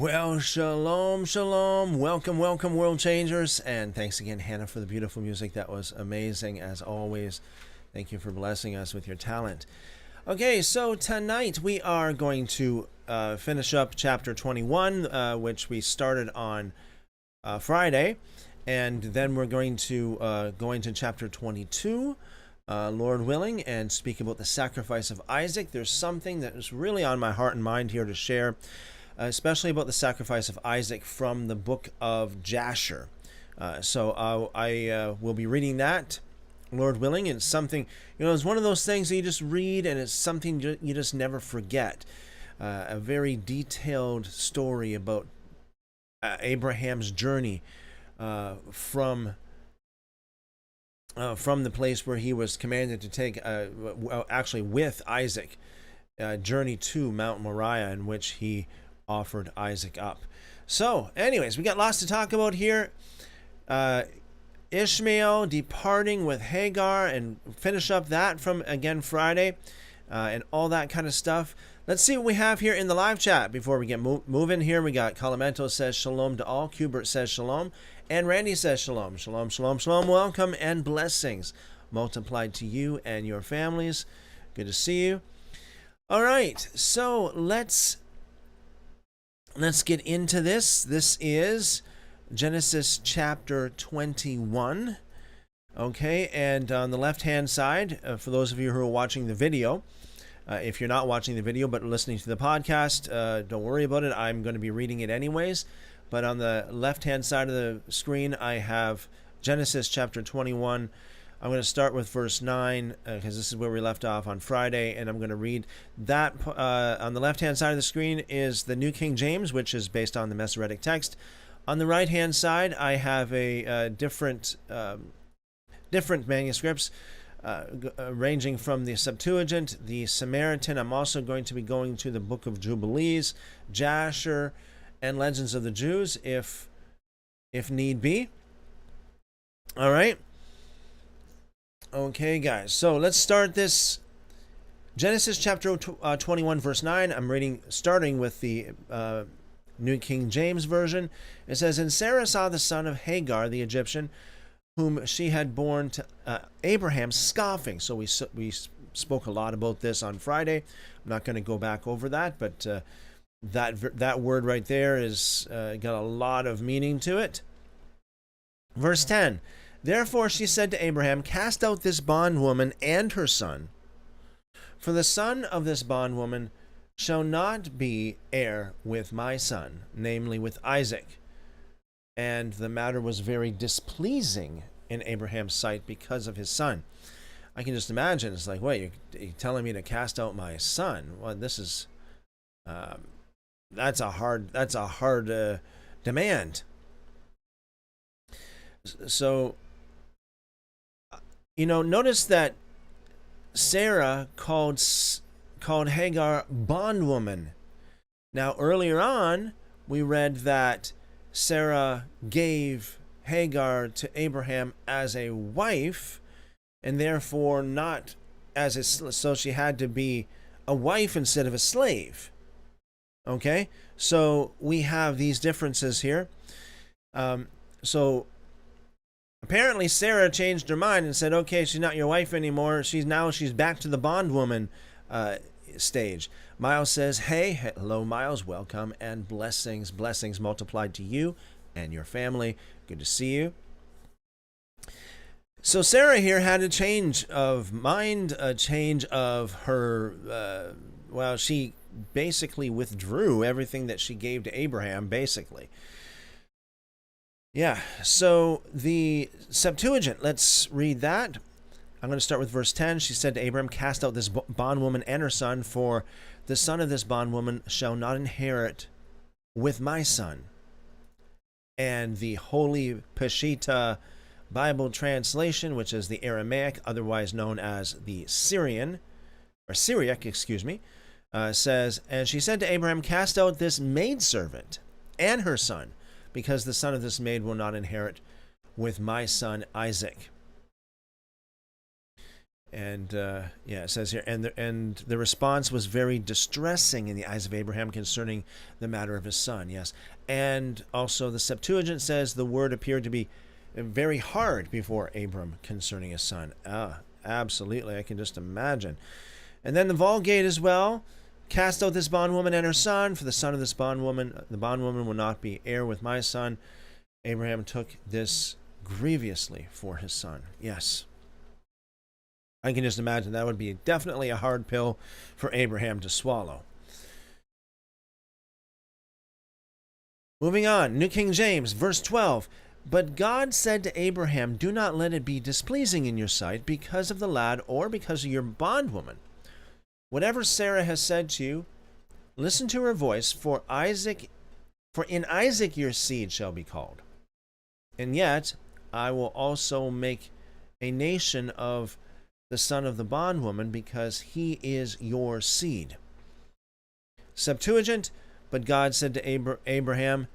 Well, shalom, shalom. Welcome, welcome, world changers. And thanks again, Hannah, for the beautiful music. That was amazing, as always. Thank you for blessing us with your talent. Okay, so tonight we are going to finish up chapter 21, which we started on Friday. And then we're going to go into chapter 22, Lord willing, and speak about the sacrifice of Isaac. There's something that is really on my heart and mind here to share, especially about the sacrifice of Isaac from the book of Jasher. So I will be reading that, Lord willing. It's something, it's one of those things that you just read and it's something you just never forget. A very detailed story about Abraham's journey from the place where he was commanded to take, actually with Isaac, journey to Mount Moriah, in which he offered Isaac up. So anyways, we got lots to talk about here. Ishmael departing with Hagar, and finish up that from again Friday, and all that kind of stuff. Let's see what we have here in the live chat before we get moving here. We got Calamento says shalom to all, Kubert says shalom, and Randy says shalom. Shalom, shalom, shalom. Welcome and blessings multiplied to you and your families. Good to see you. All right, so let's get into this. This is Genesis chapter 21. Okay, and on the left-hand side, for those of you who are watching the video, if you're not watching the video but listening to the podcast, don't worry about it. I'm going to be reading it anyways. But on the left-hand side of the screen, I have Genesis chapter 21. I'm going to start with verse 9 because this is where we left off on Friday, and I'm going to read that. On the left-hand side of the screen is the New King James, which is based on the Masoretic text. On the right-hand side, I have a different manuscripts ranging from the Septuagint, the Samaritan. I'm also going to be going to the Book of Jubilees, Jasher, and Legends of the Jews, if need be. All right. Okay, guys, so let's start this. Genesis chapter 21, verse 9. I'm reading, starting with the New King James Version. It says, "And Sarah saw the son of Hagar, the Egyptian, whom she had borne to Abraham, scoffing." So we spoke a lot about this on Friday. I'm not going to go back over that, but that word right there is got a lot of meaning to it. Verse 10. "Therefore she said to Abraham, Cast out this bondwoman and her son, for the son of this bondwoman shall not be heir with my son, namely with Isaac. And the matter was very displeasing in Abraham's sight because of his son." I can just imagine, it's like, wait, you're telling me to cast out my son? Well, this is that's a hard demand. So notice that Sarah called Hagar bondwoman. Now, earlier on, we read that Sarah gave Hagar to Abraham as a wife, and therefore not as so she had to be a wife instead of a slave. Okay, so we have these differences here. So apparently Sarah changed her mind and said, okay, she's not your wife anymore. She's back to the bondwoman stage. Miles says, hey, hello, Miles. Welcome and blessings multiplied to you and your family. Good to see you. So Sarah here had a change of mind, a change of her, she basically withdrew everything that she gave to Abraham, basically. Yeah, so the Septuagint, let's read that. I'm going to start with verse 10. She said to Abraham, Cast out this bondwoman and her son, for the son of this bondwoman shall not inherit with my son. And the Holy Peshitta Bible translation, which is the Aramaic, otherwise known as the Syriac, says, And she said to Abraham, Cast out this maidservant and her son, because the son of this maid will not inherit with my son Isaac. And it says here, and the response was very distressing in the eyes of Abraham concerning the matter of his son. Yes, and also the Septuagint says the word appeared to be very hard before Abram concerning his son. Absolutely, I can just imagine. And then the Vulgate as well. Cast out this bondwoman and her son, for the son of this bondwoman, the bondwoman will not be heir with my son. Abraham took this grievously for his son. Yes. I can just imagine that would be definitely a hard pill for Abraham to swallow. Moving on, New King James, verse 12. But God said to Abraham, do not let it be displeasing in your sight because of the lad or because of your bondwoman. Whatever Sarah has said to you, listen to her voice, for in Isaac your seed shall be called. And yet I will also make a nation of the son of the bondwoman, because he is your seed. Septuagint, but God said to Abraham,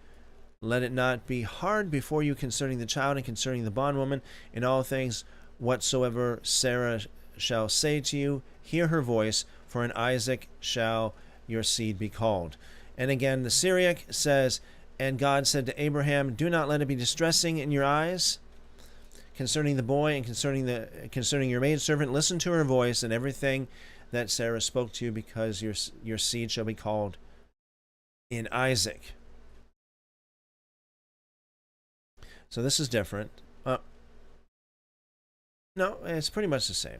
let it not be hard before you concerning the child and concerning the bondwoman. In all things whatsoever Sarah shall say to you, hear her voice, for in Isaac shall your seed be called. And again, the Syriac says, and God said to Abraham, do not let it be distressing in your eyes concerning the boy and concerning your maidservant. Listen to her voice and everything that Sarah spoke to you, because your seed shall be called in Isaac. So this is different. No, it's pretty much the same.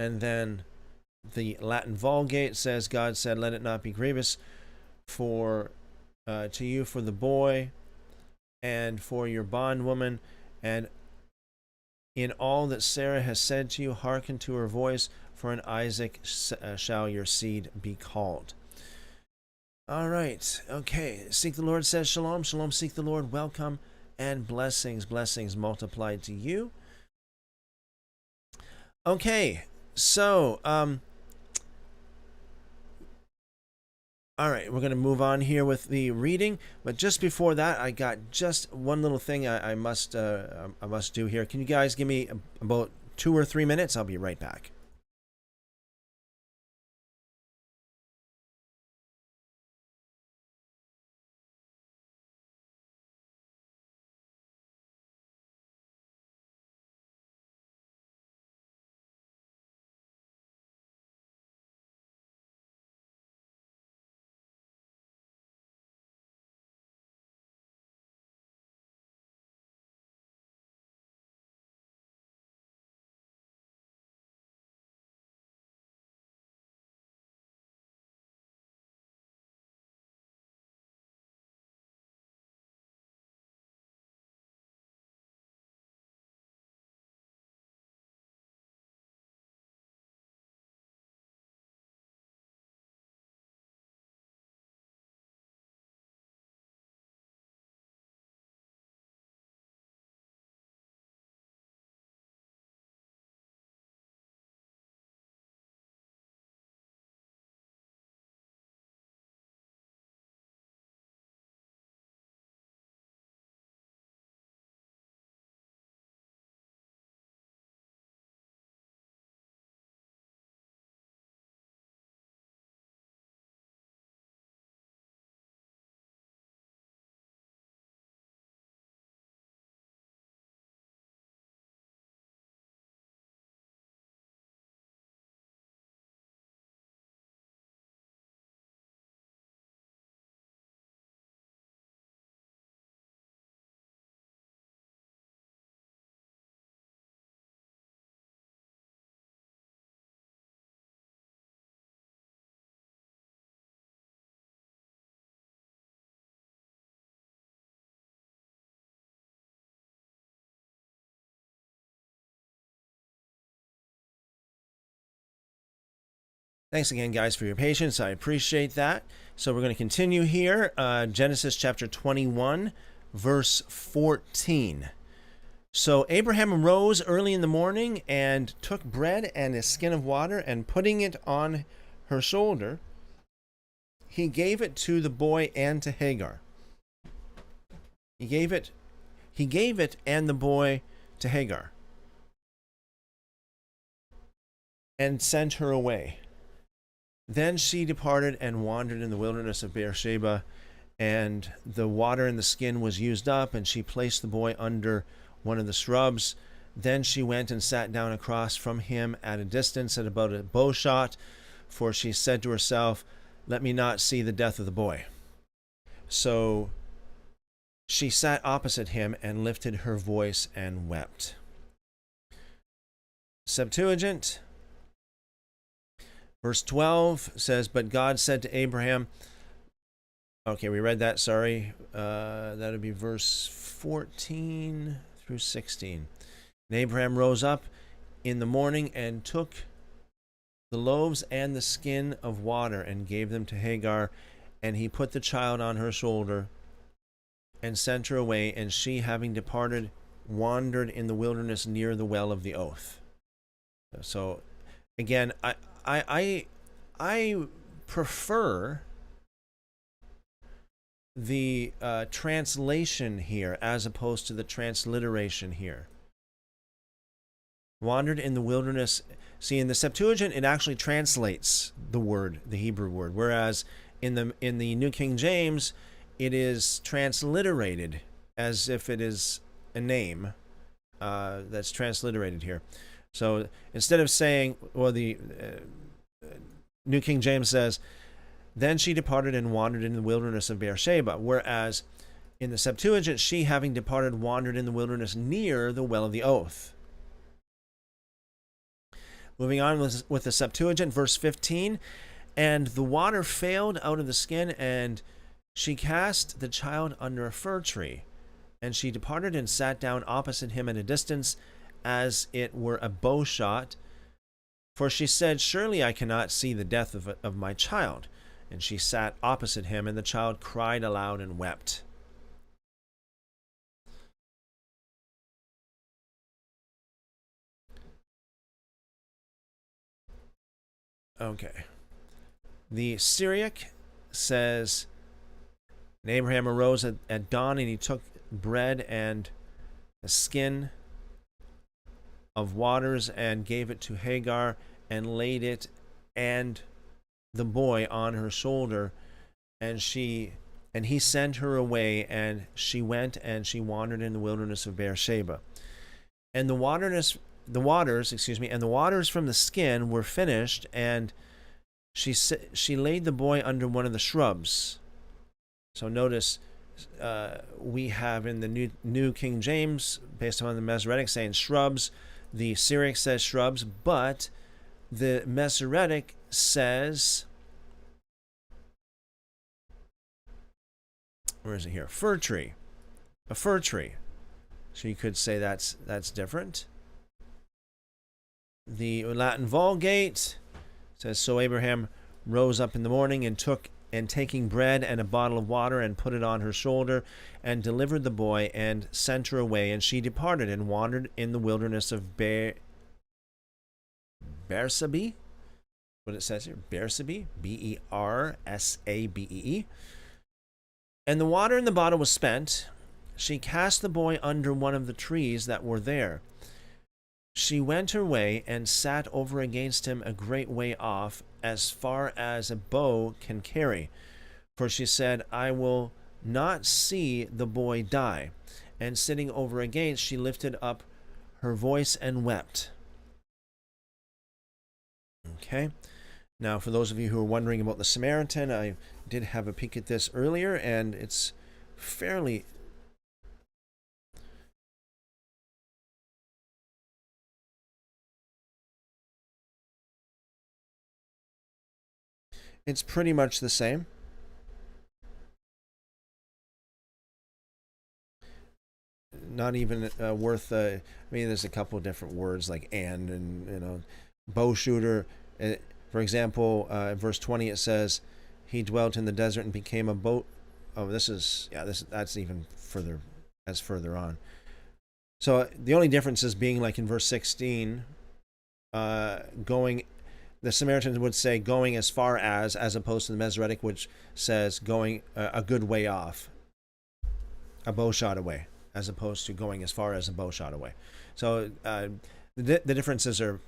And then the Latin Vulgate says, God said, let it not be grievous to you for the boy and for your bondwoman, and in all that Sarah has said to you, hearken to her voice, for in Isaac shall your seed be called. All right. Okay. Seek the Lord says shalom. Shalom. Seek the Lord. Welcome and blessings. Blessings multiplied to you. Okay. So, all right, we're going to move on here with the reading, but just before that, I got just one little thing I must do here. Can you guys give me about 2 or 3 minutes? I'll be right back. Thanks again, guys, for your patience. I appreciate that. So we're going to continue here. Genesis chapter 21, verse 14. So Abraham arose early in the morning and took bread and a skin of water, and putting it on her shoulder, he gave it to the boy and to Hagar. He gave it and the boy to Hagar. and sent her away. Then she departed and wandered in the wilderness of Beersheba, and the water in the skin was used up, and she placed the boy under one of the shrubs. Then she went and sat down across from him at a distance, at about a bow shot, for she said to herself, "Let me not see the death of the boy." So she sat opposite him and lifted her voice and wept. Septuagint, verse 12 says, "But God said to Abraham," okay, we read that, sorry. That would be verse 14 through 16. "And Abraham rose up in the morning and took the loaves and the skin of water and gave them to Hagar, and he put the child on her shoulder and sent her away, and she, having departed, wandered in the wilderness near the well of the oath." So again, I prefer the translation here as opposed to the transliteration here. Wandered in the wilderness. See, in the Septuagint, it actually translates the word, the Hebrew word, whereas in the New King James, it is transliterated as if it is a name that's transliterated here. So instead of saying, well, the New King James says, "Then she departed and wandered in the wilderness of Beersheba," whereas in the Septuagint, "she, having departed, wandered in the wilderness near the well of the oath." Moving on with the Septuagint, verse 15, "And the water failed out of the skin, and she cast the child under a fir tree. And she departed and sat down opposite him at a distance, as it were a bow shot. For she said, 'Surely I cannot see the death of my child.' And she sat opposite him, and the child cried aloud and wept." Okay. The Syriac says, "And Abraham arose at dawn, and he took bread and a skin of waters and gave it to Hagar, and laid it and the boy on her shoulder, and he sent her away, and she went and she wandered in the wilderness of Beersheba. And the waters from the skin were finished, and she laid the boy under one of the shrubs." So notice we have in the New King James, based on the Masoretic, saying shrubs. The Syriac says shrubs, but the Masoretic says, where is it here? Fir tree. A fir tree. So you could say that's different. The Latin Vulgate says, "So Abraham rose up in the morning and taking bread and a bottle of water, and put it on her shoulder, and delivered the boy, and sent her away. And she departed and wandered in the wilderness of Beersheba." What it says here, Beersheba, Bersabee. "And the water in the bottle was spent. She cast the boy under one of the trees that were there. She went her way and sat over against him a great way off, as far as a bow can carry. For she said, 'I will not see the boy die.' And sitting over against, she lifted up her voice and wept." Okay. Now, for those of you who are wondering about the Samaritan, I did have a peek at this earlier, and it's fairly... It's pretty much the same. Not even worth... I mean, there's a couple of different words like and bow shooter. For example, in verse 20 it says, "He dwelt in the desert and became a boat." Oh, that's even further. That's further on. So the only difference is being like in verse 16, going. The Samaritans would say going as far as opposed to the Masoretic, which says going a good way off, a bow shot away, as opposed to going as far as a bow shot away. So the differences are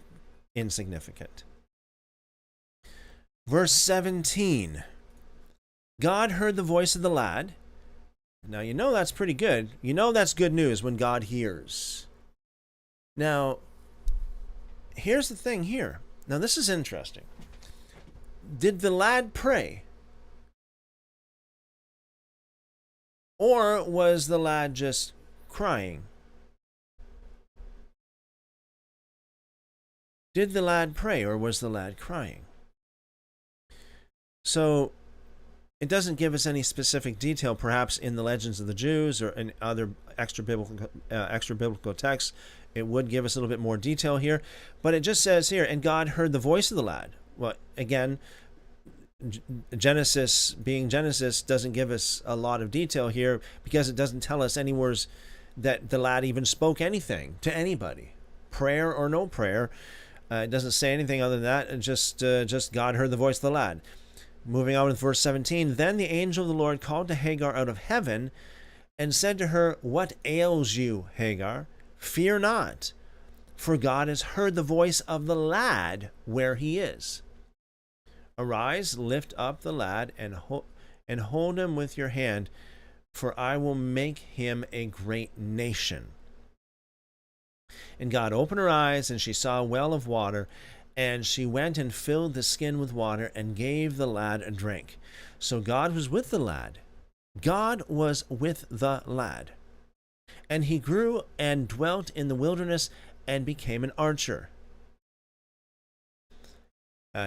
insignificant. Verse 17. God heard the voice of the lad. Now, you know that's pretty good. You know that's good news when God hears. Now, here's the thing here. Now, this is interesting. Did the lad pray? Or was the lad just crying? Did the lad pray, or was the lad crying? So, it doesn't give us any specific detail, perhaps in the Legends of the Jews or in other extra biblical texts. It would give us a little bit more detail here. But it just says here, and God heard the voice of the lad. Well, again, Genesis, being Genesis, doesn't give us a lot of detail here because it doesn't tell us anywhere that the lad even spoke anything to anybody, prayer or no prayer. It doesn't say anything other than that. Just God heard the voice of the lad. Moving on with verse 17. Then the angel of the Lord called to Hagar out of heaven and said to her, "What ails you, Hagar? Fear not, for God has heard the voice of the lad where he is. Arise, lift up the lad, and hold him with your hand, for I will make him a great nation." And God opened her eyes, and she saw a well of water, and she went and filled the skin with water and gave the lad a drink. So God was with the lad. God was with the lad. And he grew and dwelt in the wilderness and became an archer.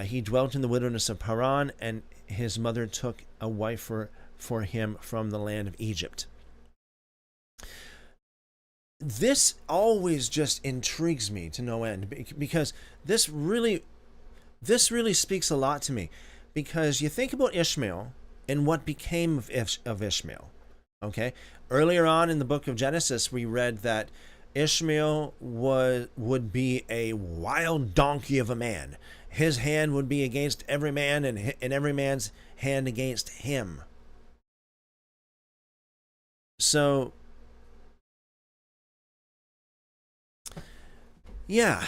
He dwelt in the wilderness of Paran, and his mother took a wife for him from the land of Egypt. This always just intrigues me to no end, because this really speaks a lot to me. Because you think about Ishmael and what became of Ishmael. Okay, earlier on in the book of Genesis, we read that Ishmael would be a wild donkey of a man. His hand would be against every man, and every man's hand against him. So, yeah,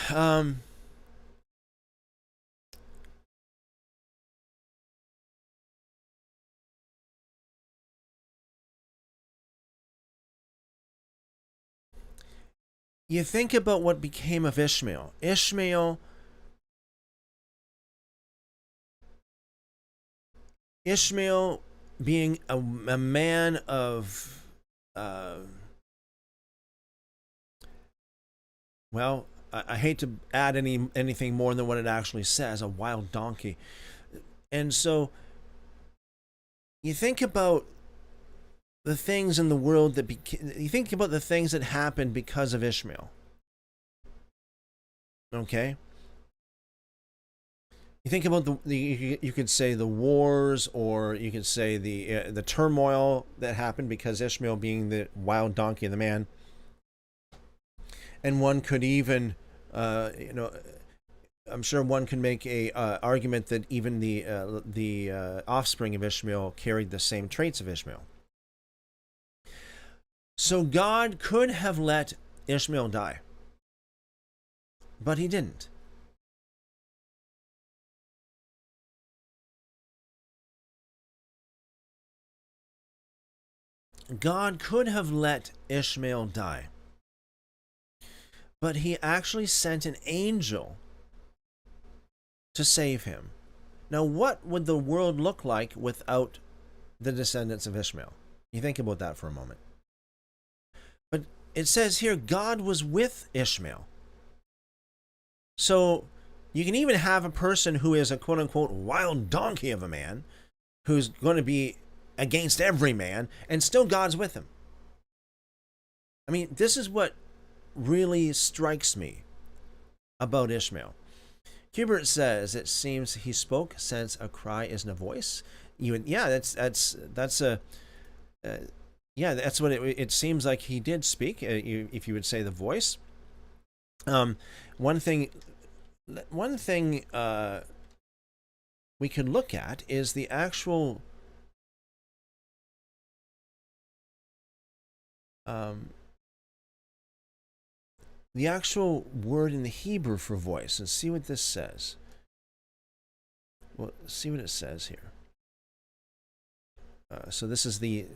you think about what became of Ishmael. Ishmael being a man of, well, I hate to add anything more than what it actually says, a wild donkey. And so you think about the things in the world you think about the things that happened because of Ishmael. Okay? You think about you could say the wars, or you could say the turmoil that happened because Ishmael being the wild donkey of the man. And one could even, I'm sure one can make a argument that even the offspring of Ishmael carried the same traits of Ishmael. So God could have let Ishmael die, but he didn't. God could have let Ishmael die, but he actually sent an angel to save him. Now, what would the world look like without the descendants of Ishmael? You think about that for a moment. But it says here, God was with Ishmael. So you can even have a person who is a quote-unquote wild donkey of a man, who's going to be against every man, and still God's with him. I mean, this is what really strikes me about Ishmael. Hubert says, it seems he spoke since a cry isn't a voice. That's what it seems like he did speak, if you would say the voice. One thing we could look at is the actual the actual word in the Hebrew for voice and see what this says. Well, see what it says here. So this is the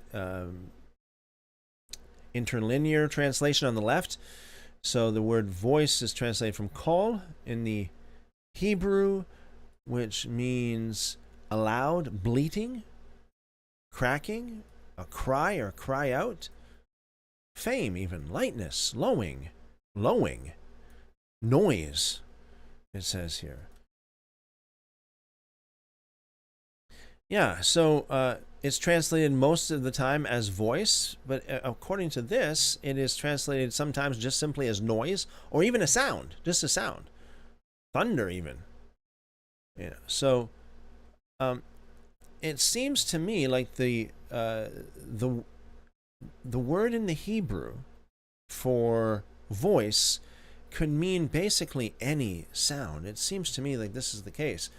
interlinear translation on the left. So the word voice is translated from call in the Hebrew, which means a loud bleating, cracking, a cry or cry out, fame even, lightness, lowing, noise, it says here. Yeah, so it's translated most of the time as voice, but according to this, it is translated sometimes just simply as noise or even a sound, just a sound. Thunder even. Yeah, so it seems to me like the word in the Hebrew for voice could mean basically any sound. It seems to me like this is the case.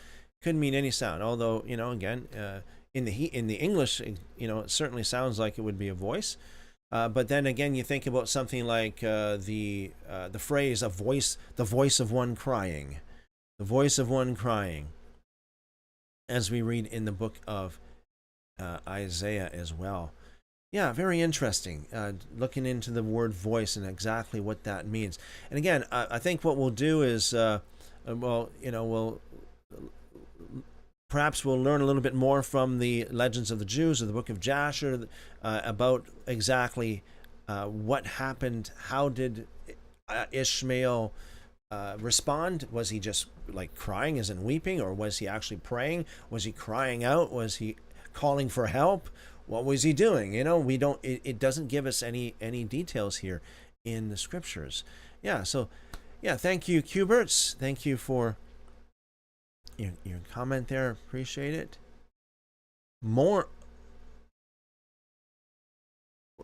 Could mean any sound, although, again, in the English, it certainly sounds like it would be a voice. But then again, you think about something like the phrase "a voice," the voice of one crying, the voice of one crying, as we read in the book of Isaiah as well. Yeah, very interesting. Looking into the word voice and exactly what that means. And again, I think what we'll do is, perhaps we'll learn a little bit more from the Legends of the Jews or the book of Jasher about exactly what happened. How did Ishmael respond? Was he just like crying as in weeping, or was he actually praying? Was he crying out? Was he calling for help? What was he doing? We don't. It doesn't give us any details here in the scriptures. Yeah. So, yeah. Thank you, Cuberts. Thank you for your comment there. Appreciate it. More.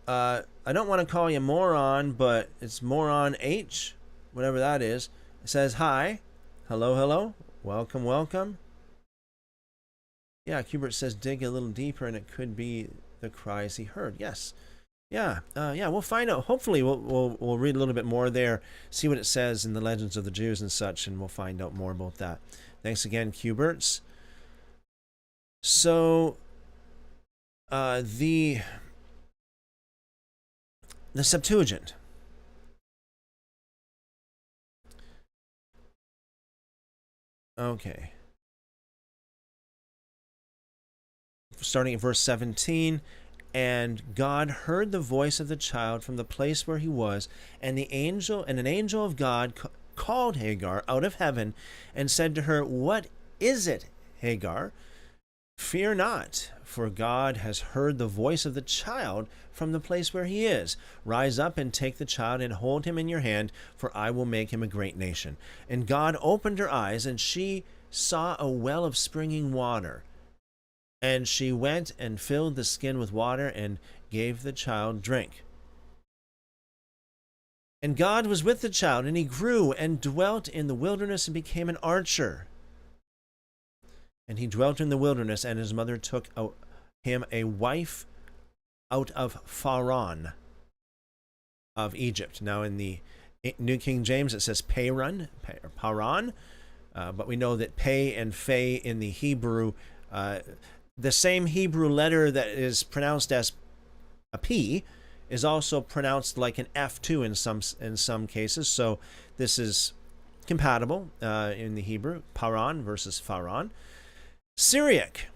I don't want to call you moron, but it's moron H, whatever that is. It says hi, hello, welcome. Yeah, Kubert says dig a little deeper, and it could be the cries he heard. Yes, yeah. We'll find out. Hopefully, we'll read a little bit more there, see what it says in the Legends of the Jews and such, and we'll find out more about that. Thanks again, Kuberts. So, the Septuagint. Okay. Starting at verse 17, and God heard the voice of the child from the place where he was, and an angel of God called Hagar out of heaven and said to her, "What is it, Hagar? Fear not, for God has heard the voice of the child from the place where he is. Rise up and take the child and hold him in your hand, for I will make him a great nation." And God opened her eyes, and she saw a well of springing water. And she went and filled the skin with water and gave the child drink. And God was with the child, and he grew and dwelt in the wilderness and became an archer. And he dwelt in the wilderness, and his mother took him a wife out of Paran of Egypt. Now in the New King James it says Paran, but we know that Pei and Fei in the Hebrew, the same Hebrew letter that is pronounced as a P is also pronounced like an F too in some cases. So this is compatible in the Hebrew. Paran versus Pharan. Syriac.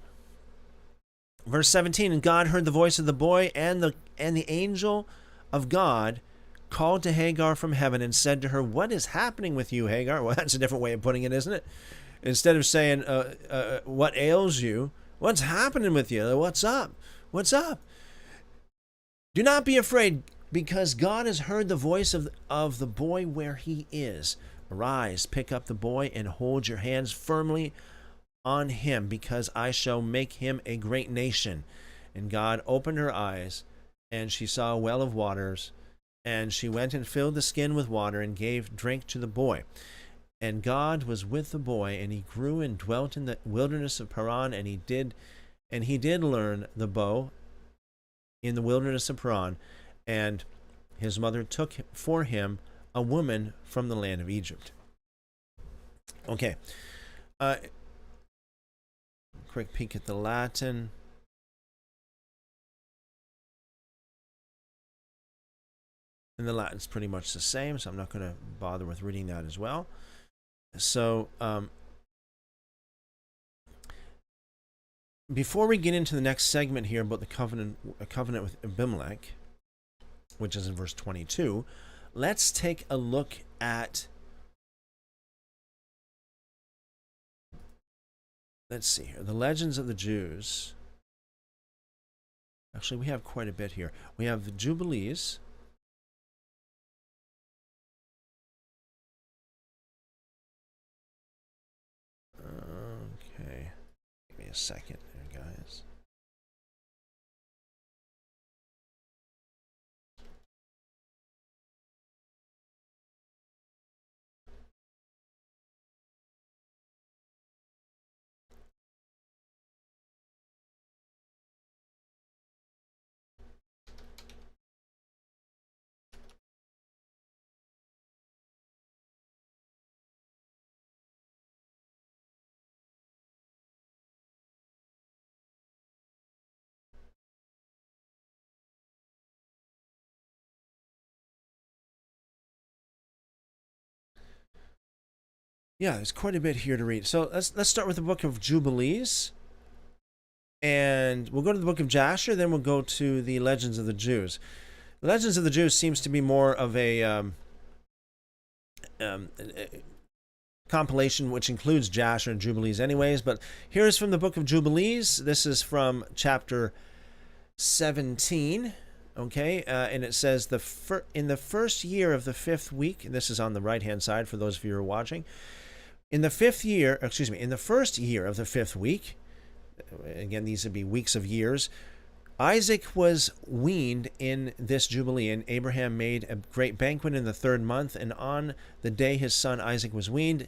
Verse 17, and God heard the voice of the boy, and the angel of God called to Hagar from heaven and said to her, "What is happening with you, Hagar?" Well, that's a different way of putting it, isn't it? Instead of saying, "What ails you?" What's happening with you? What's up? What's up? Do not be afraid, because God has heard the voice of the boy where he is. Arise, pick up the boy, and hold your hands firmly on him, because I shall make him a great nation. And God opened her eyes, and she saw a well of waters, and she went and filled the skin with water and gave drink to the boy. And God was with the boy, and he grew and dwelt in the wilderness of Paran, and he did learn the bow in the wilderness of Paran. And his mother took for him a woman from the land of Egypt. Okay. Quick peek at the Latin. And the Latin's pretty much the same, so I'm not going to bother with reading that as well. So, before we get into the next segment here about the covenant with Abimelech, which is in verse 22, let's take a look at, let's see here, the legends of the Jews. Actually, we have quite a bit here. We have the Jubilees. Okay, give me a second there, guys. Yeah, there's quite a bit here to read. So let's start with the book of Jubilees. And we'll go to the book of Jasher, then we'll go to the Legends of the Jews. The Legends of the Jews seems to be more of a compilation which includes Jasher and Jubilees anyways. But here's from the book of Jubilees. This is from chapter 17. Okay, and it says, in the first year of the 5th week, and this is on the right-hand side for those of you who are watching, in the first year of the 5th week, again, these would be weeks of years, Isaac was weaned in this Jubilee, and Abraham made a great banquet in the 3rd month, and on the day his son Isaac was weaned,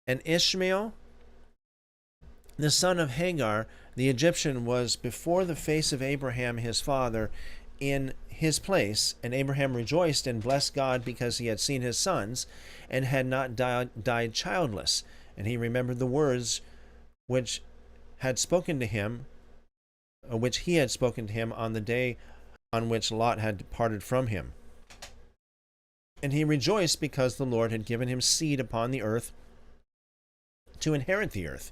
and Ishmael, the son of Hagar, the Egyptian, was before the face of Abraham his father in his place, and Abraham rejoiced and blessed God because he had seen his sons and had not died childless. And he remembered the words which he had spoken to him on the day on which Lot had departed from him. And he rejoiced because the Lord had given him seed upon the earth to inherit the earth.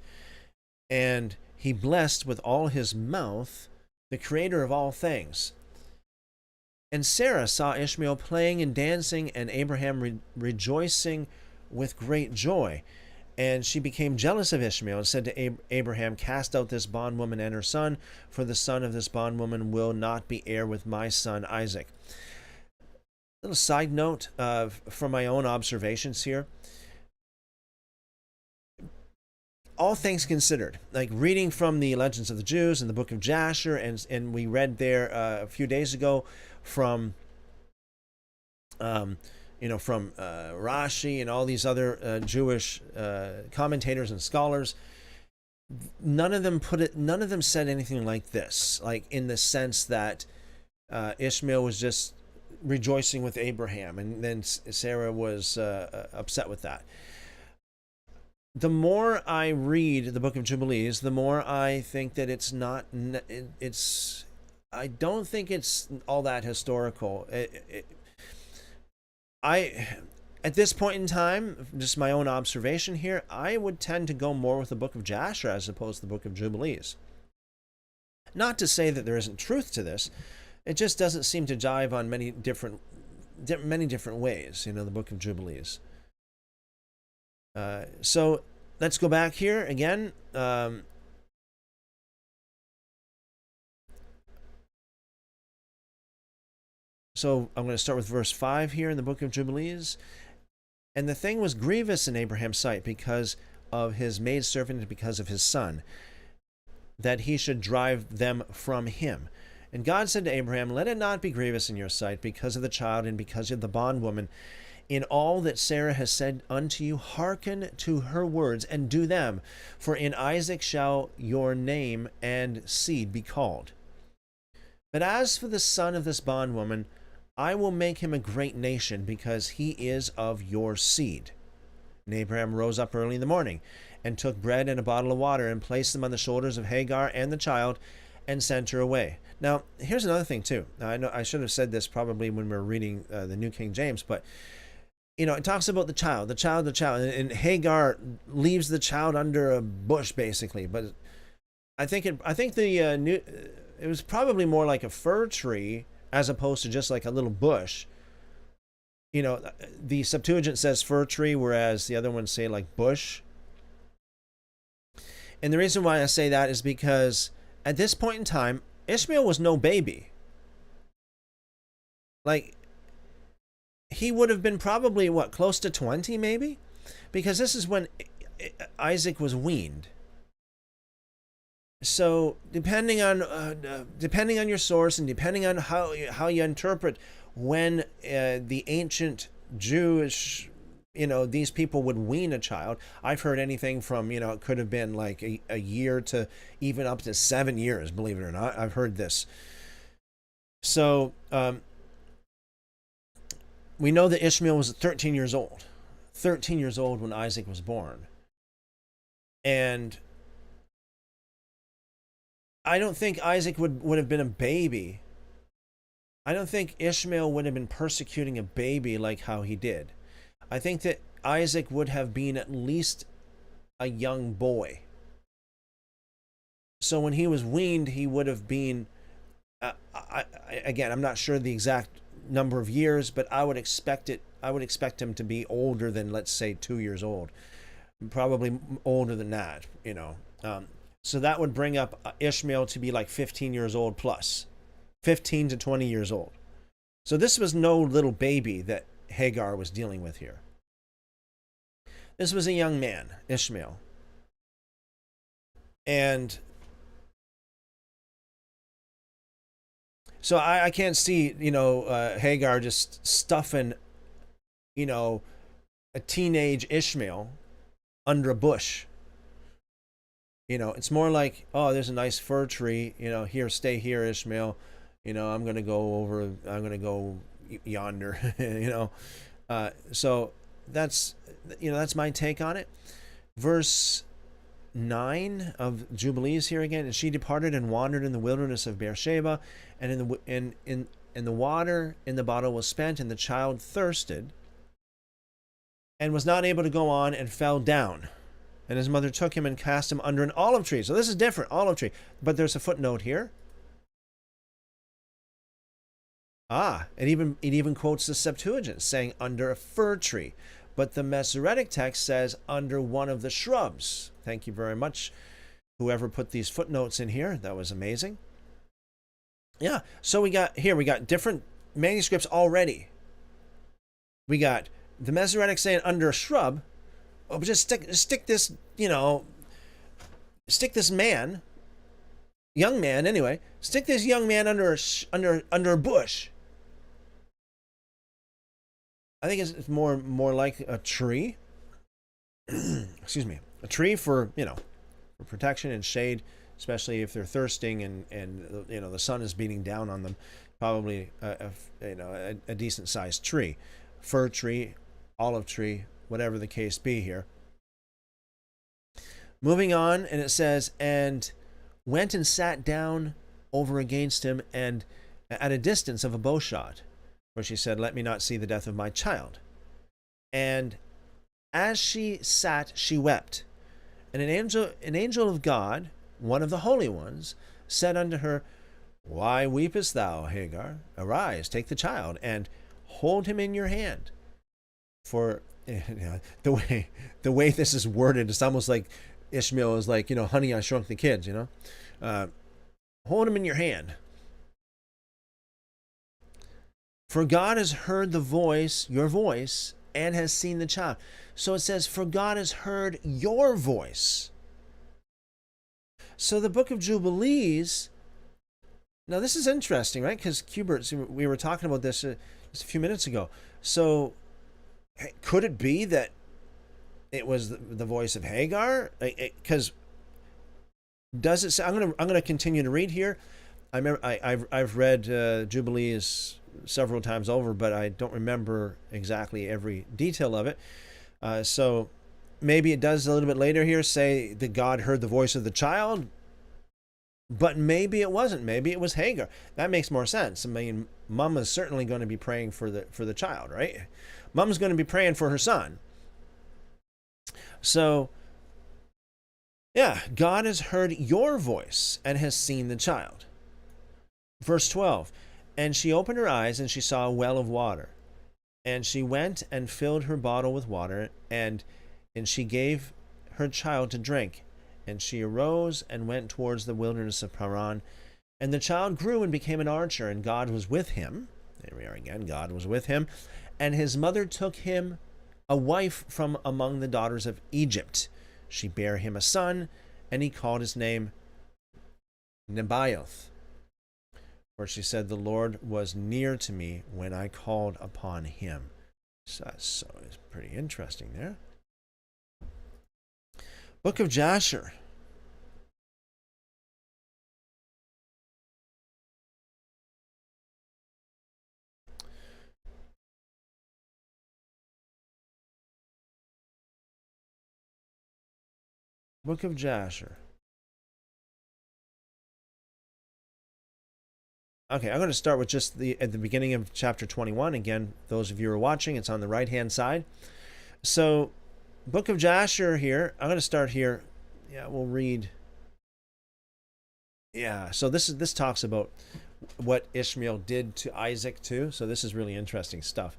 And he blessed with all his mouth the Creator of all things. And Sarah saw Ishmael playing and dancing, and Abraham rejoicing with great joy. And she became jealous of Ishmael and said to Abraham, "Cast out this bondwoman and her son, for the son of this bondwoman will not be heir with my son Isaac." A little side note from my own observations here. All things considered, like reading from the Legends of the Jews and the book of Jasher, and we read there a few days ago from Rashi and all these other Jewish commentators and scholars, none of them said anything like this, like in the sense that Ishmael was just rejoicing with Abraham, and then Sarah was upset with that. The more I read the book of Jubilees, the more I think that I don't think it's all that historical. At this point in time, just my own observation here, I would tend to go more with the book of Jasher as opposed to the book of Jubilees. Not to say that there isn't truth to this, it just doesn't seem to jive on many different ways, the book of Jubilees. So let's go back here again. So I'm going to start with verse 5 here in the book of Jubilees. And the thing was grievous in Abraham's sight because of his maidservant and because of his son, that he should drive them from him. And God said to Abraham, "Let it not be grievous in your sight because of the child and because of the bondwoman. In all that Sarah has said unto you, hearken to her words and do them. For in Isaac shall your name and seed be called. But as for the son of this bondwoman, I will make him a great nation because he is of your seed. And Abraham rose up early in the morning and took bread and a bottle of water and placed them on the shoulders of Hagar and the child and sent her away. Now, here's another thing too. Now, I know I should have said this probably when we were reading the New King James, but it talks about the child, and Hagar leaves the child under a bush basically. But I think it was probably more like a fir tree as opposed to just like a little bush. The Septuagint says fir tree, whereas the other ones say like bush. And the reason why I say that is because at this point in time, Ishmael was no baby. Like, he would have been probably, close to 20 maybe? Because this is when Isaac was weaned. So depending on your source and depending on how you interpret when the ancient Jewish, these people would wean a child, I've heard anything from, it could have been like a year to even up to 7 years, believe it or not. I've heard this. So we know that Ishmael was 13 years old. 13 years old when Isaac was born. And I don't think Isaac would have been a baby. I don't think Ishmael would have been persecuting a baby like how he did. I think that Isaac would have been at least a young boy. So when he was weaned, he would have been, again, I'm not sure the exact number of years, but I would expect him to be older than, let's say, 2 years old. Probably older than that, So that would bring up Ishmael to be like 15 years old plus. 15 to 20 years old. So this was no little baby that Hagar was dealing with here. This was a young man, Ishmael. And so I can't see, Hagar just stuffing, a teenage Ishmael under a bush. It's more like, oh, there's a nice fir tree, here, stay here, Ishmael. I'm going to go yonder, So that's my take on it. Verse 9 of Jubilees here again. And she departed and wandered in the wilderness of Beersheba, and in the water in the bottle was spent, and the child thirsted, and was not able to go on, and fell down. And his mother took him and cast him under an olive tree. So this is different, olive tree. But there's a footnote here. It even quotes the Septuagint saying under a fir tree. But the Masoretic text says under one of the shrubs. Thank you very much, whoever put these footnotes in here. That was amazing. Yeah, so we got different manuscripts already. We got the Masoretic saying under a shrub. Oh, but just stick this, stick this man, young man anyway, stick this young man under a bush. I think it's more like a tree. Excuse me, a tree for for protection and shade, especially if they're thirsting and the sun is beating down on them. Probably a decent sized tree, fir tree, olive tree, whatever the case be here. Moving on, and it says, and went and sat down over against him, and at a distance of a bow shot, where she said, let me not see the death of my child. And as she sat, she wept. And an angel of God, one of the holy ones, said unto her, why weepest thou, Hagar? Arise, take the child, and hold him in your hand. For the way this is worded, it's almost like Ishmael is like, honey, I shrunk the kids, hold him in your hand. For God has heard your voice, and has seen the child. So it says, for God has heard your voice. So the book of Jubilees, now this is interesting, right? Because Kubert, we were talking about this just a few minutes ago. So could it be that it was the voice of Hagar? Because does it say? I'm gonna continue to read here. I've read Jubilees several times over, but I don't remember exactly every detail of it. So maybe it does a little bit later here say that God heard the voice of the child, but maybe it wasn't. Maybe it was Hagar. That makes more sense. I mean, mom is certainly going to be praying for the child, right? Mom's going to be praying for her son. So, yeah, God has heard your voice and has seen the child. Verse 12, and she opened her eyes and she saw a well of water. And she went and filled her bottle with water, and she gave her child to drink. And she arose and went towards the wilderness of Paran. And the child grew and became an archer, and God was with him. There we are again, God was with him. And his mother took him a wife from among the daughters of Egypt. She bare him a son, and he called his name Nebaioth. For she said, the Lord was near to me when I called upon him. So it's pretty interesting there. Book of Jasher. Book of Jasher. Okay, I'm going to start with just at the beginning of chapter 21. Again, those of you who are watching, it's on the right-hand side. So, Book of Jasher here. I'm going to start here. Yeah, we'll read. Yeah, so this talks about what Ishmael did to Isaac too. So this is really interesting stuff.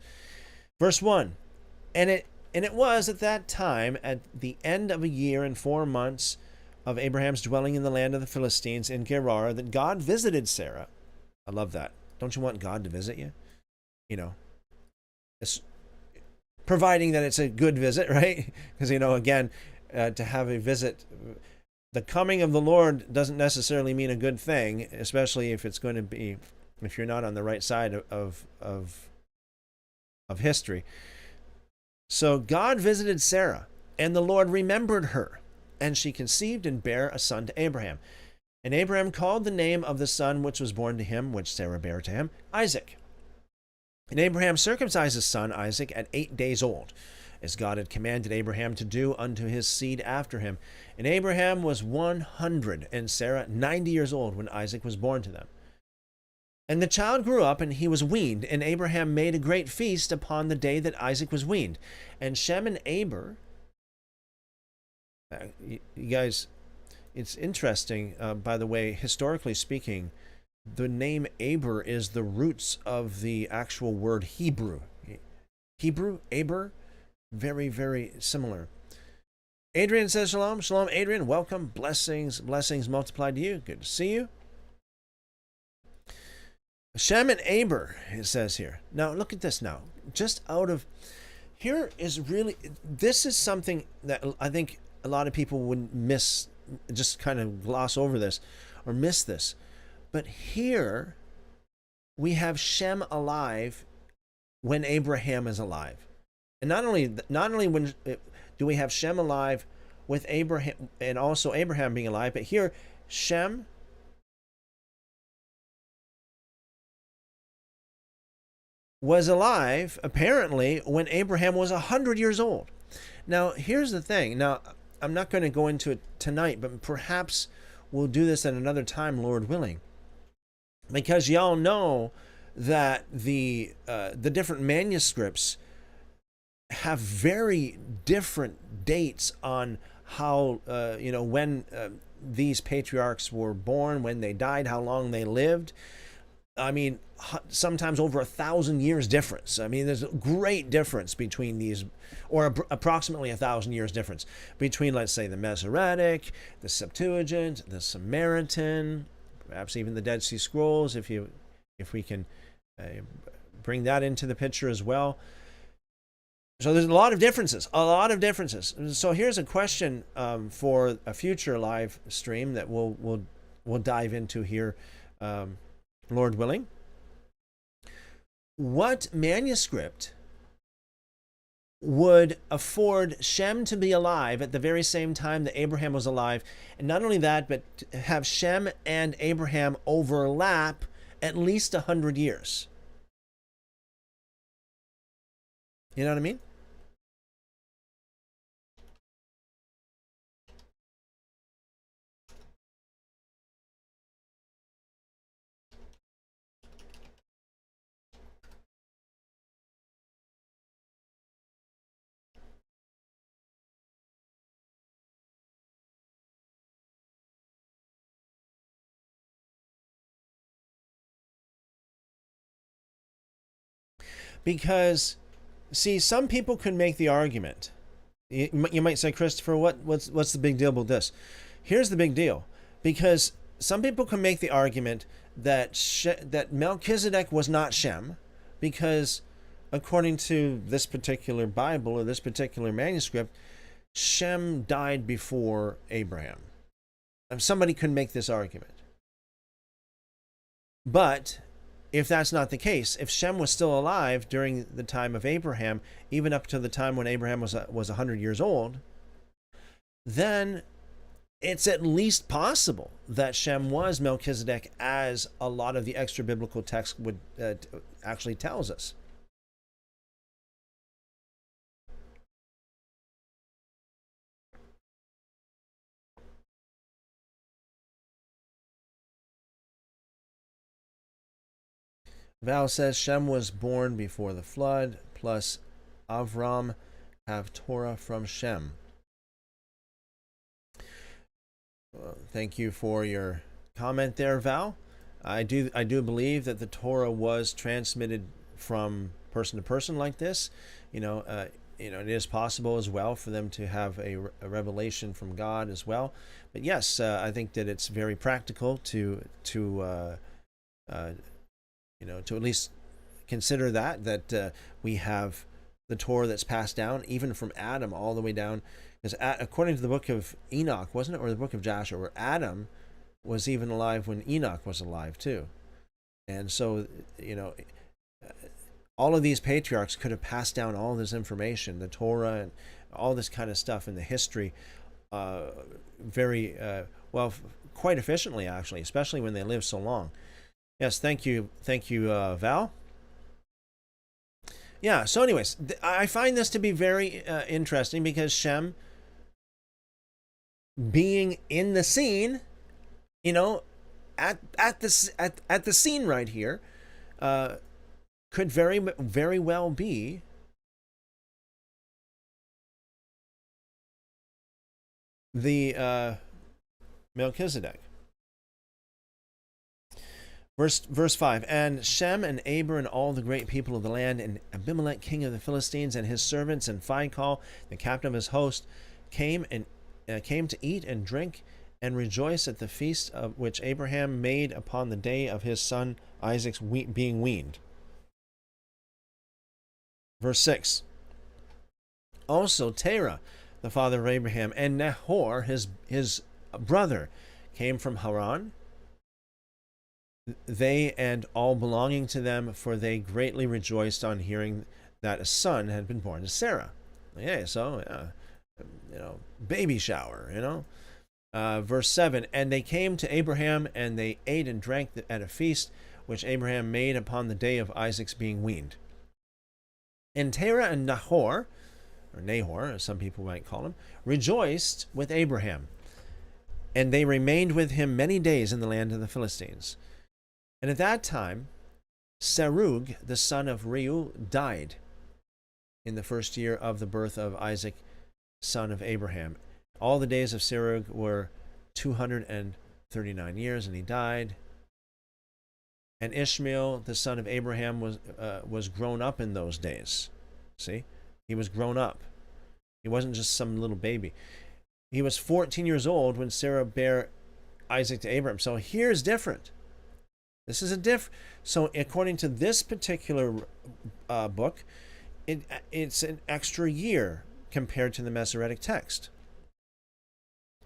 Verse 1. And it was at that time, at the end of a year and 4 months of Abraham's dwelling in the land of the Philistines in Gerar, that God visited Sarah. I love that. Don't you want God to visit you? You know, it's providing that it's a good visit, right? Because, again, to have a visit, the coming of the Lord doesn't necessarily mean a good thing, especially if it's going to be, if you're not on the right side of history. So God visited Sarah, and the Lord remembered her, and she conceived and bare a son to Abraham. And Abraham called the name of the son which was born to him, which Sarah bare to him, Isaac. And Abraham circumcised his son Isaac at 8 days old, as God had commanded Abraham to do unto his seed after him. And Abraham was 100, and Sarah 90 years old when Isaac was born to them. And the child grew up, and he was weaned, and Abraham made a great feast upon the day that Isaac was weaned. And Shem and Eber, you guys, it's interesting, by the way, historically speaking, the name Eber is the roots of the actual word Hebrew. Hebrew, Eber, very, very similar. Adrian says shalom. Shalom, Adrian. Welcome. Blessings multiplied to you. Good to see you. Shem and Eber, it says here. Now, look at this now. Just out of, here is really, this is something that I think a lot of people would miss, just kind of gloss over this or miss this. But here we have Shem alive when Abraham is alive. And not only when do we have Shem alive with Abraham and also Abraham being alive, but here Shem was alive apparently when Abraham was 100 years old. Now, here's the thing. Now, I'm not going to go into it tonight, but perhaps we'll do this at another time, Lord willing. Because y'all know that the different manuscripts have very different dates on how, when these patriarchs were born, when they died, how long they lived. I mean, sometimes over 1,000 years difference. I mean, there's a great difference between these, or approximately 1,000 years difference between, let's say, the Masoretic, the Septuagint, the Samaritan, perhaps even the Dead Sea Scrolls, if we can bring that into the picture as well. So there's a lot of differences. So here's a question for a future live stream that we'll dive into here, Lord willing. What manuscript would afford Shem to be alive at the very same time that Abraham was alive? And not only that, but have Shem and Abraham overlap at least 100 years. You know what I mean? Because, see, some people could make the argument. You might say, Christopher, what's the big deal about this? Here's the big deal. Because some people can make the argument that that Melchizedek was not Shem, because according to this particular Bible or this particular manuscript, Shem died before Abraham. Somebody could make this argument. But if that's not the case, if Shem was still alive during the time of Abraham, even up to the time when Abraham was 100 years old, then it's at least possible that Shem was Melchizedek, as a lot of the extra biblical text would actually tells us. Val says Shem was born before the flood, plus Avram have Torah from Shem. Well, thank you for your comment there, Val. I do believe that the Torah was transmitted from person to person like this. It is possible as well for them to have a revelation from God as well. But yes, I think that it's very practical to at least consider that we have the Torah that's passed down even from Adam all the way down. Because according to the book of Enoch, wasn't it, or the book of Joshua, where Adam was even alive when Enoch was alive too. And so, all of these patriarchs could have passed down all this information, the Torah and all this kind of stuff in the history, very quite efficiently, actually, especially when they lived so long. Yes, thank you, Val. Yeah, so anyways, I find this to be very interesting, because Shem, being in the scene, at the scene right here, could very well be the Melchizedek. Verse 5, and Shem and Eber and all the great people of the land, and Abimelech king of the Philistines and his servants, and Phicol the captain of his host, came to eat and drink and rejoice at the feast of which Abraham made upon the day of his son Isaac's being weaned. Verse 6, also Terah, the father of Abraham, and Nahor, his brother, came from Haran, they and all belonging to them, for they greatly rejoiced on hearing that a son had been born to Sarah. Okay, so, baby shower, Verse 7, and they came to Abraham, and they ate and drank at a feast which Abraham made upon the day of Isaac's being weaned. And Terah and Nahor, or Nahor, as some people might call him, rejoiced with Abraham, and they remained with him many days in the land of the Philistines. And at that time, Serug, the son of Reu, died in the first year of the birth of Isaac, son of Abraham. All the days of Serug were 239 years, and he died. And Ishmael, the son of Abraham, was grown up in those days. See? He was grown up. He wasn't just some little baby. He was 14 years old when Sarah bare Isaac to Abraham. So here's different. This is a So according to this particular book, it's an extra year compared to the Masoretic text.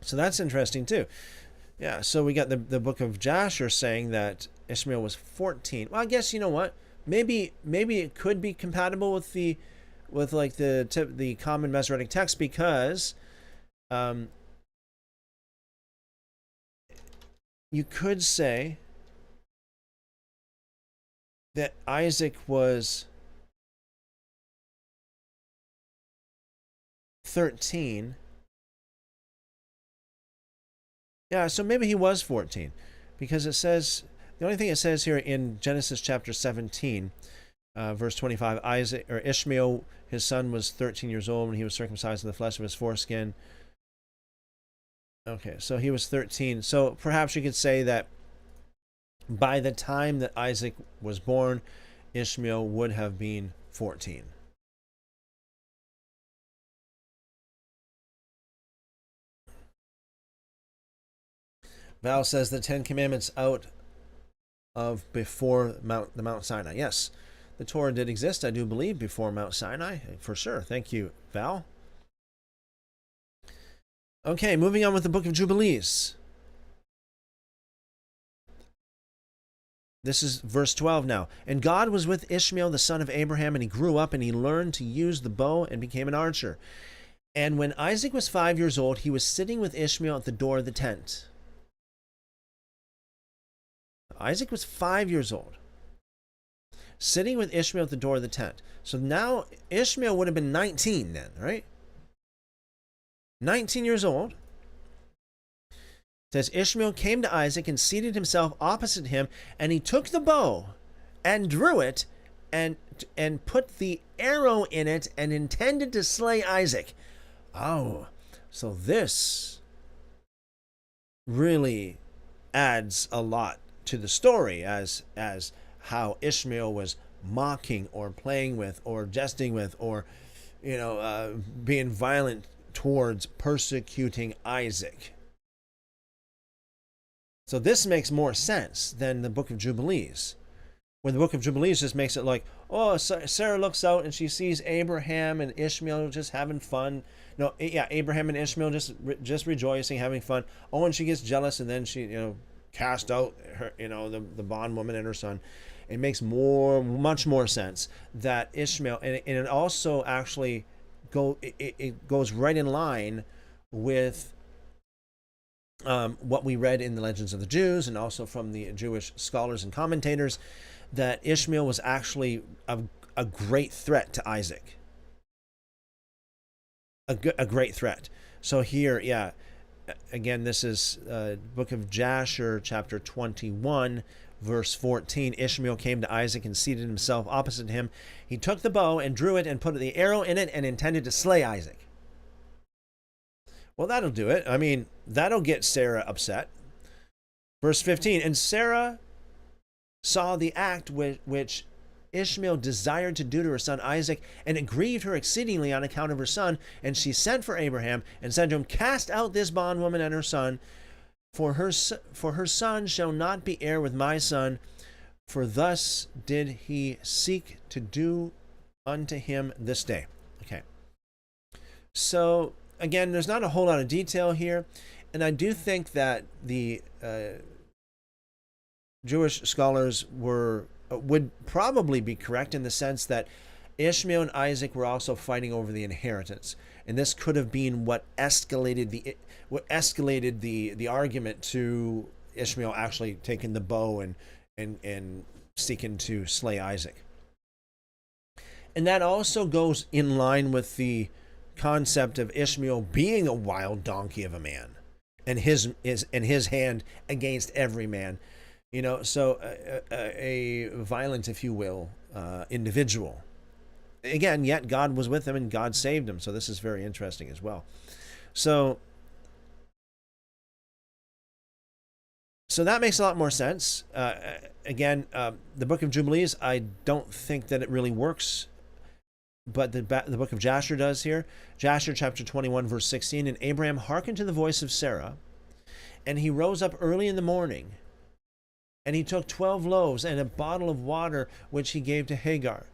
So that's interesting too. Yeah, so we got the book of Jasher saying that Ishmael was 14. Well, I guess, you know what? Maybe it could be compatible with the common Masoretic text, because you could say that Isaac was 13. Yeah, so maybe he was 14, because it says, the only thing it says here in Genesis chapter 17, verse 25, Ishmael, his son, was 13 years old when he was circumcised in the flesh of his foreskin. Okay, so he was 13. So perhaps you could say that by the time that Isaac was born, Ishmael would have been 14. Val says the Ten Commandments out of before the Mount Sinai. Yes, the Torah did exist, I do believe, before Mount Sinai, for sure. Thank you, Val. Okay, moving on with the book of Jubilees. This is verse 12 now. And God was with Ishmael, the son of Abraham, and he grew up and he learned to use the bow and became an archer. And when Isaac was 5 years old, he was sitting with Ishmael at the door of the tent. Isaac was 5 years old, sitting with Ishmael at the door of the tent. So now Ishmael would have been 19 then, right? 19 years old. It says, Ishmael came to Isaac and seated himself opposite him, and he took the bow and drew it and put the arrow in it and intended to slay Isaac. Oh, so this really adds a lot to the story as how Ishmael was mocking or playing with or jesting with or being violent towards persecuting Isaac. So this makes more sense than the book of Jubilees, where the book of Jubilees just makes it like, oh, Sarah looks out and she sees Abraham and Ishmael just having fun. No, yeah, Abraham and Ishmael just rejoicing, having fun. Oh, and she gets jealous, and then she cast out her, the bondwoman and her son. It makes much more sense that Ishmael, and it also actually it goes right in line with what we read in the Legends of the Jews, and also from the Jewish scholars and commentators, that Ishmael was actually a great threat to Isaac. A great threat. So here, yeah, again, this is book of Jasher, chapter 21, verse 14. Ishmael came to Isaac and seated himself opposite him. He took the bow and drew it and put the arrow in it and intended to slay Isaac. Well, that'll do it. I mean, that'll get Sarah upset. Verse 15, and Sarah saw the act which Ishmael desired to do to her son Isaac, and it grieved her exceedingly on account of her son. And she sent for Abraham and said to him, cast out this bondwoman and her son, for her son shall not be heir with my son, for thus did he seek to do unto him this day. Okay. So, again, there's not a whole lot of detail here, and I do think that the Jewish scholars would probably be correct in the sense that Ishmael and Isaac were also fighting over the inheritance, and this could have been what escalated the argument to Ishmael actually taking the bow and seeking to slay Isaac. And that also goes in line with the concept of Ishmael being a wild donkey of a man, and his hand against every man. So a violent, if you will, individual. Again, yet God was with him and God saved him. So this is very interesting as well. So that makes a lot more sense. Again, the book of Jubilees, I don't think that it really works, but the book of Jasher does here. Jasher chapter 21, verse 16, and Abraham hearkened to the voice of Sarah, and he rose up early in the morning, and he took 12 loaves and a bottle of water, which he gave to Hagar,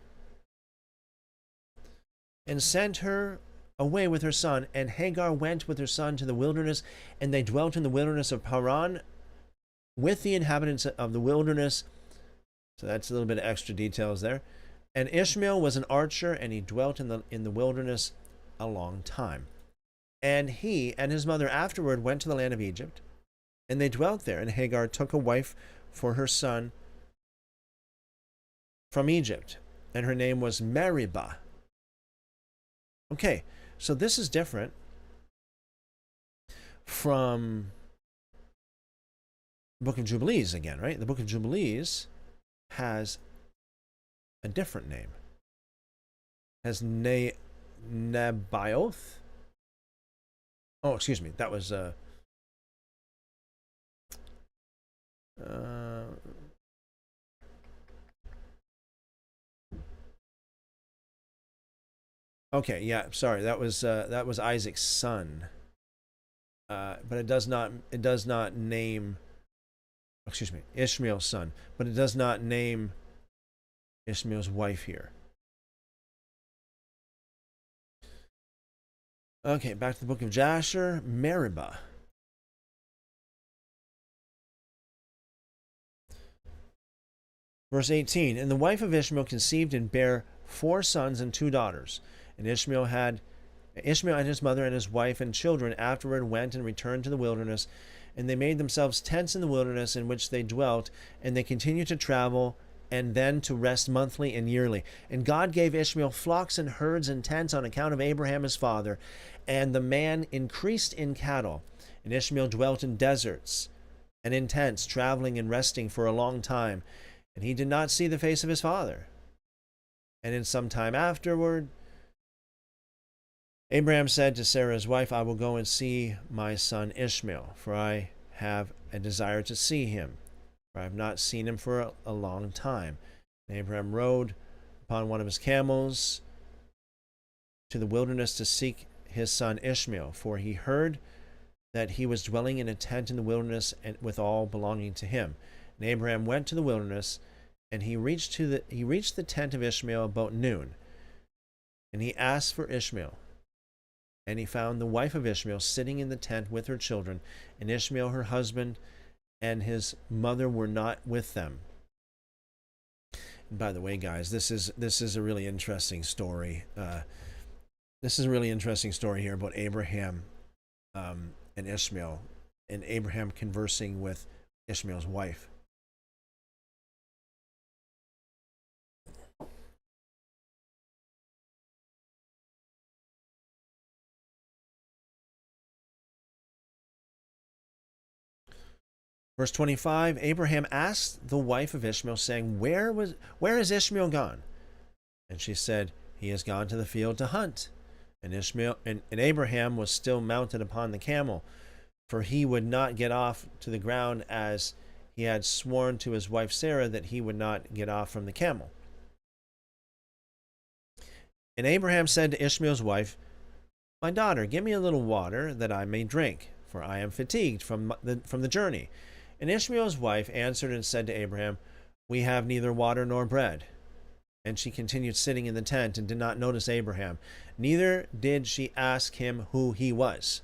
and sent her away with her son. And Hagar went with her son to the wilderness, and they dwelt in the wilderness of Paran with the inhabitants of the wilderness. So that's a little bit of extra details there. And Ishmael was an archer, and he dwelt in the wilderness a long time. And he and his mother afterward went to the land of Egypt, and they dwelt there. And Hagar took a wife for her son from Egypt, and her name was Meribah. Okay, So this is different from the Book of Jubilees again, right? The Book of Jubilees has a different name. It has Nebaioth. Oh, excuse me. That was okay, yeah, sorry. That was Isaac's son. But it does not name, excuse me, Ishmael's son, but it does not name Ishmael's wife here. Okay, back to the book of Jasher, Meribah. Verse 18, and the wife of Ishmael conceived and bare 4 sons and 2 daughters. And Ishmael and his mother and his wife and children afterward went and returned to the wilderness, and they made themselves tents in the wilderness in which they dwelt, and they continued to travel and then to rest monthly and yearly. And God gave Ishmael flocks and herds and tents on account of Abraham his father, and the man increased in cattle. And Ishmael dwelt in deserts and in tents, traveling and resting for a long time, and he did not see the face of his father. And in some time afterward, Abraham said to Sarah his wife, I will go and see my son Ishmael, for I have a desire to see him, for I have not seen him for a long time. And Abraham rode upon one of his camels to the wilderness to seek his son Ishmael, for he heard that he was dwelling in a tent in the wilderness and with all belonging to him. And Abraham went to the wilderness, and he reached the tent of Ishmael about noon. And he asked for Ishmael. And he found the wife of Ishmael sitting in the tent with her children, and Ishmael her husband and his mother were not with them. And by the way, guys, this is a really interesting story. This is a really interesting story here about Abraham and Ishmael, and Abraham conversing with Ishmael's wife. Verse 25, Abraham asked the wife of Ishmael, saying, Where is Ishmael gone? And she said, He has gone to the field to hunt. And Abraham was still mounted upon the camel, for he would not get off to the ground, as he had sworn to his wife Sarah that he would not get off from the camel. And Abraham said to Ishmael's wife, My daughter, give me a little water that I may drink, for I am fatigued from the journey. And Ishmael's wife answered and said to Abraham, We have neither water nor bread. And she continued sitting in the tent and did not notice Abraham. Neither did she ask him who he was.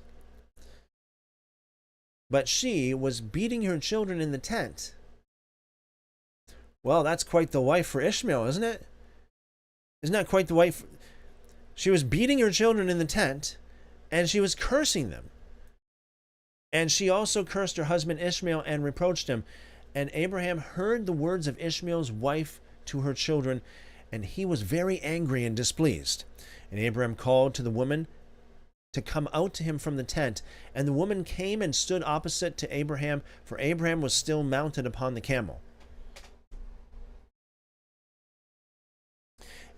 But she was beating her children in the tent. Well, that's quite the wife for Ishmael, isn't it? Isn't that quite the wife? She was beating her children in the tent, and she was cursing them. And she also cursed her husband Ishmael and reproached him. And Abraham heard the words of Ishmael's wife to her children, and he was very angry and displeased. And Abraham called to the woman to come out to him from the tent. And the woman came and stood opposite to Abraham, for Abraham was still mounted upon the camel.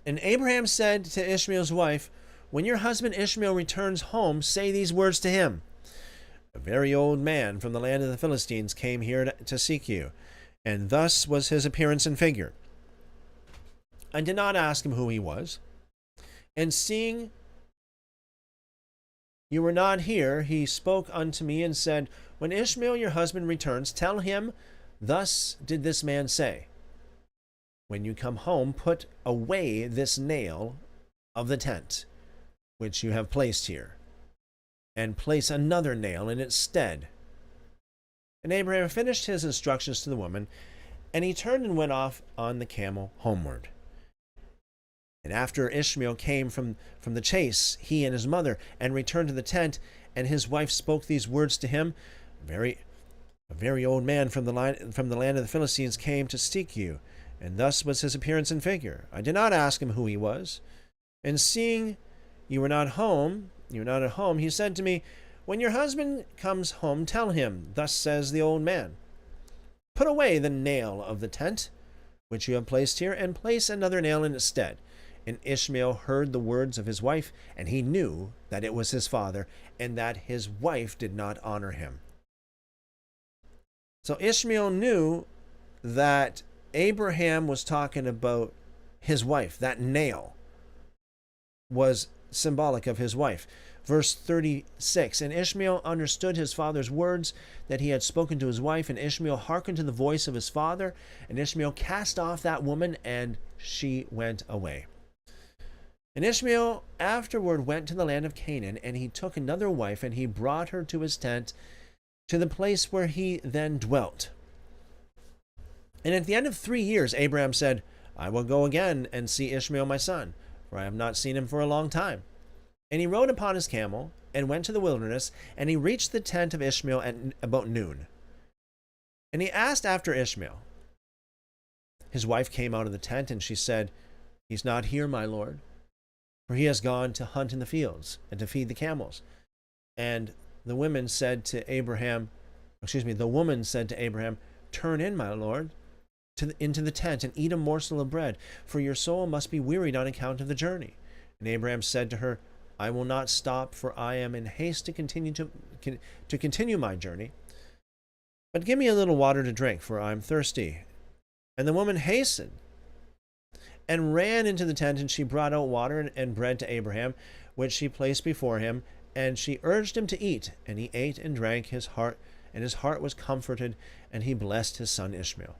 And Abraham said to Ishmael's wife, When your husband Ishmael returns home, say these words to him. A very old man from the land of the Philistines came here to seek you, and thus was his appearance and figure. I did not ask him who he was, and seeing you were not here, he spoke unto me and said, When Ishmael your husband returns, tell him, Thus did this man say, When you come home, put away this nail of the tent, which you have placed here, and place another nail in its stead. And Abraham finished his instructions to the woman, and he turned and went off on the camel homeward. And after Ishmael came from the chase, he and his mother, and returned to the tent, and his wife spoke these words to him, A very old man from the land of the Philistines came to seek you, and thus was his appearance and figure. I did not ask him who he was, and seeing You were not home. You were not at home. He said to me, when your husband comes home, tell him, thus says the old man, put away the nail of the tent which you have placed here, and place another nail in its stead. And Ishmael heard the words of his wife, and he knew that it was his father, and that his wife did not honor him. So Ishmael knew that Abraham was talking about his wife. That nail was symbolic of his wife. Verse 36, and Ishmael understood his father's words that he had spoken to his wife, and Ishmael hearkened to the voice of his father, and Ishmael cast off that woman, and she went away. And Ishmael afterward went to the land of Canaan, and he took another wife, and he brought her to his tent, to the place where he then dwelt. And at the end of 3 years, Abraham said, I will go again and see Ishmael my son, for I have not seen him for a long time. And he rode upon his camel, and went to the wilderness, and he reached the tent of Ishmael at about noon. And he asked after Ishmael. His wife came out of the tent, and she said, He's not here, my lord, for he has gone to hunt in the fields, and to feed the camels. And the woman said to Abraham, the woman said to Abraham, turn in, my lord, into the tent, and eat a morsel of bread, for your soul must be wearied on account of the journey. And Abraham said to her, I will not stop, for I am in haste to continue my journey. But give me a little water to drink, for I am thirsty. And the woman hastened and ran into the tent, and she brought out water and bread to Abraham, which she placed before him, and she urged him to eat. And he ate and drank, his heart was comforted, and he blessed his son Ishmael.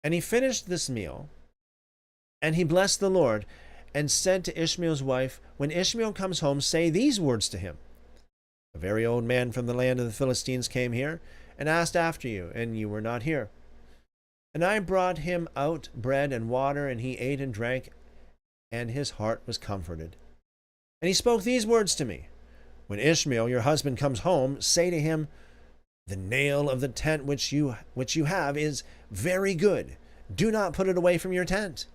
And he finished this meal, and he blessed the Lord, and said to Ishmael's wife, when Ishmael comes home, say these words to him. A very old man from the land of the Philistines came here, and asked after you, and you were not here. And I brought him out bread and water, and he ate and drank, and his heart was comforted. And he spoke these words to me. When Ishmael, your husband, comes home, say to him, the nail of the tent which you have is very good. Do not put it away from your tent.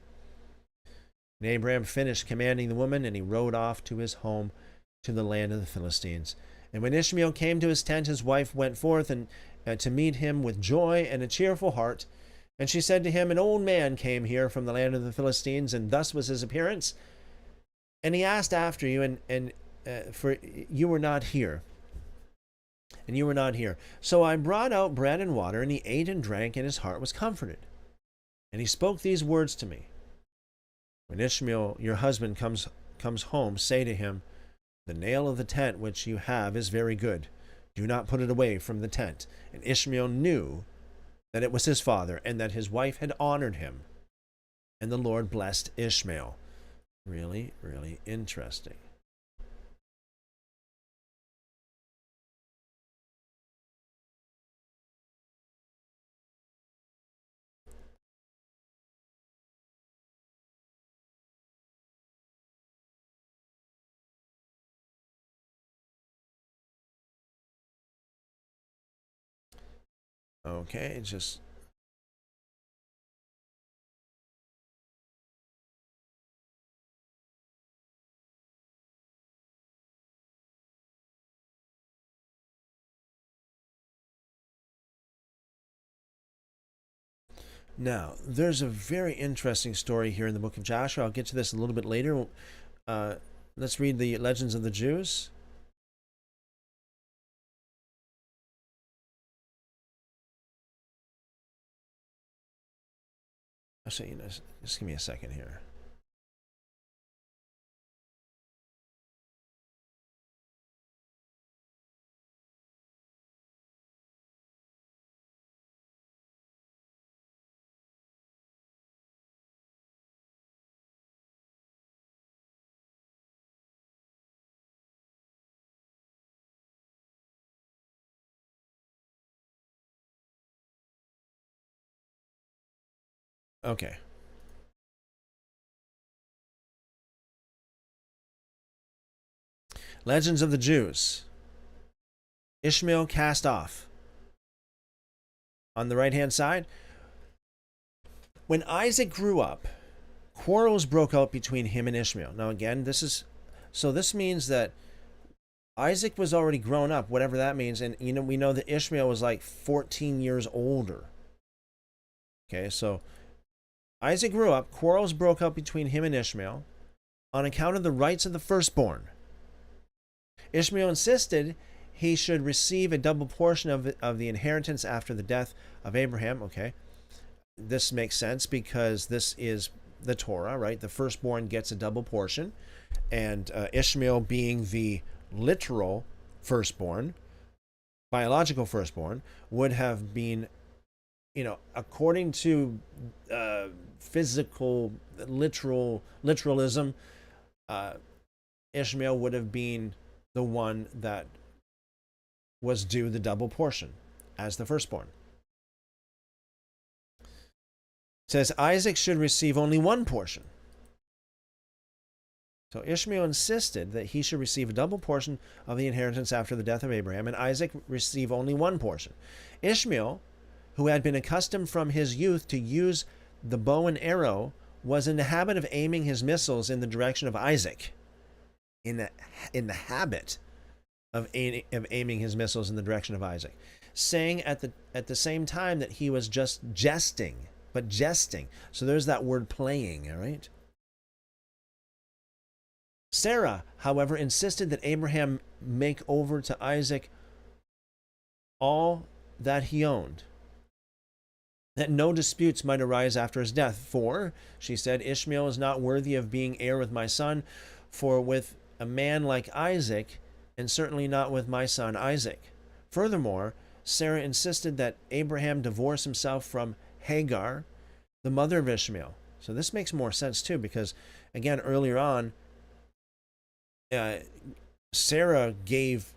And Abraham finished commanding the woman, and he rode off to his home to the land of the Philistines. And when Ishmael came to his tent, his wife went forth and to meet him with joy and a cheerful heart. And she said to him, an old man came here from the land of the Philistines, and thus was his appearance. And he asked after you, for you were not here. And you were not here. So I brought out bread and water, and he ate and drank, and his heart was comforted. And he spoke these words to me. When Ishmael, your husband, comes home, say to him, the nail of the tent which you have is very good. Do not put it away from the tent. And Ishmael knew that it was his father, and that his wife had honored him. And the Lord blessed Ishmael. Really, really interesting. Okay, just now, there's a very interesting story here in the book of Joshua. I'll get to this a little bit later. Let's read the Legends of the Jews. Actually, just give me a second here. Okay. Legends of the Jews. Ishmael cast off. On the right-hand side, when Isaac grew up, quarrels broke out between him and Ishmael. Now again, this is So this means that Isaac was already grown up, whatever that means. And, we know that Ishmael was like 14 years older. Okay, so Isaac grew up. Quarrels broke out between him and Ishmael on account of the rights of the firstborn. Ishmael insisted he should receive a double portion of the inheritance after the death of Abraham. Okay, this makes sense because this is the Torah, right? The firstborn gets a double portion, and Ishmael, being the literal firstborn, biological firstborn, would have been, according to physical literalism, Ishmael would have been the one that was due the double portion as the firstborn. It says Isaac should receive only one portion. So Ishmael insisted that he should receive a double portion of the inheritance after the death of Abraham, and Isaac receive only one portion. Ishmael, who had been accustomed from his youth to use the bow and arrow, was in the habit of aiming his missiles in the direction of Isaac. In the habit of aiming his missiles in the direction of Isaac, saying at the same time that he was just jesting. So there's that word playing, all right? Sarah, however, insisted that Abraham make over to Isaac all that he owned, that no disputes might arise after his death. For, she said, Ishmael is not worthy of being heir with my son, for with a man like Isaac, and certainly not with my son Isaac. Furthermore, Sarah insisted that Abraham divorce himself from Hagar, the mother of Ishmael. So this makes more sense too, because again, earlier on, Sarah gave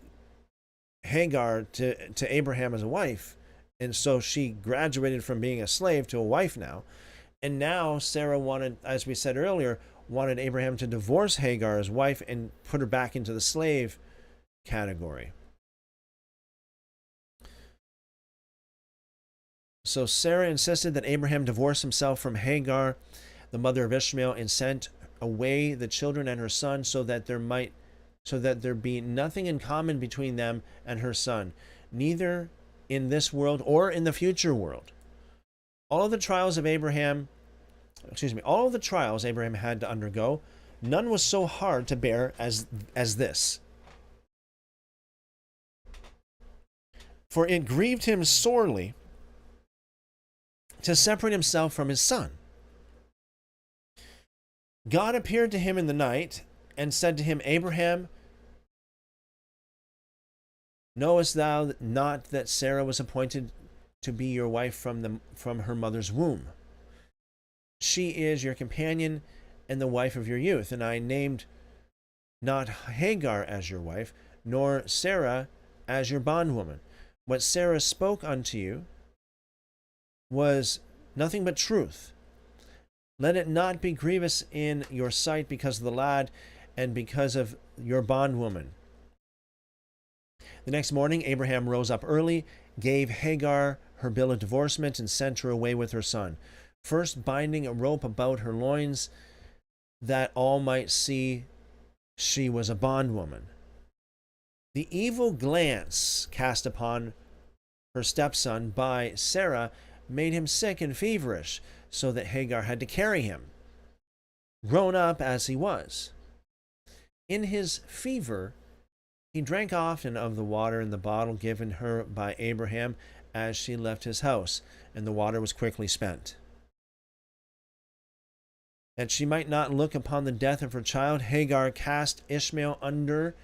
Hagar to Abraham as a wife, and so she graduated from being a slave to a wife now. And now Sarah wanted, as we said earlier, wanted Abraham to divorce Hagar, his wife, and put her back into the slave category. So Sarah insisted that Abraham divorce himself from Hagar, the mother of Ishmael, and sent away the children and her son, so that there be nothing in common between them and her son, neither in this world or in the future world. All of the trials Abraham had to undergo, none was so hard to bear as this. For it grieved him sorely to separate himself from his son. God appeared to him in the night and said to him, Abraham, knowest thou not that Sarah was appointed to be your wife from her mother's womb? She is your companion and the wife of your youth, and I named not Hagar as your wife, nor Sarah as your bondwoman. What Sarah spoke unto you was nothing but truth. Let it not be grievous in your sight because of the lad and because of your bondwoman. The next morning, Abraham rose up early, gave Hagar her bill of divorcement, and sent her away with her son, first binding a rope about her loins, that all might see she was a bondwoman. The evil glance cast upon her stepson by Sarah made him sick and feverish, so that Hagar had to carry him, grown up as he was. In his fever, he drank often of the water in the bottle given her by Abraham as she left his house, and the water was quickly spent. That she might not look upon the death of her child, Hagar cast Ishmael under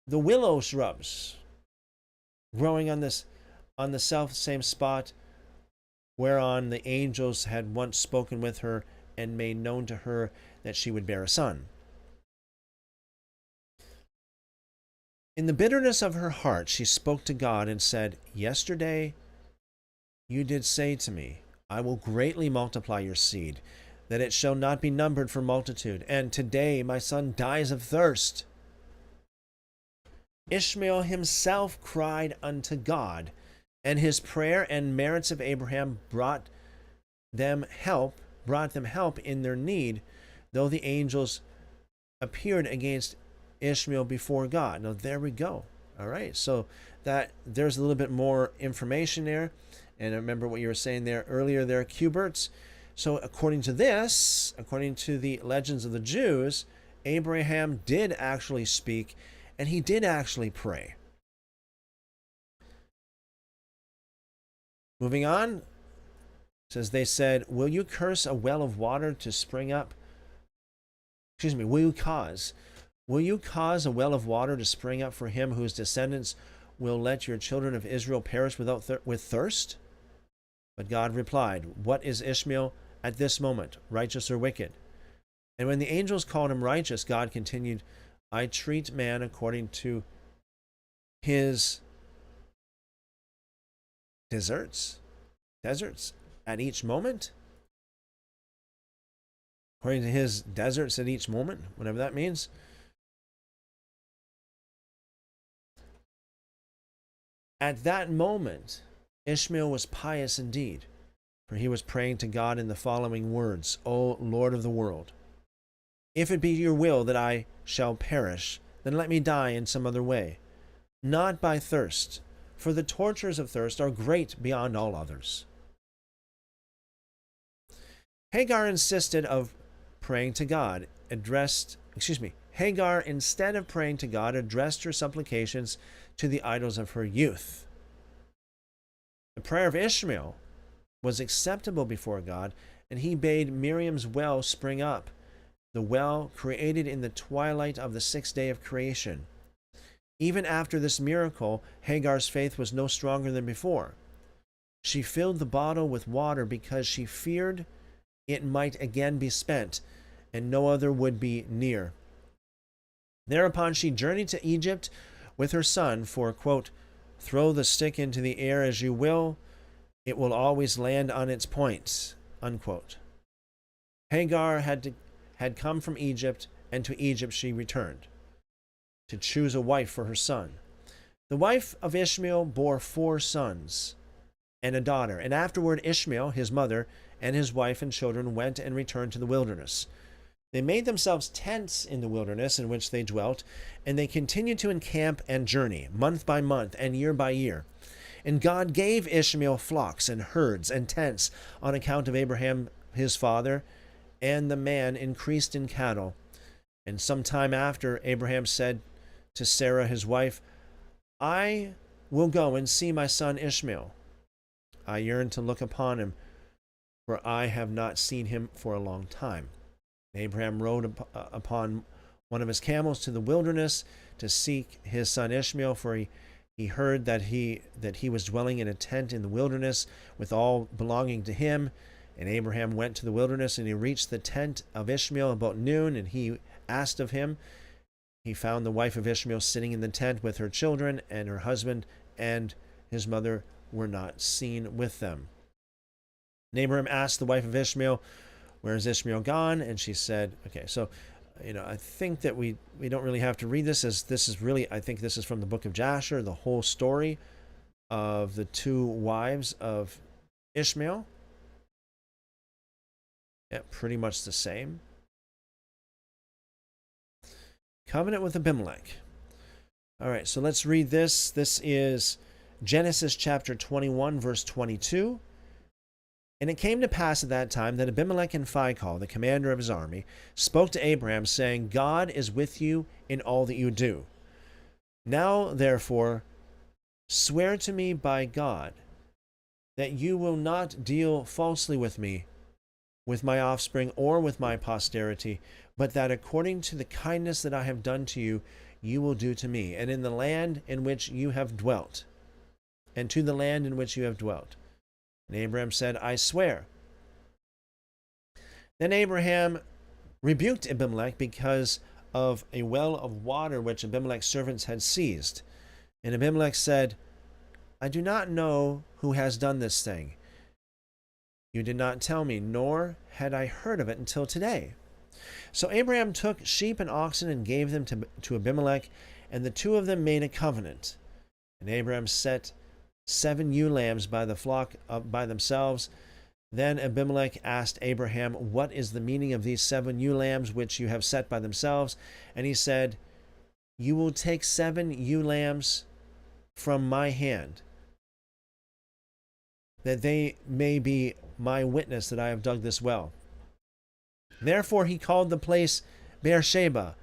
the willow shrubs growing on the self same spot whereon the angels had once spoken with her and made known to her that she would bear a son. In the bitterness of her heart, she spoke to God and said, Yesterday you did say to me, I will greatly multiply your seed, that it shall not be numbered for multitude. And today my son dies of thirst. Ishmael himself cried unto God, and his prayer and merits of Abraham brought them help in their need, though the angels appeared against Ishmael before God. Now, there we go. All right, so that there's a little bit more information there. And I remember what you were saying there earlier there, Cuberts. So according to this, according to the legends of the Jews, Abraham did actually speak, and he did actually pray. Moving on, it says, they said, will you curse a well of water to spring up? Excuse me, will you cause a well of water to spring up for him whose descendants will let your children of Israel perish with thirst? But God replied, what is Ishmael at this moment, righteous or wicked? And when the angels called him righteous, God continued, I treat man according to his deserts at each moment. According to his deserts at each moment, whatever that means. At that moment, Ishmael was pious indeed, for he was praying to God in the following words, O Lord of the world, if it be your will that I shall perish, then let me die in some other way, not by thirst, for the tortures of thirst are great beyond all others. Hagar insisted of praying to God, Hagar, instead of praying to God, addressed her supplications to the idols of her youth. The prayer of Ishmael was acceptable before God, and he bade Miriam's well spring up, the well created in the twilight of the sixth day of creation. Even after this miracle, Hagar's faith was no stronger than before. She filled the bottle with water because she feared it might again be spent, and no other would be near. Thereupon she journeyed to Egypt with her son, for, quote, throw the stick into the air as you will, it will always land on its point, unquote. Hagar had come from Egypt, and to Egypt she returned, to choose a wife for her son. The wife of Ishmael bore 4 sons and a daughter, and afterward Ishmael, his mother, and his wife and children went and returned to the wilderness. They made themselves tents in the wilderness in which they dwelt, and they continued to encamp and journey, month by month and year by year. And God gave Ishmael flocks and herds and tents on account of Abraham his father, and the man increased in cattle. And some time after, Abraham said to Sarah his wife, I will go and see my son Ishmael. I yearn to look upon him, for I have not seen him for a long time. Abraham rode upon one of his camels to the wilderness to seek his son Ishmael, for he heard that he was dwelling in a tent in the wilderness with all belonging to him. And Abraham went to the wilderness, and he reached the tent of Ishmael about noon, and he asked of him. He found the wife of Ishmael sitting in the tent with her children, and her husband and his mother were not seen with them. And Abraham asked the wife of Ishmael, where is Ishmael gone? And she said, okay, so, I think that we don't really have to read this, as this is really, I think this is from the book of Jasher, the whole story of the 2 wives of Ishmael. Yeah, pretty much the same. Covenant with Abimelech. All right, so let's read this. This is Genesis chapter 21, verse 22. And it came to pass at that time that Abimelech and Phicol, the commander of his army, spoke to Abraham, saying, God is with you in all that you do. Now, therefore, swear to me by God that you will not deal falsely with me, with my offspring, or with my posterity, but that according to the kindness that I have done to you, you will do to me, and in the land in which you have dwelt, and to the land in which you have dwelt. And Abraham said, I swear. Then Abraham rebuked Abimelech because of a well of water which Abimelech's servants had seized. And Abimelech said, I do not know who has done this thing. You did not tell me, nor had I heard of it until today. So Abraham took sheep and oxen and gave them to Abimelech, and the 2 of them made a covenant. And Abraham set 7 ewe lambs by the flock by themselves. Then Abimelech asked Abraham, what is the meaning of these 7 ewe lambs which you have set by themselves? And he said, You will take 7 ewe lambs from my hand, that they may be my witness that I have dug this well. Therefore he called the place Beersheba,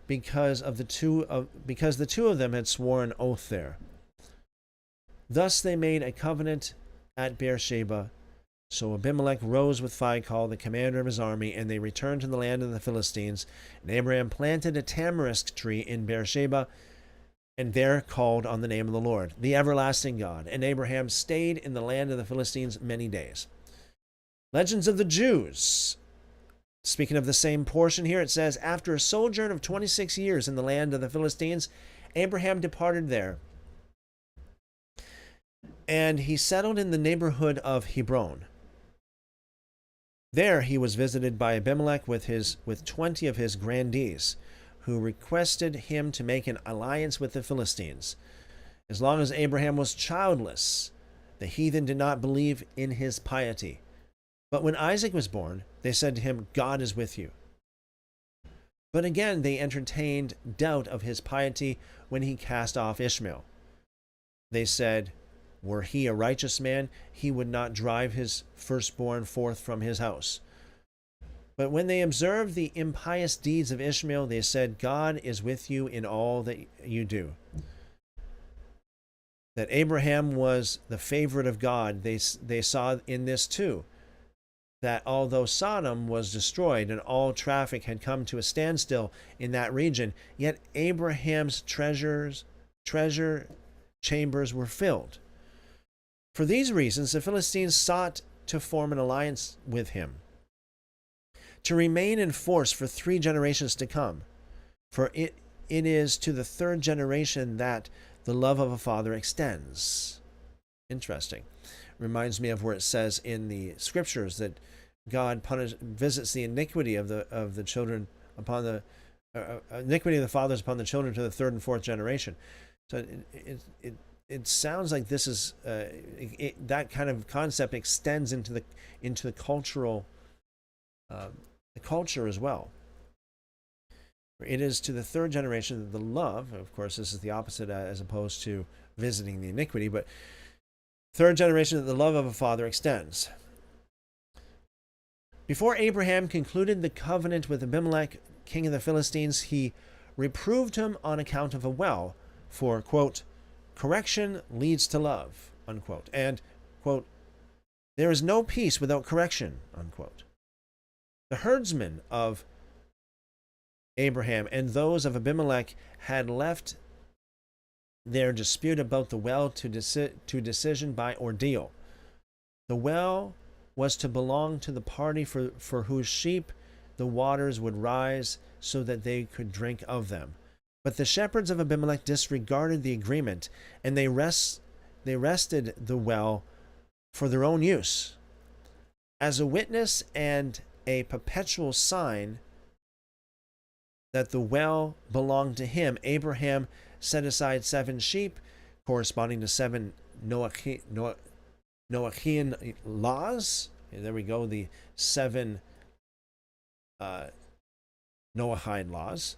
because the two of them had sworn an oath there. Thus they made a covenant at Beersheba. So Abimelech rose with Phicol, the commander of his army, and they returned to the land of the Philistines. And Abraham planted a tamarisk tree in Beersheba, and there called on the name of the Lord, the everlasting God. And Abraham stayed in the land of the Philistines many days. Legends of the Jews. Speaking of the same portion here, it says, after a sojourn of 26 years in the land of the Philistines, Abraham departed there. And he settled in the neighborhood of Hebron. There he was visited by Abimelech with 20 of his grandees, who requested him to make an alliance with the Philistines. As long as Abraham was childless, the heathen did not believe in his piety. But when Isaac was born, they said to him, God is with you. But again they entertained doubt of his piety when he cast off Ishmael. They said, were he a righteous man, he would not drive his firstborn forth from his house. But when they observed the impious deeds of Ishmael, they said, God is with you in all that you do. That Abraham was the favorite of God, they saw in this too. That although Sodom was destroyed and all traffic had come to a standstill in that region, yet Abraham's treasure chambers were filled. For these reasons, the Philistines sought to form an alliance with him, to remain in force for 3 generations to come. For it is to the 3rd generation that the love of a father extends. Interesting. Reminds me of where it says in the scriptures that God visits the iniquity of the children upon the iniquity of the fathers upon the children to the 3rd and 4th generation. So it sounds like this is that kind of concept extends into the cultural the culture as well. It is to the 3rd generation that the love, of course, this is the opposite as opposed to visiting the iniquity, but 3rd generation that the love of a father extends. Before Abraham concluded the covenant with Abimelech, king of the Philistines, he reproved him on account of a well, for, quote, correction leads to love, unquote, and, quote, there is no peace without correction, unquote. The herdsmen of Abraham and those of Abimelech had left their dispute about the well to decision by ordeal. The well was to belong to the party for whose sheep the waters would rise so that they could drink of them. But the shepherds of Abimelech disregarded the agreement, and they wrested the well for their own use. As a witness and a perpetual sign that the well belonged to him, Abraham set aside 7 sheep, corresponding to 7 Noachian laws. And there we go, the 7 Noahide laws,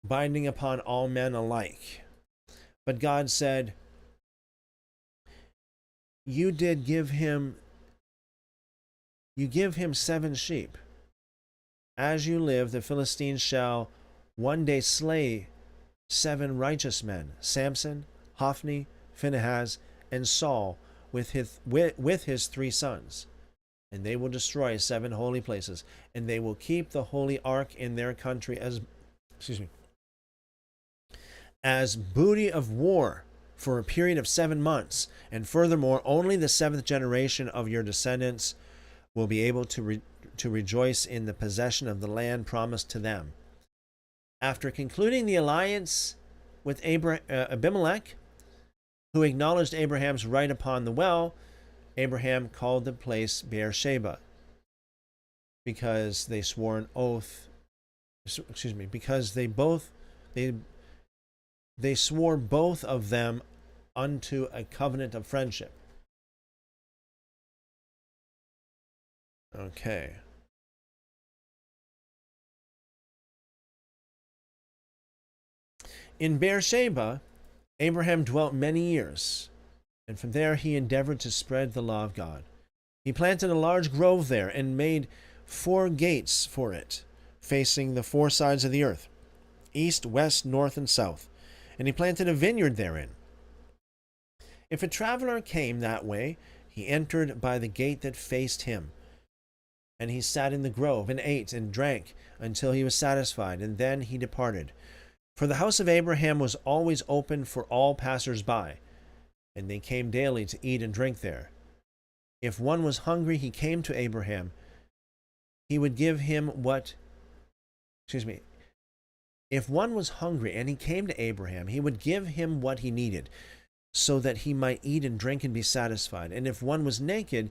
binding upon all men alike. But God said, you give him 7 sheep. As you live, the Philistines shall one day slay 7 righteous men, Samson, Hophni, Phinehas, and Saul, with his 3 sons. And they will destroy 7 holy places, and they will keep the holy ark in their country as booty of war for a period of 7 months. And furthermore, only the 7th generation of your descendants will be able to rejoice in the possession of the land promised to them. After concluding the alliance with Abimelech, who acknowledged Abraham's right upon the well, Abraham called the place Beersheba, because they swore an oath. Because they swore both of them unto a covenant of friendship. Okay. In Beersheba, Abraham dwelt many years, and from there he endeavored to spread the law of God. He planted a large grove there and made 4 gates for it, facing the 4 sides of the earth, east, west, north, and south. And he planted a vineyard therein. If a traveler came that way, he entered by the gate that faced him. And he sat in the grove and ate and drank until he was satisfied, and then he departed. For the house of Abraham was always open for all passers-by, and they came daily to eat and drink there. If one was hungry, he came to Abraham. He would give him If one was hungry and he came to Abraham, he would give him what he needed, so that he might eat and drink and be satisfied. And if one was naked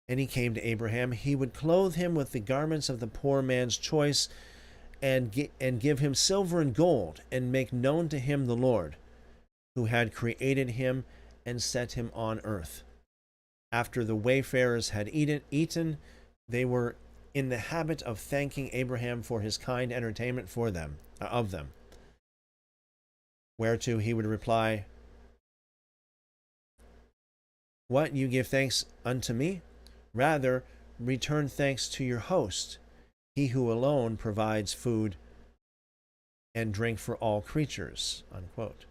and he came to Abraham, he would clothe him with the garments of the poor man's choice, and give him silver and gold, and make known to him the Lord, who had created him and set him on earth. After the wayfarers had eaten, they were in the habit of thanking Abraham for his kind entertainment of them. Whereto he would reply, "What, you give thanks unto me? Rather, return thanks to your host, he who alone provides food and drink for all creatures." Unquote.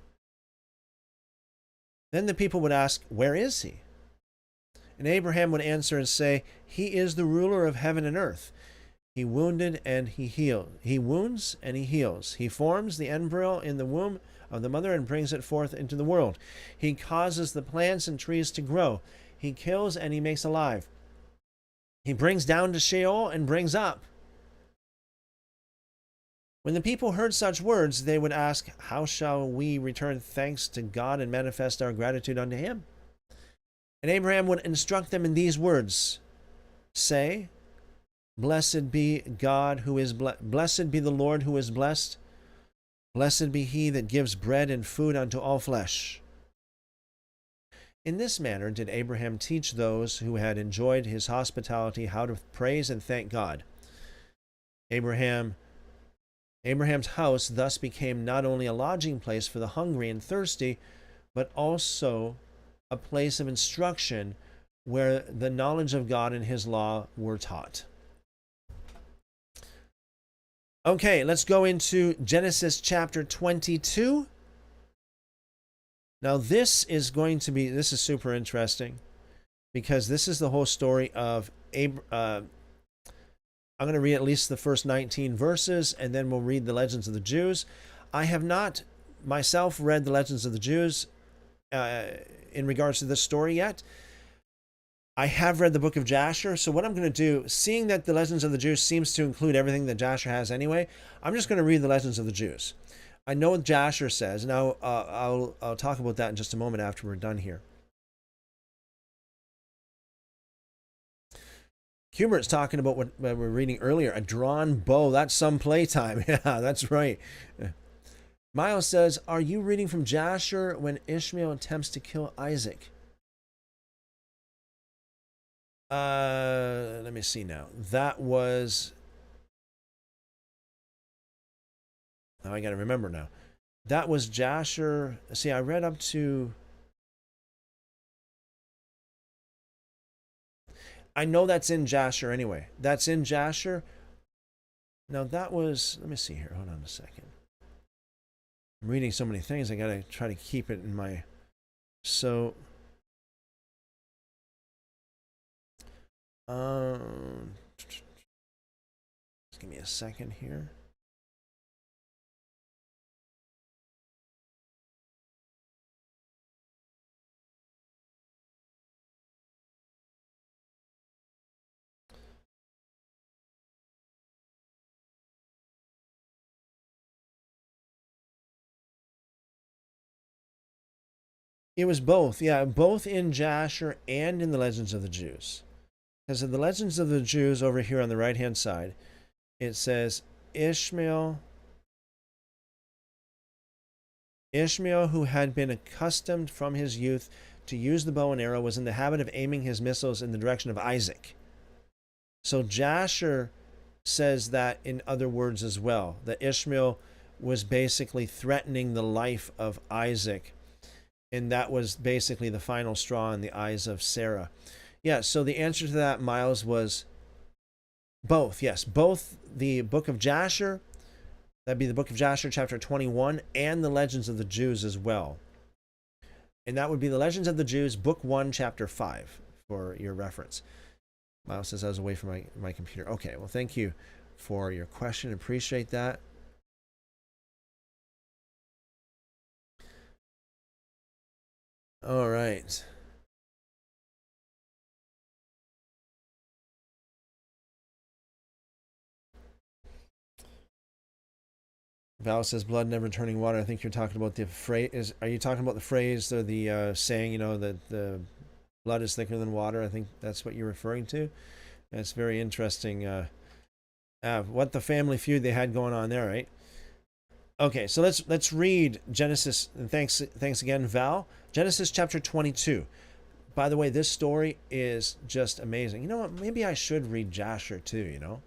Then the people would ask, "Where is he?" And Abraham would answer and say, "He is the ruler of heaven and earth. He wounded and he healed. He wounds and he heals. He forms the embryo in the womb of the mother and brings it forth into the world. He causes the plants and trees to grow. He kills and he makes alive. He brings down to Sheol and brings up." When the people heard such words, they would ask, "How shall we return thanks to God and manifest our gratitude unto him?" And Abraham would instruct them in these words. Say, "Blessed be God who is blessed be the Lord who is blessed. Blessed be he that gives bread and food unto all flesh." In this manner did Abraham teach those who had enjoyed his hospitality how to praise and thank God. Abraham's house thus became not only a lodging place for the hungry and thirsty, but also a place of instruction where the knowledge of God and his law were taught. Okay, let's go into Genesis chapter 22. Now this is super interesting, because this is the whole story of I'm going to read at least the first 19 verses, and then we'll read the Legends of the Jews. I have not myself read the Legends of the Jews in regards to this story yet. I have read the book of Jasher, so what I'm going to do, seeing that the Legends of the Jews seems to include everything that Jasher has anyway, I'm just going to read the Legends of the Jews. I know what Jasher says, and I'll talk about that in just a moment after we're done here. Hubert's talking about what we were reading earlier, a drawn bow. That's some playtime. Yeah, that's right. Miles says, "Are you reading from Jasher when Ishmael attempts to kill Isaac?" Let me see now. That was... Now I got to remember now. That was Jasher. See, I read up to... I know that's in Jasher anyway. That's in Jasher. Now that was... Let me see here. Hold on a second. I'm reading so many things. I got to try to keep it in my... So... Just give me a second here. It was both, yeah, both in Jasher and in the Legends of the Jews. Because in the Legends of the Jews over here on the right-hand side, it says, Ishmael, who had been accustomed from his youth to use the bow and arrow, was in the habit of aiming his missiles in the direction of Isaac. So Jasher says that in other words as well, that Ishmael was basically threatening the life of Isaac. And that was basically the final straw in the eyes of Sarah. Yeah, so the answer to that, Miles, was both. Yes, both the book of Jasher, that'd be the book of Jasher, chapter 21, and the Legends of the Jews as well. And that would be the Legends of the Jews, book 1, chapter 5, for your reference. Miles says I was away from my computer. Okay, well, thank you for your question. Appreciate that. All right. Val says blood never turning water. I think you're talking about the phrase. Are you talking about the phrase or the saying, you know, that the blood is thicker than water? I think that's what you're referring to. And it's very interesting what the family feud they had going on there, right? Okay, so let's read Genesis. And thanks again, Val. Genesis chapter 22. By the way, this story is just amazing. You know what? Maybe I should read Jasher too, you know?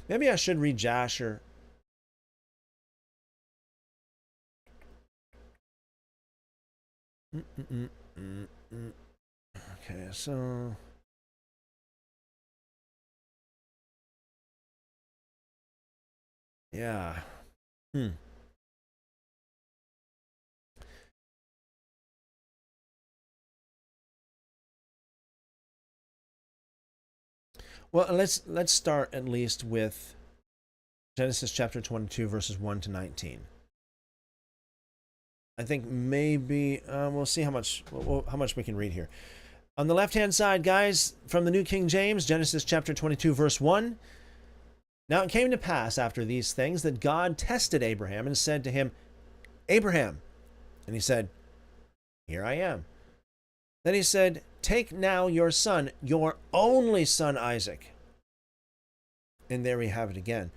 Maybe I should read Jasher. Okay, so... Yeah. Well, let's start at least with Genesis chapter 22, verses 1 to 19. I think maybe we'll see how much we can read here. On the left-hand side, guys, from the New King James, Genesis chapter 22, verse 1. Now it came to pass after these things that God tested Abraham and said to him, Abraham. And he said, Here I am. Then he said, Take now your son, your only son Isaac. And there we have it again.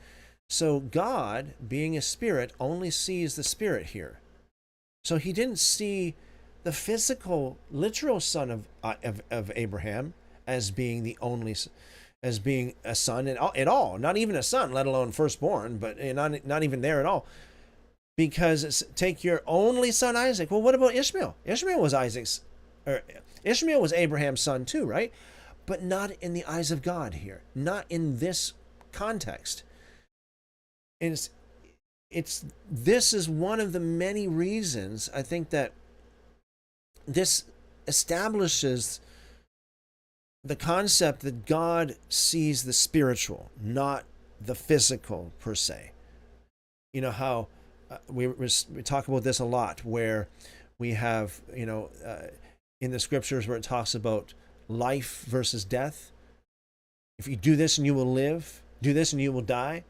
So God, being a spirit, only sees the spirit here. So he didn't see the physical, literal son of Abraham as being the only, as being a son at all. Not even a son, let alone firstborn, but not even there at all. Because it's, take your only son Isaac. Well, what about Ishmael? Ishmael was Abraham's son too, right? But not in the eyes of God here. Not in this context. And this is one of the many reasons I think that this establishes the concept that God sees the spiritual, not the physical per se. You know how we talk about this a lot, where we have, in the scriptures where it talks about life versus death. If you do this and you will live, do this and you will die.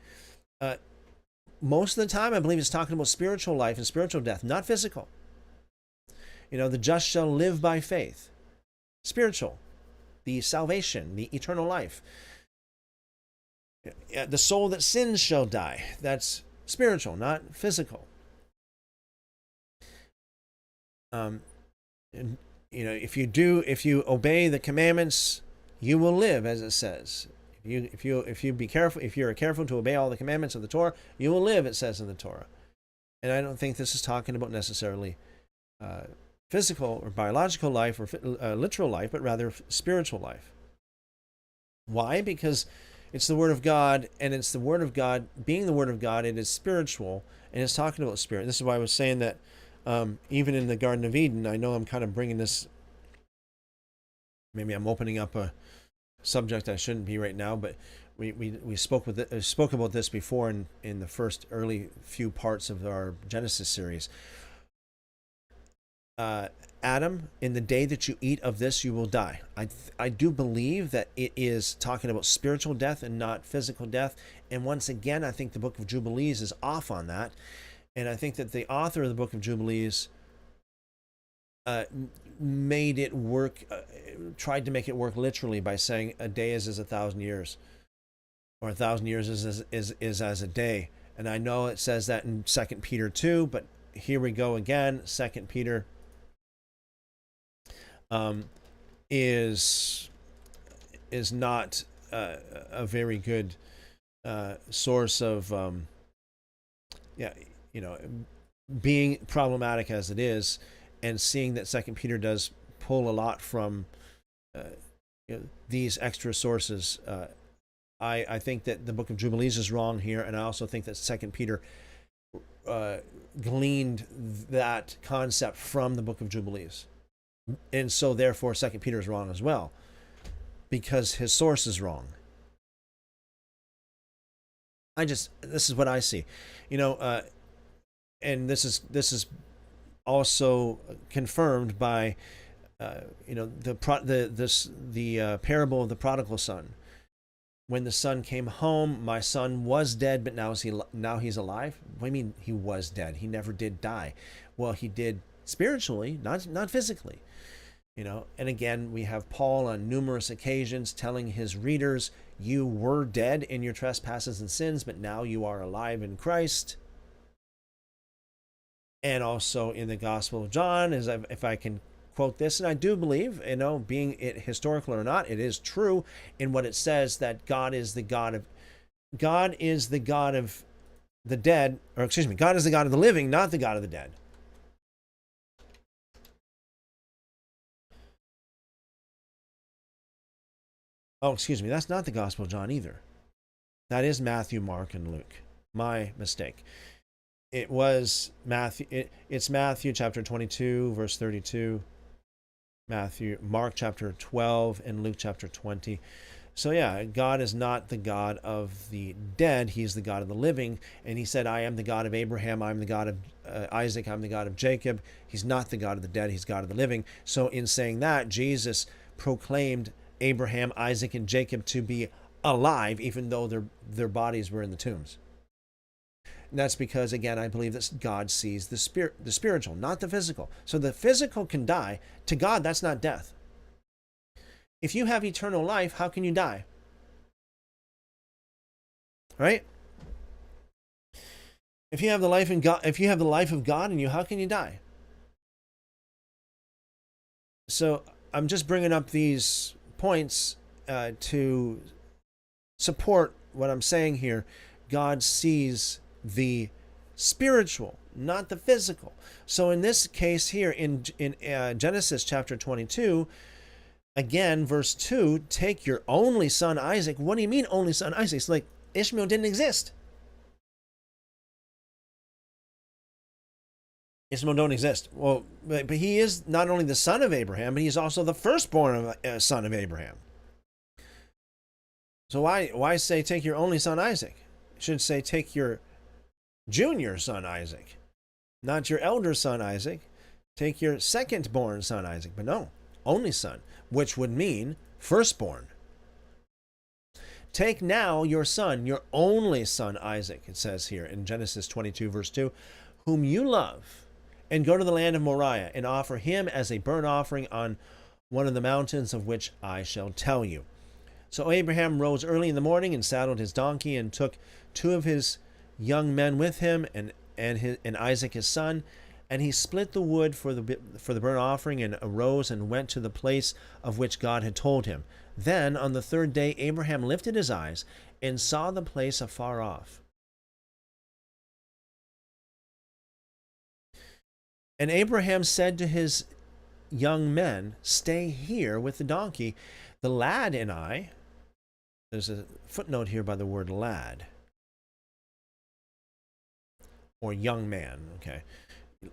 Most of the time, I believe it's talking about spiritual life and spiritual death, not physical. The just shall live by faith. Spiritual, the salvation, the eternal life. The soul that sins shall die. That's spiritual, not physical. If you obey the commandments, you will live, as it says. If you're careful to obey all the commandments of the Torah, you will live, it says in the Torah. And I don't think this is talking about necessarily physical or biological life or literal life, but rather spiritual life. Why? Because it's the Word of God, and it's the Word of God, being the Word of God, it is spiritual, and it's talking about spirit. This is why I was saying that even in the Garden of Eden, I know I'm kind of bringing this, maybe I'm opening up a subject I shouldn't be right now, but we spoke about this before in the first early few parts of our Genesis series. Adam, in the day that you eat of this, you will die. I do believe that it is talking about spiritual death and not physical death. And once again, I think the book of Jubilees is off on that. And I think that the author of the book of Jubilees made it work, tried to make it work literally by saying a day is as 1,000 years, or 1,000 years is as a day. And I know it says that in 2 Peter 2, but here we go again. 2 Peter is not a very good source of yeah, you know, being problematic as it is, and seeing that Second Peter does pull a lot from uh, these extra sources. I think that the Book of Jubilees is wrong here, and I also think that Second Peter gleaned that concept from the Book of Jubilees, and so therefore Second Peter is wrong as well, because his source is wrong. This is what I see, and this is also confirmed by the parable of the prodigal son. When the son came home, my son was dead, but now he's alive. What do you mean he was dead? He never did die. Well, he did spiritually, not physically. And again, we have Paul on numerous occasions telling his readers, you were dead in your trespasses and sins, but now you are alive in Christ. And also in the Gospel of John, if I can quote this, and I do believe, being it historical or not, it is true in what it says, that God is the God of the dead, or excuse me, God is the God of the living, not the God of the dead. Oh, excuse me, that's not the Gospel of John either. That is Matthew, Mark, and Luke. My mistake. It was Matthew. It's Matthew chapter 22, verse 32. Mark chapter 12, and Luke chapter 20. So yeah, God is not the God of the dead. He's the God of the living. And he said, I am the God of Abraham. I'm the God of Isaac. I'm the God of Jacob. He's not the God of the dead. He's God of the living. So in saying that, Jesus proclaimed Abraham, Isaac, and Jacob to be alive, even though their bodies were in the tombs. And that's because, again, I believe that God sees the spiritual, not the physical. So the physical can die. To God, that's not death. If you have eternal life, how can you die? Right? If you have the life in God, if you have the life of God in you, how can you die? So I'm just bringing up these points to support what I'm saying here. God sees the spiritual, not the physical. So in this case here in Genesis chapter 22, again, verse 2, take your only son Isaac. What do you mean only son Isaac? It's like Ishmael didn't exist. Ishmael don't exist. Well, but he is not only the son of Abraham, but he's also the firstborn son of Abraham. So why say take your only son Isaac? It should say take your junior son Isaac, not your elder son Isaac. Take your second-born son Isaac, but no, only son, which would mean firstborn. Take now your son, your only son Isaac, it says here in Genesis 22, verse 2, whom you love, and go to the land of Moriah, and offer him as a burnt offering on one of the mountains of which I shall tell you. So Abraham rose early in the morning and saddled his donkey, and took two of his young men with him, and Isaac his son, and he split the wood for the burnt offering, and arose and went to the place of which God had told him. Then on the third day Abraham lifted his eyes and saw the place afar off. And Abraham said to his young men, stay here with the donkey. The lad and I, there's a footnote here by the word lad, or young man, okay.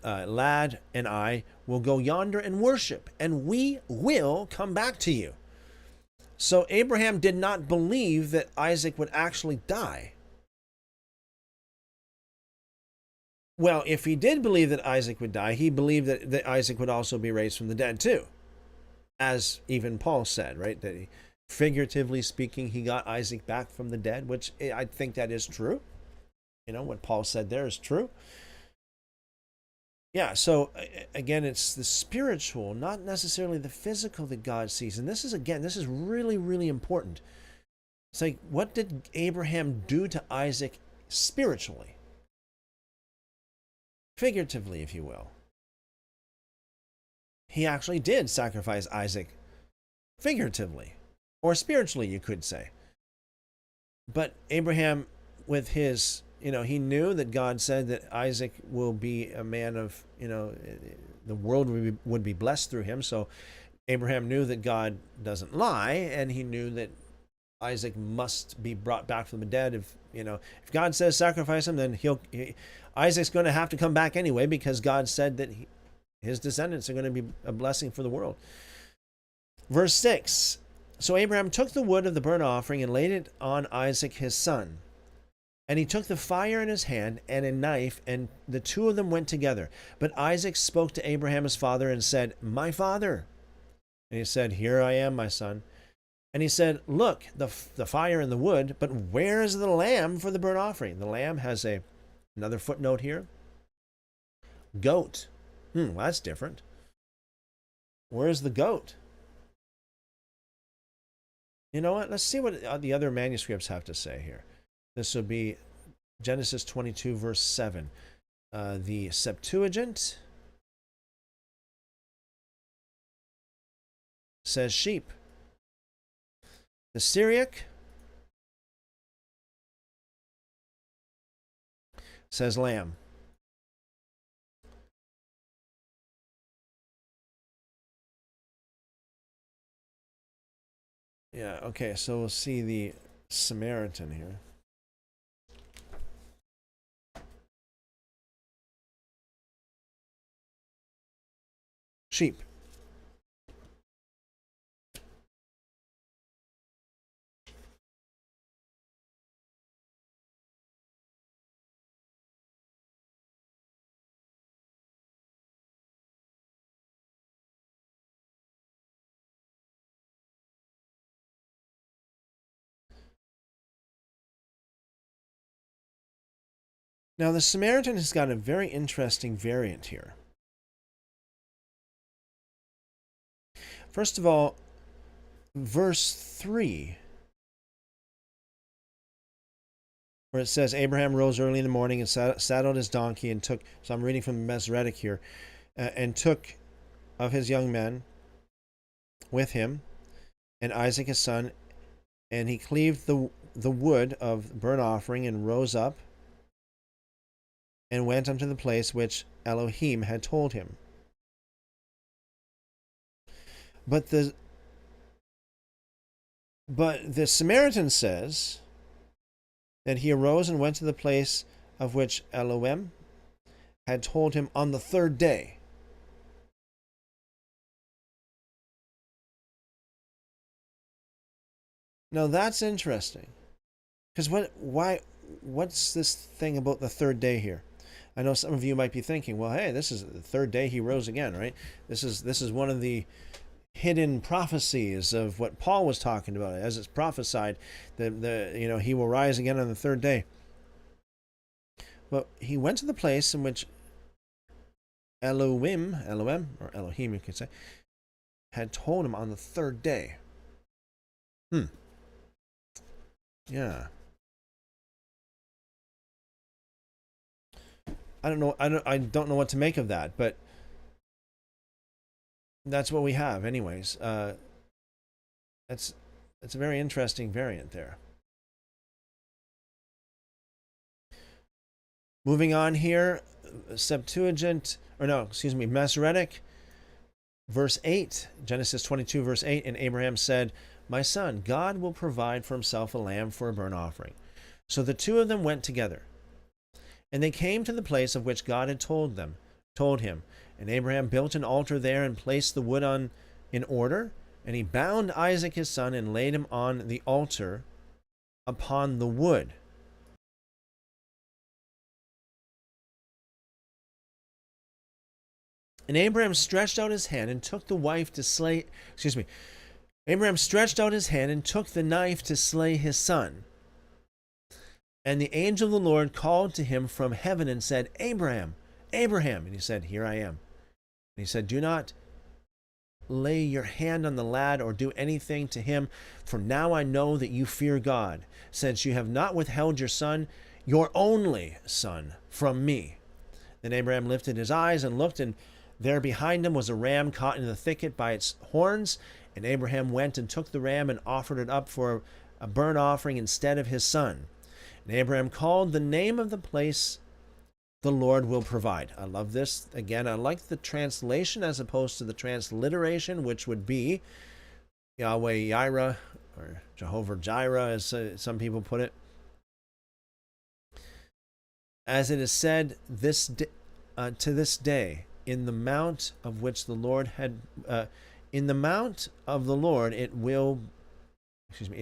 Lad and I will go yonder and worship, and we will come back to you. So Abraham did not believe that Isaac would actually die. Well, if he did believe that Isaac would die, he believed that Isaac would also be raised from the dead too. As even Paul said, right? That figuratively speaking, he got Isaac back from the dead, which I think that is true. What Paul said there is true. Yeah, so again, it's the spiritual, not necessarily the physical, that God sees. And this is really, really important. It's like, what did Abraham do to Isaac spiritually? Figuratively, if you will. He actually did sacrifice Isaac figuratively, or spiritually, you could say. But Abraham, with his, he knew that God said that Isaac will be a man of, the world would be blessed through him. So Abraham knew that God doesn't lie, and he knew that Isaac must be brought back from the dead. If God says sacrifice him, then Isaac's going to have to come back anyway, because God said that his descendants are going to be a blessing for the world. Verse 6. So Abraham took the wood of the burnt offering and laid it on Isaac his son. And he took the fire in his hand and a knife, and the two of them went together. But Isaac spoke to Abraham his father and said, "My father." And he said, "Here I am, my son." And he said, "Look, the fire and the wood, but where is the lamb for the burnt offering?" The lamb has another footnote here. Goat. Well, that's different. Where's the goat? You know what? Let's see what the other manuscripts have to say here. This will be Genesis 22, verse 7. The Septuagint says sheep. The Syriac says lamb. Yeah, okay, so we'll see the Samaritan here. Sheep. Now, the Samaritan has got a very interesting variant here. First of all, verse 3, where it says, Abraham rose early in the morning and saddled his donkey and took, so I'm reading from the Masoretic here, and took of his young men with him, and Isaac his son, and he cleaved the wood of burnt offering, and rose up, and went unto the place which Elohim had told him. But the Samaritan says that he arose and went to the place of which Elohim had told him on the third day. Now that's interesting, because what's this thing about the third day here? I know some of you might be thinking, well, hey, this is the third day he rose again, right? This is one of the hidden prophecies of what Paul was talking about, as it's prophesied that he will rise again on the third day. Well, he went to the place in which Elohim, or Elohim, you could say, had told him on the third day. Yeah. I don't know what to make of that, but that's what we have anyways. It's a very interesting variant there. Moving on here, Masoretic, verse 8, Genesis 22, verse 8, and Abraham said, "My son, God will provide for himself a lamb for a burnt offering." So the two of them went together. And they came to the place of which God had told him. And Abraham built an altar there and placed the wood in order. And he bound Isaac his son and laid him on the altar upon the wood. And Abraham stretched out his hand and took the wife to slay. Abraham stretched out his hand and took the knife to slay his son. And the angel of the Lord called to him from heaven and said, "Abraham, Abraham." And he said, "Here I am." And he said, "Do not lay your hand on the lad or do anything to him, for now I know that you fear God, since you have not withheld your son, your only son, from me." Then Abraham lifted his eyes and looked, and there behind him was a ram caught in the thicket by its horns. And Abraham went and took the ram and offered it up for a burnt offering instead of his son. And Abraham called the name of the place, the Lord will provide. I love this. Again, I like the translation as opposed to the transliteration, which would be Yahweh Jireh, or Jehovah Jireh, as some people put it. As it is said to this day, in the mount of which the Lord had, in the mount of the Lord it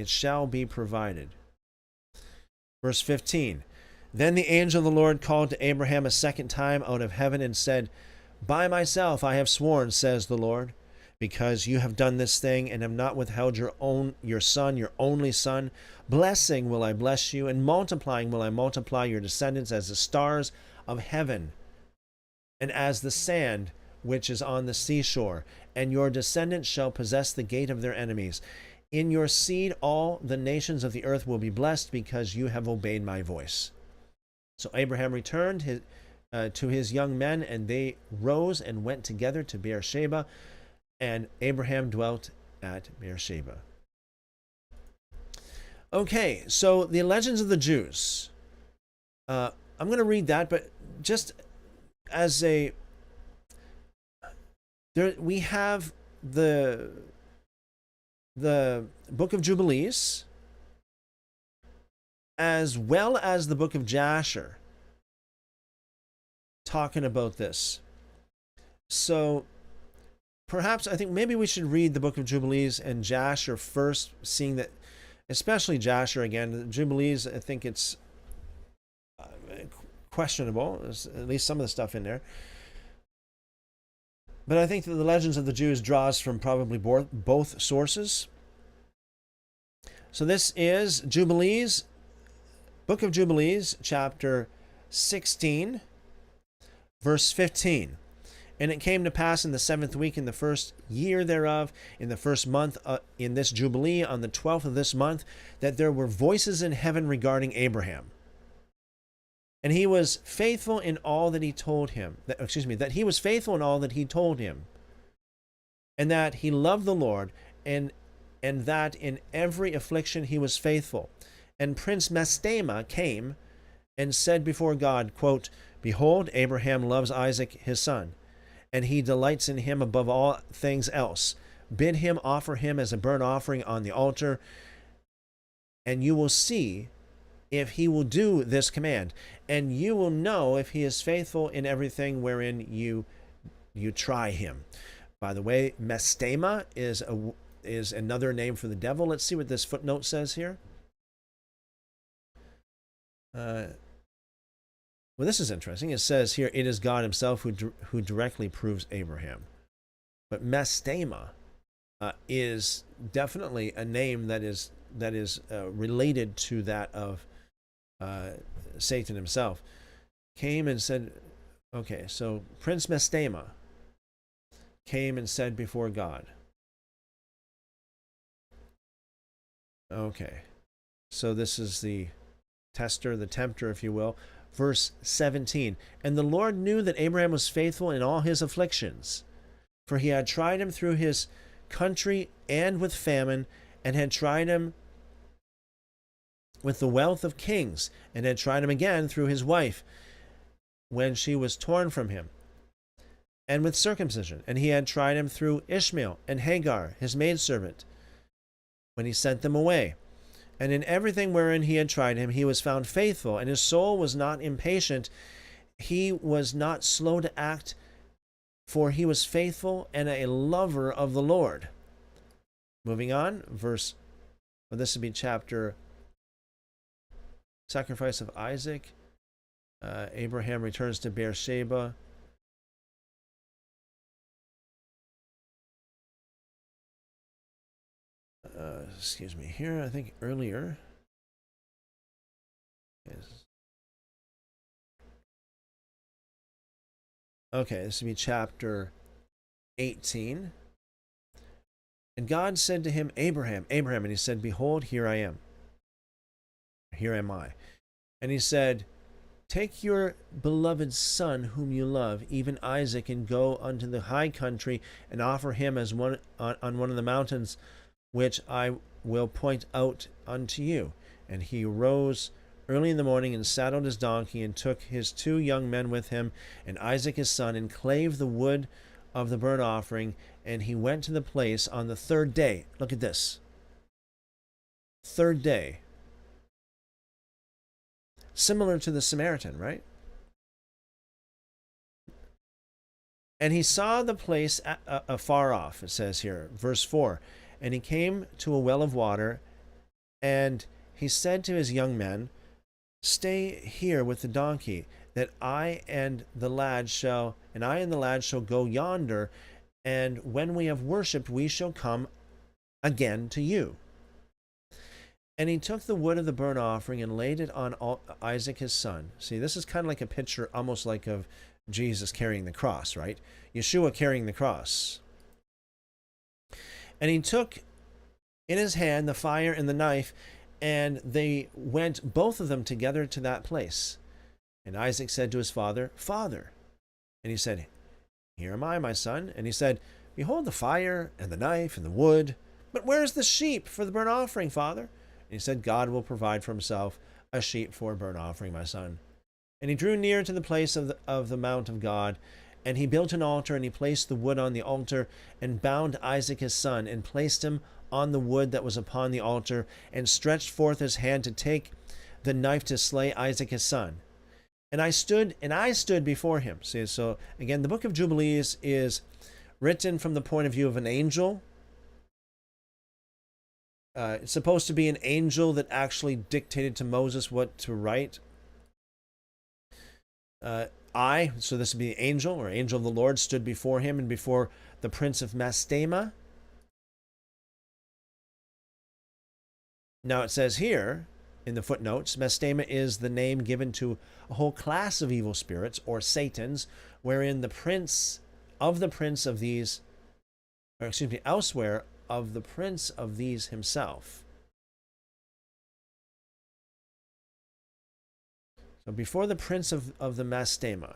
shall be provided. Verse 15. Then the angel of the Lord called to Abraham a second time out of heaven and said, By myself I have sworn, says the Lord, because you have done this thing and have not withheld your son, your only son. Blessing will I bless you, and multiplying will I multiply your descendants as the stars of heaven and as the sand which is on the seashore. And your descendants shall possess the gate of their enemies. In your seed all the nations of the earth will be blessed, because you have obeyed my voice. So Abraham returned to his young men, and they rose and went together to Beersheba, and Abraham dwelt at Beersheba. Okay, so the Legends of the Jews. I'm going to read that, but just as we have the book of Jubilees, as well as the book of Jasher, talking about this. So perhaps I think maybe we should read the book of Jubilees and Jasher first, seeing that, especially Jasher again. The Jubilees, I think it's questionable. There's at least some of the stuff in there. But I think that the Legends of the Jews draws from probably both sources. So this is Jubilees, book of Jubilees, chapter 16, verse 15. And it came to pass in the 7th week, in the first year thereof, in the first month, in this Jubilee, on the 12th of this month, that there were voices in heaven regarding Abraham. And he was faithful in all that he told him. That he was faithful in all that he told him. And that he loved the Lord, and that in every affliction he was faithful. And Prince Mastema came and said before God, quote, Behold, Abraham loves Isaac his son, and he delights in him above all things else. Bid him offer him as a burnt offering on the altar, and you will see if he will do this command, and you will know if he is faithful in everything wherein you try him. By the way, Mastema is another name for the devil. Let's see what this footnote says here. Well, this is interesting. It says here, it is God himself who directly proves Abraham. But Mastema is definitely a name that is related to that of Satan himself. Came and said, okay, so Prince Mastema came and said before God. Okay, so this is the tester, the tempter, if you will. Verse 17, and the Lord knew that Abraham was faithful in all his afflictions, for he had tried him through his country and with famine, and had tried him with the wealth of kings, and had tried him again through his wife, when she was torn from him, and with circumcision. And he had tried him through Ishmael and Hagar, his maidservant, when he sent them away. And in everything wherein he had tried him, he was found faithful, and his soul was not impatient. He was not slow to act, for he was faithful and a lover of the Lord. Moving on, this would be chapter, sacrifice of Isaac. Abraham returns to Beersheba. Excuse me, here, I think earlier. Yes. Okay, this would be chapter 18. And God said to him, Abraham, Abraham, and he said, Behold, here I am. Here am I. And he said, Take your beloved son, whom you love, even Isaac, and go unto the high country, and offer him as on one of the mountains which I will point out unto you. And he rose early in the morning and saddled his donkey and took his 2 young men with him and Isaac his son and clave the wood of the burnt offering. And he went to the place on the 3rd day. Look at this. 3rd day. Similar to the Samaritan, right? And he saw the place afar off, it says here, verse 4. And he came to a well of water, and he said to his young men, Stay here with the donkey, that I and the lad shall go yonder, and when we have worshipped, we shall come again to you. And he took the wood of the burnt offering and laid it on Isaac his son. See, this is kind of like a picture, almost like of Jesus carrying the cross, right? Yeshua carrying the cross. And he took in his hand the fire and the knife, and they went both of them together to that place. And Isaac said to his father, Father. And he said, Here am I, my son. And he said, Behold the fire and the knife and the wood, but where is the sheep for the burnt offering, father? And he said, God will provide for himself a sheep for a burnt offering, my son. And he drew near to the place of the mount of God, and he built an altar, and he placed the wood on the altar, and bound Isaac his son, and placed him on the wood that was upon the altar, and stretched forth his hand to take the knife to slay Isaac his son. And I stood before him. See, so again, the book of Jubilees is written from the point of view of an angel. It's supposed to be an angel that actually dictated to Moses what to write. So this would be the angel, or angel of the Lord, stood before him and before the prince of Mastema. Now it says here in the footnotes, Mastema is the name given to a whole class of evil spirits, or Satans, wherein elsewhere of the prince of these himself. So before the prince of the Mastema,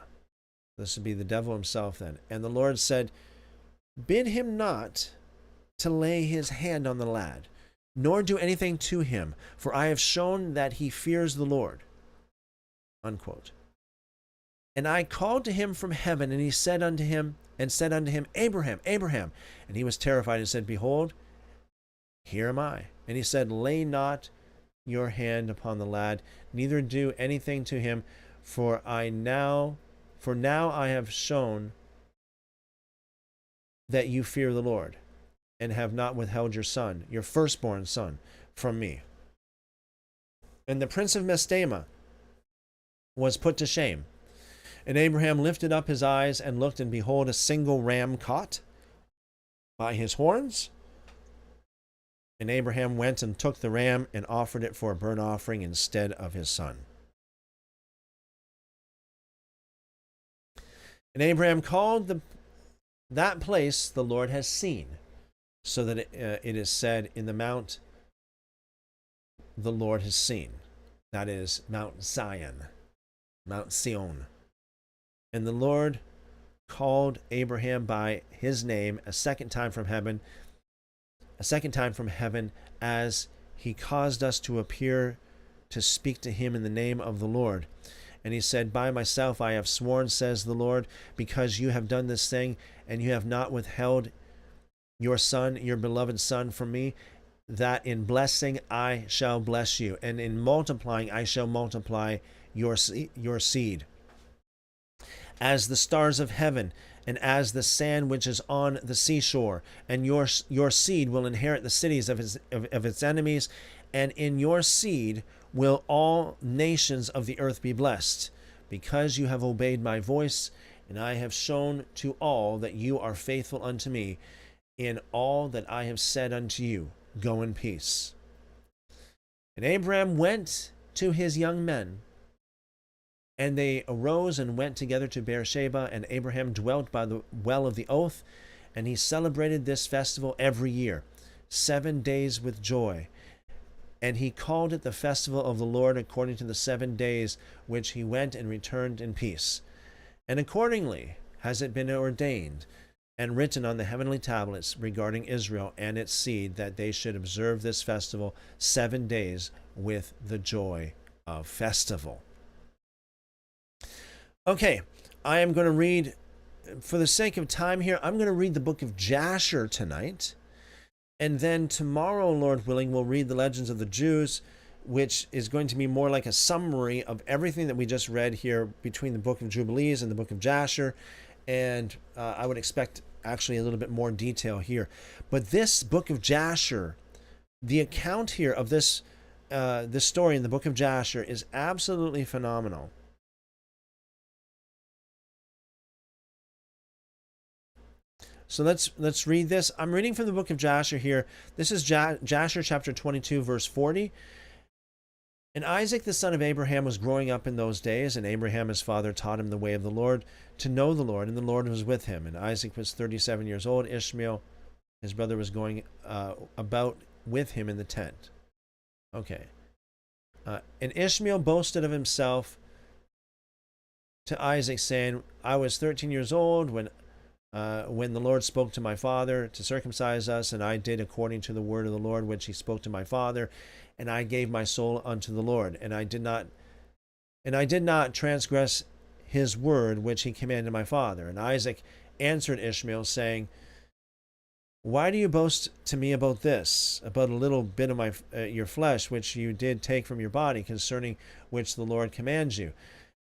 this would be the devil himself then. And the Lord said, Bid him not to lay his hand on the lad, nor do anything to him, for I have shown that he fears the Lord. Unquote. And I called to him from heaven, and he said unto him, Abraham, Abraham. And he was terrified and said, Behold, here am I. And he said, Lay not your hand upon the lad, neither do anything to him, for now I have shown that you fear the Lord, and have not withheld your son, your firstborn son, from me. And the prince of Mastema was put to shame. And Abraham lifted up his eyes and looked, and behold, a single ram caught by his horns. And Abraham went and took the ram and offered it for a burnt offering instead of his son. And Abraham called that place the Lord has seen, so that it is said in the mount the Lord has seen. That is Mount Zion, Mount Sion. And the Lord called Abraham by his name a second time from heaven, as he caused us to appear to speak to him in the name of the Lord. And he said, By myself I have sworn, says the Lord, because you have done this thing, and you have not withheld your son, your beloved son, from me, that in blessing I shall bless you, and in multiplying I shall multiply your seed, as the stars of heaven, and as the sand which is on the seashore. And your seed will inherit the cities of its enemies, and in your seed will all nations of the earth be blessed, because you have obeyed my voice, and I have shown to all that you are faithful unto me in all that I have said unto you. Go in peace. And Abraham went to his young men, and they arose and went together to Beersheba, and Abraham dwelt by the well of the oath, and he celebrated this festival every year, 7 days with joy. And he called it the festival of the Lord, according to the 7 days which he went and returned in peace. And accordingly has it been ordained and written on the heavenly tablets regarding Israel and its seed, that they should observe this festival 7 days with the joy of festival. Okay, I am going to read, for the sake of time here, I'm going to read the book of Jasher tonight. And then tomorrow, Lord willing, we'll read the Legends of the Jews, which is going to be more like a summary of everything that we just read here between the book of Jubilees and the book of Jasher. And I would expect actually a little bit more detail here. But this book of Jasher, the account here of this story in the book of Jasher is absolutely phenomenal. So let's read this. I'm reading from the book of Jasher here. This is Jasher chapter 22, verse 40. And Isaac the son of Abraham was growing up in those days, and Abraham his father taught him the way of the Lord, to know the Lord, and the Lord was with him. And Isaac was 37 years old. Ishmael, his brother, was going about with him in the tent. Okay. And Ishmael boasted of himself to Isaac, saying, I was 13 years old when the Lord spoke to my father to circumcise us, and I did according to the word of the Lord which he spoke to my father, and I gave my soul unto the Lord, and I did not transgress his word which he commanded my father. And Isaac answered Ishmael, saying, Why do you boast to me about this, about a little bit of your flesh which you did take from your body, concerning which the Lord commands you?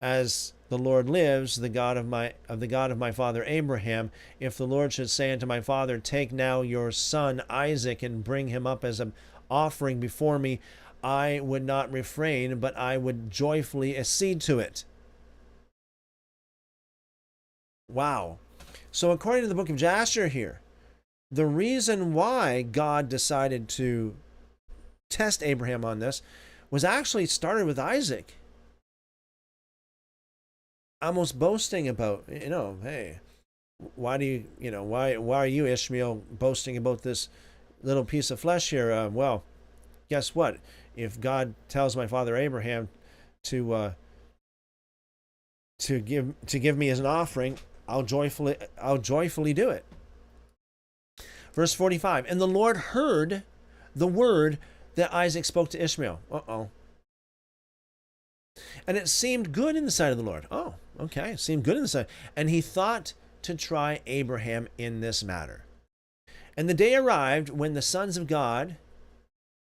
As the Lord lives, the God of my father Abraham, if the Lord should say unto my father, Take now your son Isaac and bring him up as an offering before me, I would not refrain, but I would joyfully accede to it. Wow. So according to the book of Jasher here, the reason why God decided to test Abraham on this was actually started with Isaac. Almost boasting about, hey, why are you, Ishmael, boasting about this little piece of flesh here? Well, guess what? If God tells my father Abraham to give me as an offering, I'll joyfully do it. Verse 45, and the Lord heard the word that Isaac spoke to Ishmael. And it seemed good in the sight of the Lord. Oh, okay. It seemed good in the sight. And he thought to try Abraham in this matter. And the day arrived when the sons of God...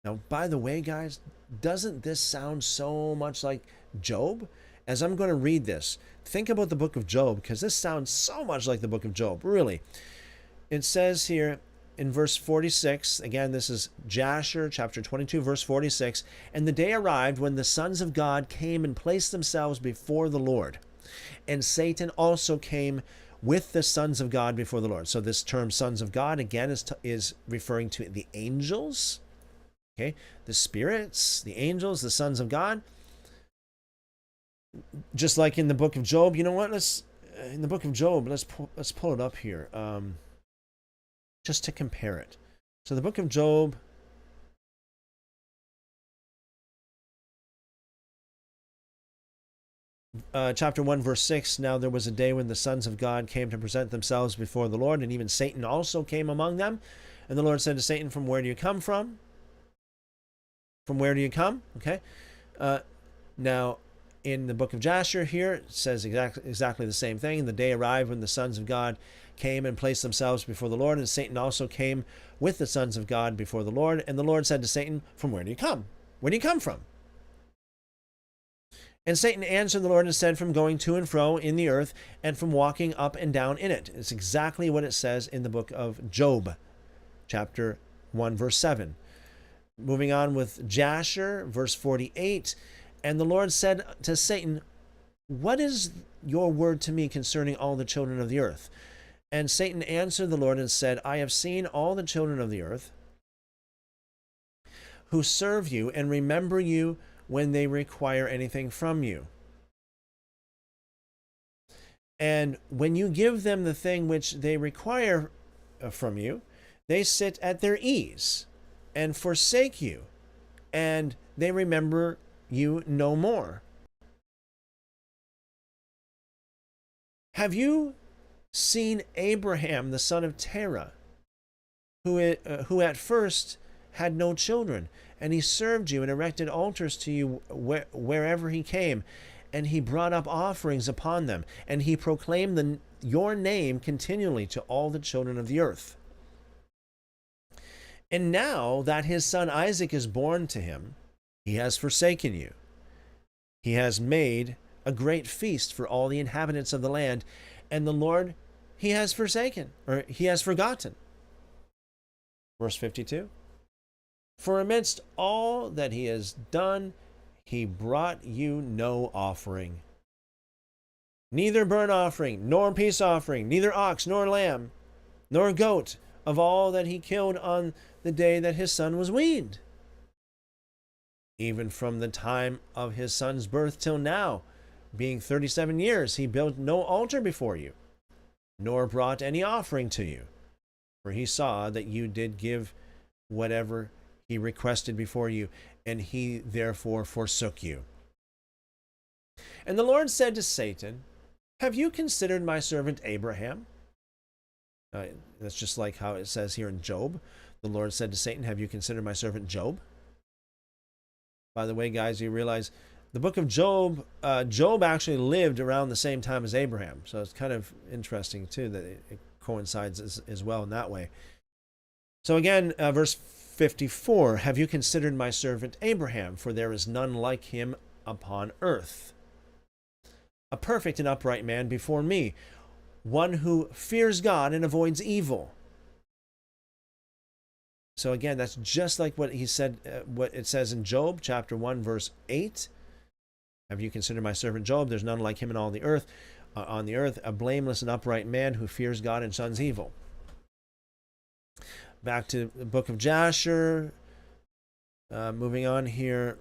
Now, by the way, guys, doesn't this sound so much like Job? As I'm going to read this, think about the book of Job, because this sounds so much like the book of Job, really. It says here in verse 46, again, this is Jasher chapter 22, verse 46, and the day arrived when the sons of God came and placed themselves before the Lord, and Satan also came with the sons of God before the Lord. So this term sons of God, again, is referring to the angels, okay, the spirits, the angels, the sons of God. Just like in the book of Job, you know what? In the book of Job, let's pull it up here. Just to compare it. So the book of Job, chapter 1, verse 6, now there was a day when the sons of God came to present themselves before the Lord, and even Satan also came among them. And the Lord said to Satan, From where do you come from? From where do you come? Okay. Now, in the book of Jasher here, it says exactly the same thing. The day arrived when the sons of God came and placed themselves before the Lord, and Satan also came with the sons of God before the Lord. And the Lord said to Satan, From where do you come? Where do you come from? And Satan answered the Lord and said, From going to and fro in the earth, and from walking up and down in it. It's exactly what it says in the book of Job, chapter 1, verse 7. Moving on with Jasher, verse 48. And the Lord said to Satan, What is your word to me concerning all the children of the earth? And Satan answered the Lord and said, I have seen all the children of the earth who serve you and remember you when they require anything from you. And when you give them the thing which they require from you, they sit at their ease and forsake you, and they remember you no more. Have you seen Abraham, the son of Terah, who at first had no children, and he served you and erected altars to you wherever he came, and he brought up offerings upon them, and he proclaimed your name continually to all the children of the earth. And now that his son Isaac is born to him, he has forsaken you. He has made a great feast for all the inhabitants of the land, and the Lord he has forsaken, or he has forgotten. Verse 52. For amidst all that he has done, he brought you no offering, neither burnt offering, nor peace offering, neither ox, nor lamb, nor goat, of all that he killed on the day that his son was weaned. Even from the time of his son's birth till now, being 37 years, he built no altar before you, nor brought any offering to you. For he saw that you did give whatever he requested before you, and he therefore forsook you. And the Lord said to Satan, have you considered my servant Abraham? That's just like how it says here in Job. The Lord said to Satan, have you considered my servant Job? By the way, guys, you realize the book of Job, Job actually lived around the same time as Abraham. So it's kind of interesting, too, that it coincides as well in that way. So again, verse 54, have you considered my servant Abraham? For there is none like him upon earth, a perfect and upright man before me, one who fears God and avoids evil. So again, that's just like what he said, what it says in Job chapter 1, verse 8. Have you considered my servant Job? There's none like him in all the earth, on the earth, a blameless and upright man who fears God and shuns evil. Back to the book of Jasher, moving on here,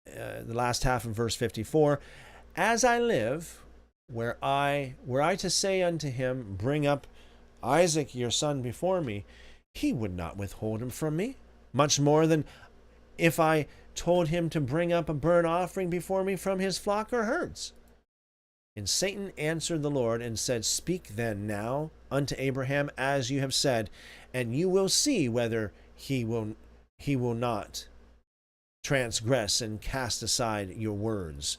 the last half of verse 54. As I live, were I to say unto him, bring up Isaac your son before me, he would not withhold him from me, much more than if I told him to bring up a burnt offering before me from his flock or herds. And Satan answered the Lord and said, speak then now unto Abraham as you have said, and you will see whether he will not transgress and cast aside your words.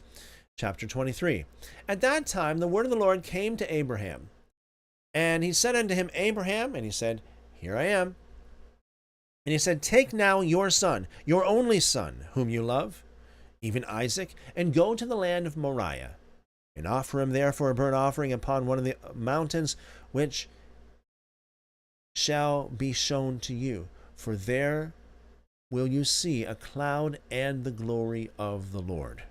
Chapter 23. At that time the word of the Lord came to Abraham, and he said unto him, Abraham, and he said, here I am. And he said, take now your son, your only son, whom you love, even Isaac, and go to the land of Moriah, and offer him there for a burnt offering upon one of the mountains which shall be shown to you. For there will you see a cloud and the glory of the Lord.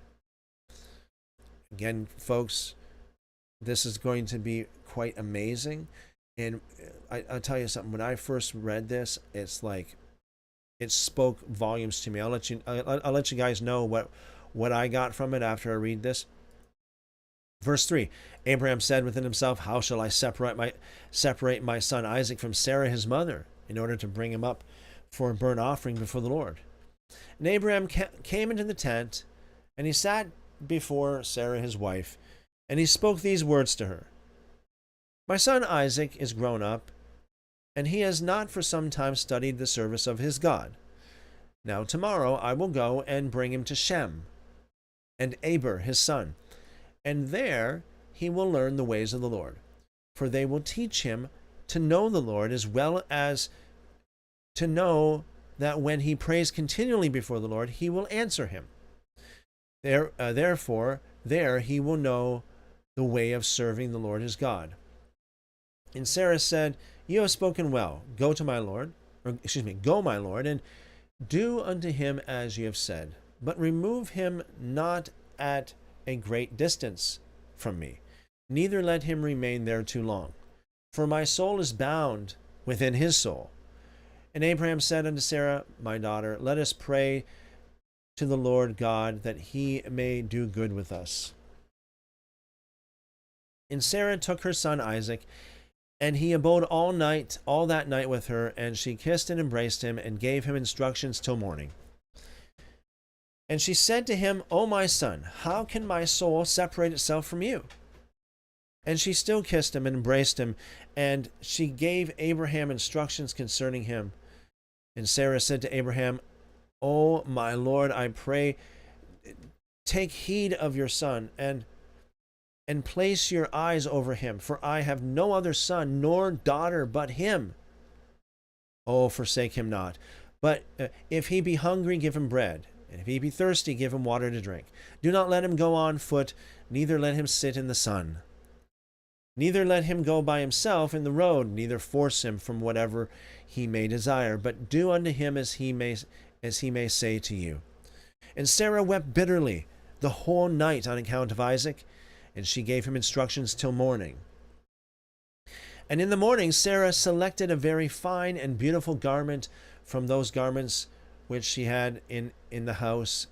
Again, folks, this is going to be quite amazing. And I'll tell you something, when I first read this, it's like, it spoke volumes to me. I'll let you guys know what I got from it after I read this. Verse 3, Abraham said within himself, how shall I separate my son Isaac from Sarah his mother, in order to bring him up for a burnt offering before the Lord? And Abraham came into the tent, and he sat before Sarah his wife, and he spoke these words to her. My son Isaac is grown up, and he has not for some time studied the service of his God. Now tomorrow I will go and bring him to Shem and Eber his son, and there he will learn the ways of the Lord, for they will teach him to know the Lord, as well as to know that when he prays continually before the Lord, he will answer him. Therefore, there he will know the way of serving the Lord his God. And Sarah said, you have spoken well. Go, my Lord, and do unto him as you have said, but remove him not at a great distance from me, neither let him remain there too long. For my soul is bound within his soul. And Abraham said unto Sarah, my daughter, let us pray to the Lord God, that he may do good with us. And Sarah took her son Isaac, and he abode all that night with her, and she kissed and embraced him, and gave him instructions till morning. And she said to him, O my son, how can my soul separate itself from you? And she still kissed him and embraced him, and she gave Abraham instructions concerning him. And Sarah said to Abraham, "O my Lord, I pray, take heed of your son, and place your eyes over him, for I have no other son nor daughter but him. Oh, forsake him not. But if he be hungry, give him bread, and if he be thirsty, give him water to drink. Do not let him go on foot, neither let him sit in the sun. Neither let him go by himself in the road, neither force him from whatever he may desire, but do unto him as he may say to you." And Sarah wept bitterly the whole night on account of Isaac, and she gave him instructions till morning. And in the morning Sarah selected a very fine and beautiful garment from those garments which she had in the house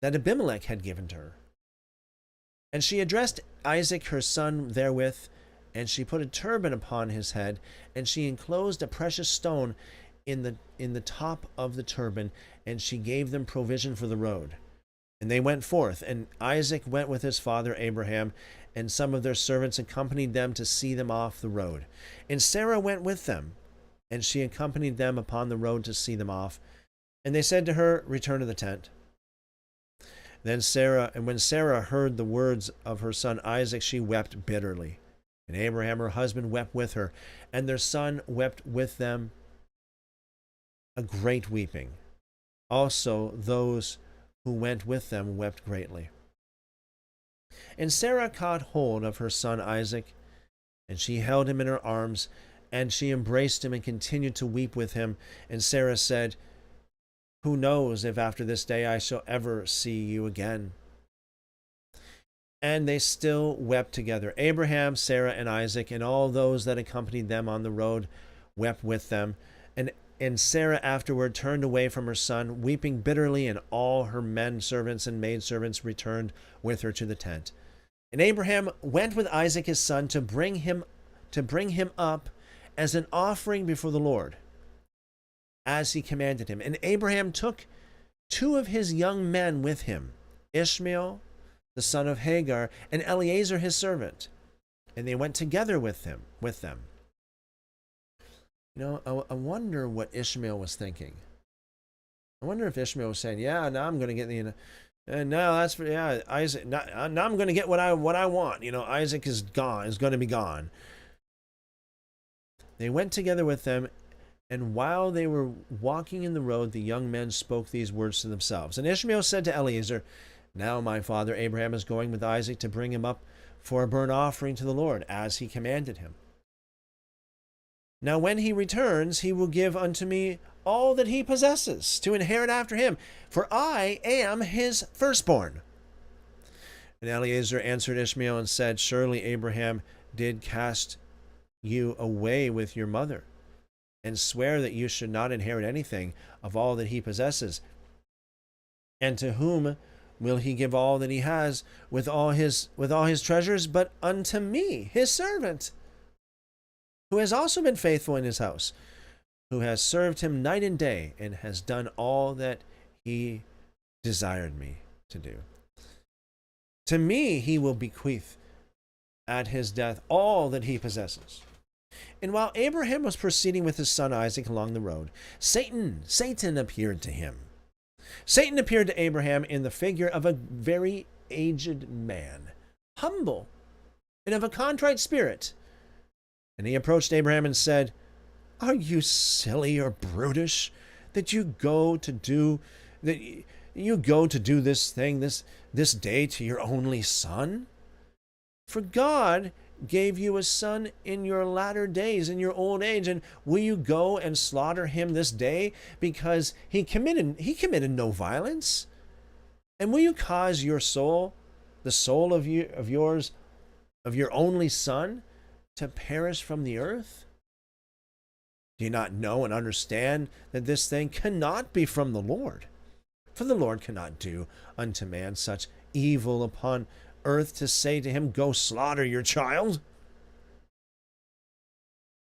that Abimelech had given to her. And she addressed Isaac her son therewith, and she put a turban upon his head, and she enclosed a precious stone in the top of the turban, and she gave them provision for the road. And they went forth, and Isaac went with his father Abraham, and some of their servants accompanied them to see them off the road. And Sarah went with them, and she accompanied them upon the road to see them off. And they said to her, "Return to the tent." When Sarah heard the words of her son Isaac, she wept bitterly. And Abraham her husband wept with her, and their son wept with them a great weeping. Also those who went with them wept greatly. And Sarah caught hold of her son Isaac, and she held him in her arms, and she embraced him and continued to weep with him. And Sarah said, "Who knows if after this day I shall ever see you again?" And they still wept together. Abraham, Sarah, and Isaac, and all those that accompanied them on the road wept with them. And Sarah afterward turned away from her son, weeping bitterly, and all her men servants and maidservants returned with her to the tent. And Abraham went with Isaac his son to bring him up as an offering before the Lord, as he commanded him. And Abraham took 2 of his young men with him, Ishmael, the son of Hagar, and Eliezer his servant, and they went together with them. I wonder what Ishmael was thinking. I wonder if Ishmael was saying, "Yeah, now I'm going to get Isaac. Now I'm going to get what I want. Isaac is going to be gone." They went together with them, and while they were walking in the road, the young men spoke these words to themselves. And Ishmael said to Eliezer, "Now my father Abraham is going with Isaac to bring him up for a burnt offering to the Lord, as he commanded him. Now when he returns, he will give unto me all that he possesses to inherit after him, for I am his firstborn." And Eliezer answered Ishmael and said, "Surely Abraham did cast you away with your mother, and swear that you should not inherit anything of all that he possesses. And to whom will he give all that he has with all his treasures, but unto me, his servant, who has also been faithful in his house, who has served him night and day, and has done all that he desired me to do? To me he will bequeath at his death all that he possesses." And while Abraham was proceeding with his son Isaac along the road, Satan appeared to him. Satan appeared to Abraham in the figure of a very aged man, humble and of a contrite spirit. And he approached Abraham and said, "Are you silly or brutish that you go to do this thing this day to your only son? For God gave you a son in your latter days, in your old age, and will you go and slaughter him this day because he committed no violence? And will you cause your soul, the soul of your only son, to perish from the earth? Do you not know and understand that this thing cannot be from the Lord? For the Lord cannot do unto man such evil upon earth to say to him, 'Go slaughter your child.'"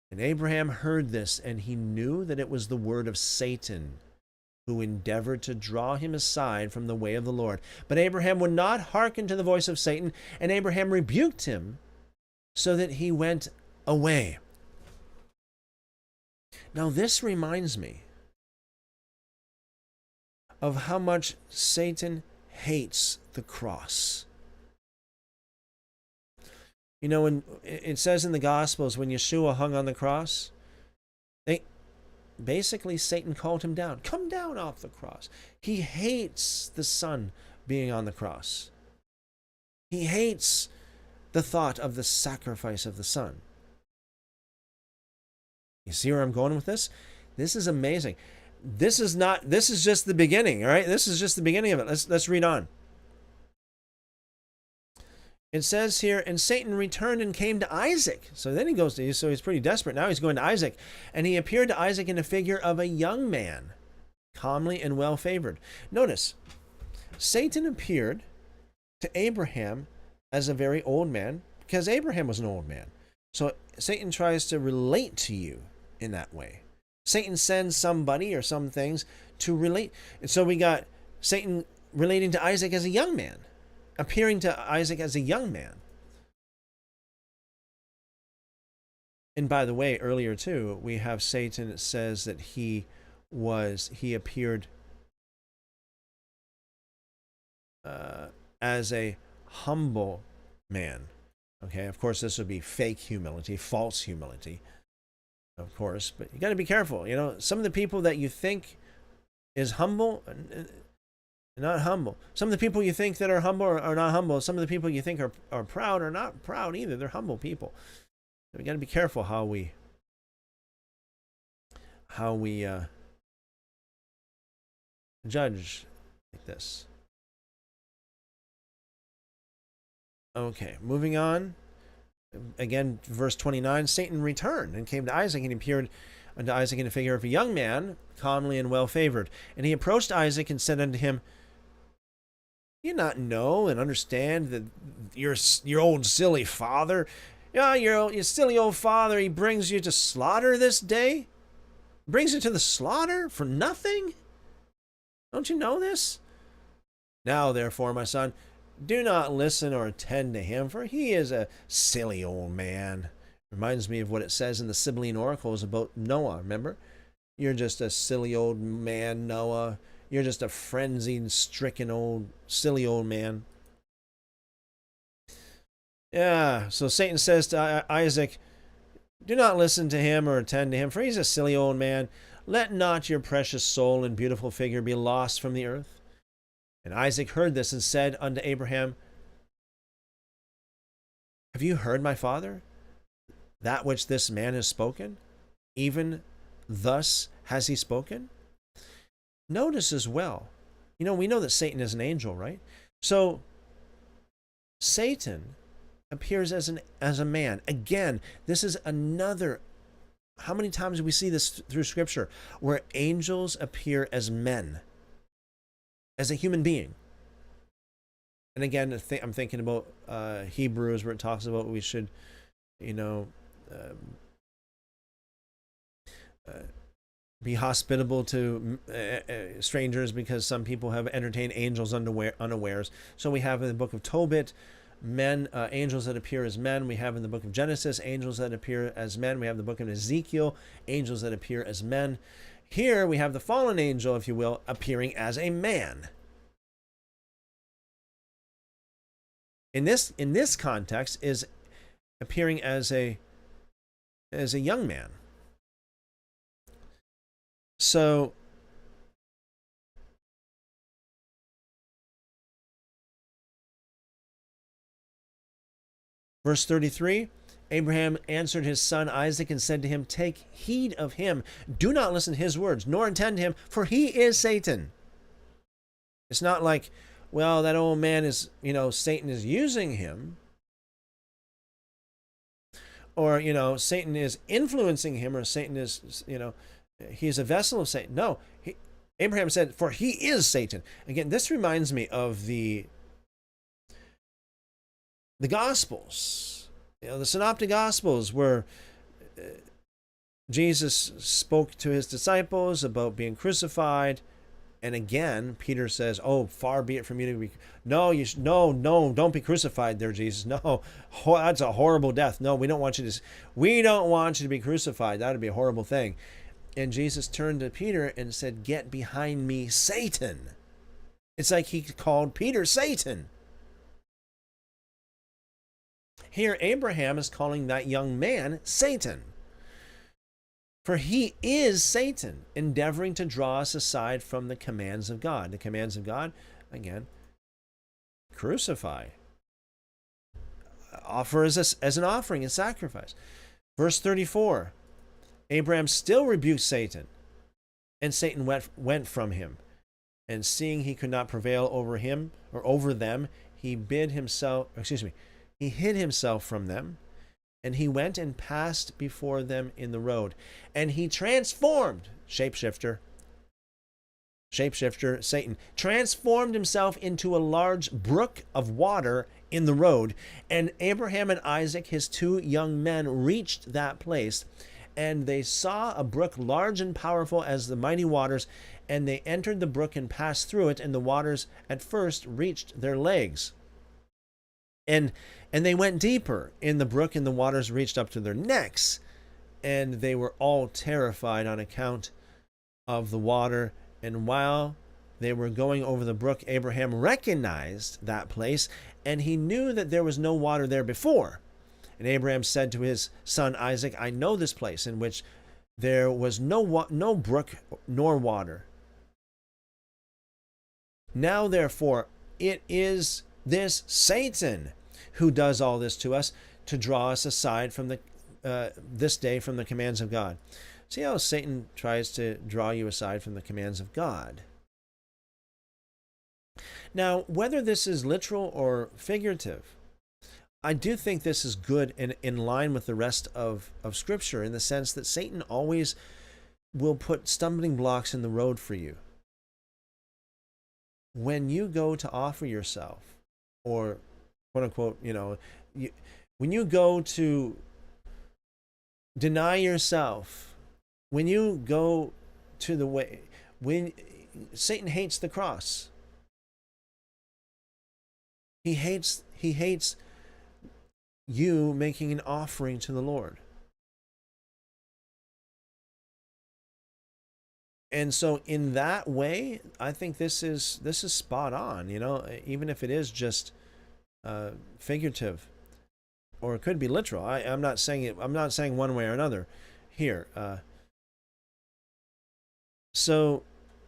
And Abraham heard this, and he knew that it was the word of Satan, who endeavored to draw him aside from the way of the Lord. But Abraham would not hearken to the voice of Satan, and Abraham rebuked him so that he went away. Now this reminds me of how much Satan hates the cross. You know, when it says in the Gospels, when Yeshua hung on the cross, basically Satan called him down. Come down off the cross. He hates the Son being on the cross. He hates the thought of the sacrifice of the Son. You see where I'm going with this? This is amazing. This is just the beginning, all right? This is just the beginning of it. Let's read on. It says here, and Satan returned and came to Isaac. So then he goes to, so he's pretty desperate. Now he's going to Isaac. And he appeared to Isaac in the figure of a young man, calmly and well favored. Notice, Satan appeared to Abraham as a very old man, because Abraham was an old man. So Satan tries to relate to you in that way. Satan sends somebody or some things to relate. And so we got Satan relating to Isaac as a young man, appearing to Isaac as a young man. And by the way, earlier too, we have Satan that says that he appeared as a humble man. Okay, of course, this would be fake humility, false humility, of course, but you got to be careful. You know, some of the people that you think is humble, not humble. Some of the people you think that are humble are not humble. Some of the people you think are proud are not proud either. They're humble people. So we got to be careful how we judge like this. Okay, moving on. Again, verse 29, Satan returned and came to Isaac, and he appeared unto Isaac in the figure of a young man, calmly and well favored. And he approached Isaac and said unto him, you not know and understand that your old silly father, your silly old father, he brings you to slaughter this day? Brings you to the slaughter for nothing? Don't you know this? Now, therefore, my son, do not listen or attend to him, for he is a silly old man. Reminds me of what it says in the Sibylline Oracles about Noah, remember? You're just a silly old man, Noah. You're just a frenzied, stricken silly old man. Yeah, so Satan says to Isaac, do not listen to him or attend to him, for he's a silly old man. Let not your precious soul and beautiful figure be lost from the earth. And Isaac heard this and said unto Abraham, have you heard, my father, that which this man has spoken? Even thus has he spoken? Notice as well, we know that Satan is an angel, right? So Satan appears as a man. Again, this is another, how many times do we see this through Scripture, where angels appear as men, as a human being? And again, I'm thinking about Hebrews, where it talks about we should, be hospitable to strangers, because some people have entertained angels unawares. So we have in the book of Tobit, angels that appear as men. We have in the book of Genesis, angels that appear as men. We have the book of Ezekiel, angels that appear as men. Here we have the fallen angel, if you will, appearing as a man. In this context, is appearing as a young man. So verse 33, Abraham answered his son Isaac and said to him, take heed of him. Do not listen to his words, nor attend to him, for he is Satan. It's not like, well, that old man is, Satan is using him. Or, Satan is influencing him, or Satan is, he's a vessel of Satan. No, Abraham said, for he is Satan. Again, this reminds me of the Gospels, the Synoptic Gospels, where Jesus spoke to his disciples about being crucified, And again, Peter says, "Oh, far be it from you to be no, no, don't be crucified there, Jesus. No, that's a horrible death. No, we don't want you to be crucified. That would be a horrible thing." And Jesus turned to Peter and said, "Get behind me, Satan." It's like he called Peter Satan. Here, Abraham is calling that young man Satan. For he is Satan, endeavoring to draw us aside from the commands of God. The commands of God, again, crucify. Offer as an offering, a sacrifice. Verse 34, Abraham still rebuked Satan, and Satan went from him. And seeing he could not prevail over him or over them, he hid himself from them. And he went and passed before them in the road. And he transformed, shapeshifter, Satan, transformed himself into a large brook of water in the road. And Abraham and Isaac, his two young men, reached that place. And they saw a brook large and powerful as the mighty waters. And they entered the brook and passed through it. And the waters at first reached their legs. And they went deeper in the brook, and the waters reached up to their necks, and they were all terrified on account of the water. And while they were going over the brook, Abraham recognized that place, and he knew that there was no water there before. And Abraham said to his son Isaac, "I know this place in which there was no brook nor water. Now, therefore, it is this Satan who does all this to us, to draw us aside from this day from the commands of God." See how Satan tries to draw you aside from the commands of God. Now, whether this is literal or figurative, I do think this is good and in line with the rest of Scripture, in the sense that Satan always will put stumbling blocks in the road for you. When you go to offer yourself, or quote unquote, when you go to deny yourself, when you go to the way, when Satan hates the cross, he hates you making an offering to the Lord. And so in that way, I think this is spot on, even if it is just figurative, or it could be literal. I'm not saying one way or another here. So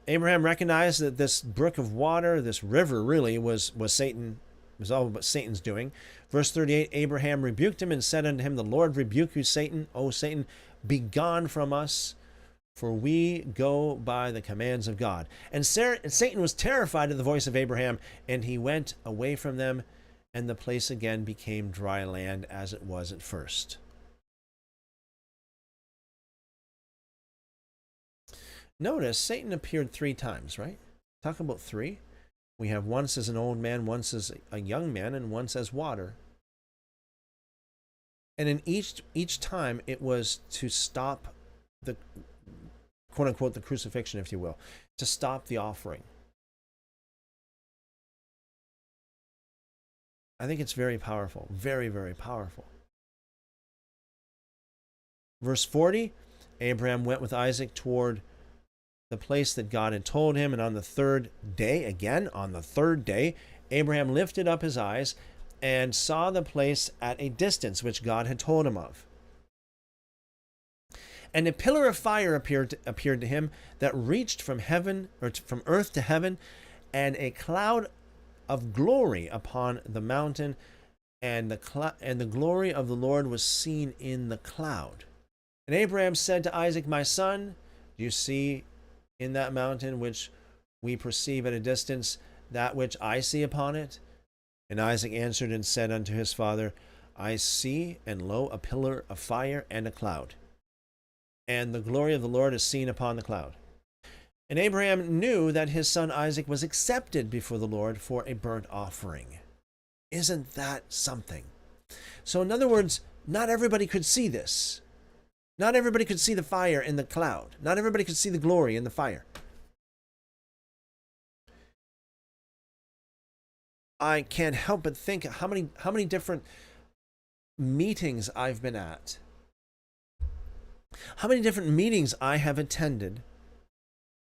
Abraham recognized that this brook of water, this river, really was Satan. It was all about Satan's doing. Verse 38, Abraham rebuked him and said unto him, "The Lord rebuke you, Satan. O Satan, begone from us, for we go by the commands of God." And Satan was terrified at the voice of Abraham, and he went away from them, and the place again became dry land as it was at first. Notice Satan appeared 3 times, right? Talk about 3. We have once as an old man, once as a young man, and once as water. And in each time, it was to stop the, quote unquote, the crucifixion, if you will, to stop the offering. I think it's very powerful, very, very powerful. Verse 40, Abraham went with Isaac toward the place that God had told him, and on the third day, Abraham lifted up his eyes and saw the place at a distance which God had told him of. And a pillar of fire appeared to him that reached from heaven, or from earth to heaven, and a cloud of glory upon the mountain, and the glory of the Lord was seen in the cloud. And Abraham said to Isaac, "My son, do you see in that mountain which we perceive at a distance that which I see upon it?" And Isaac answered and said unto his father, "I see, and lo, a pillar of fire and a cloud, and the glory of the Lord is seen upon the cloud." And Abraham knew that his son Isaac was accepted before the Lord for a burnt offering. Isn't that something? So in other words, not everybody could see this. Not everybody could see the fire in the cloud. Not everybody could see the glory in the fire. I can't help but think how many different meetings I've been at, how many different meetings I have attended,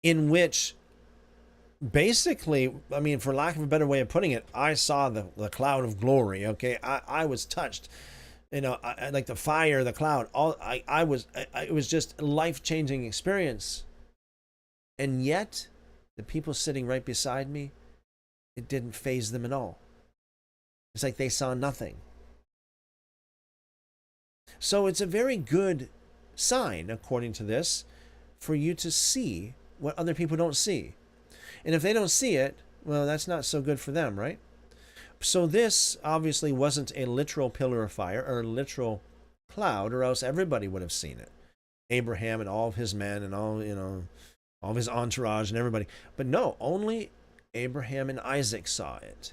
in which basically, I mean, for lack of a better way of putting it, I saw the cloud of glory. Okay, I was touched, like the fire, the cloud. It was just a life-changing experience, and yet the people sitting right beside me, it didn't faze them at all. It's like they saw nothing. So it's a very good sign, according to this, for you to see what other people don't see. And if they don't see it, well, that's not so good for them, right? So this obviously wasn't a literal pillar of fire or a literal cloud, or else everybody would have seen it. Abraham and all of his men and all of his entourage and everybody. But no, only Abraham and Isaac saw it.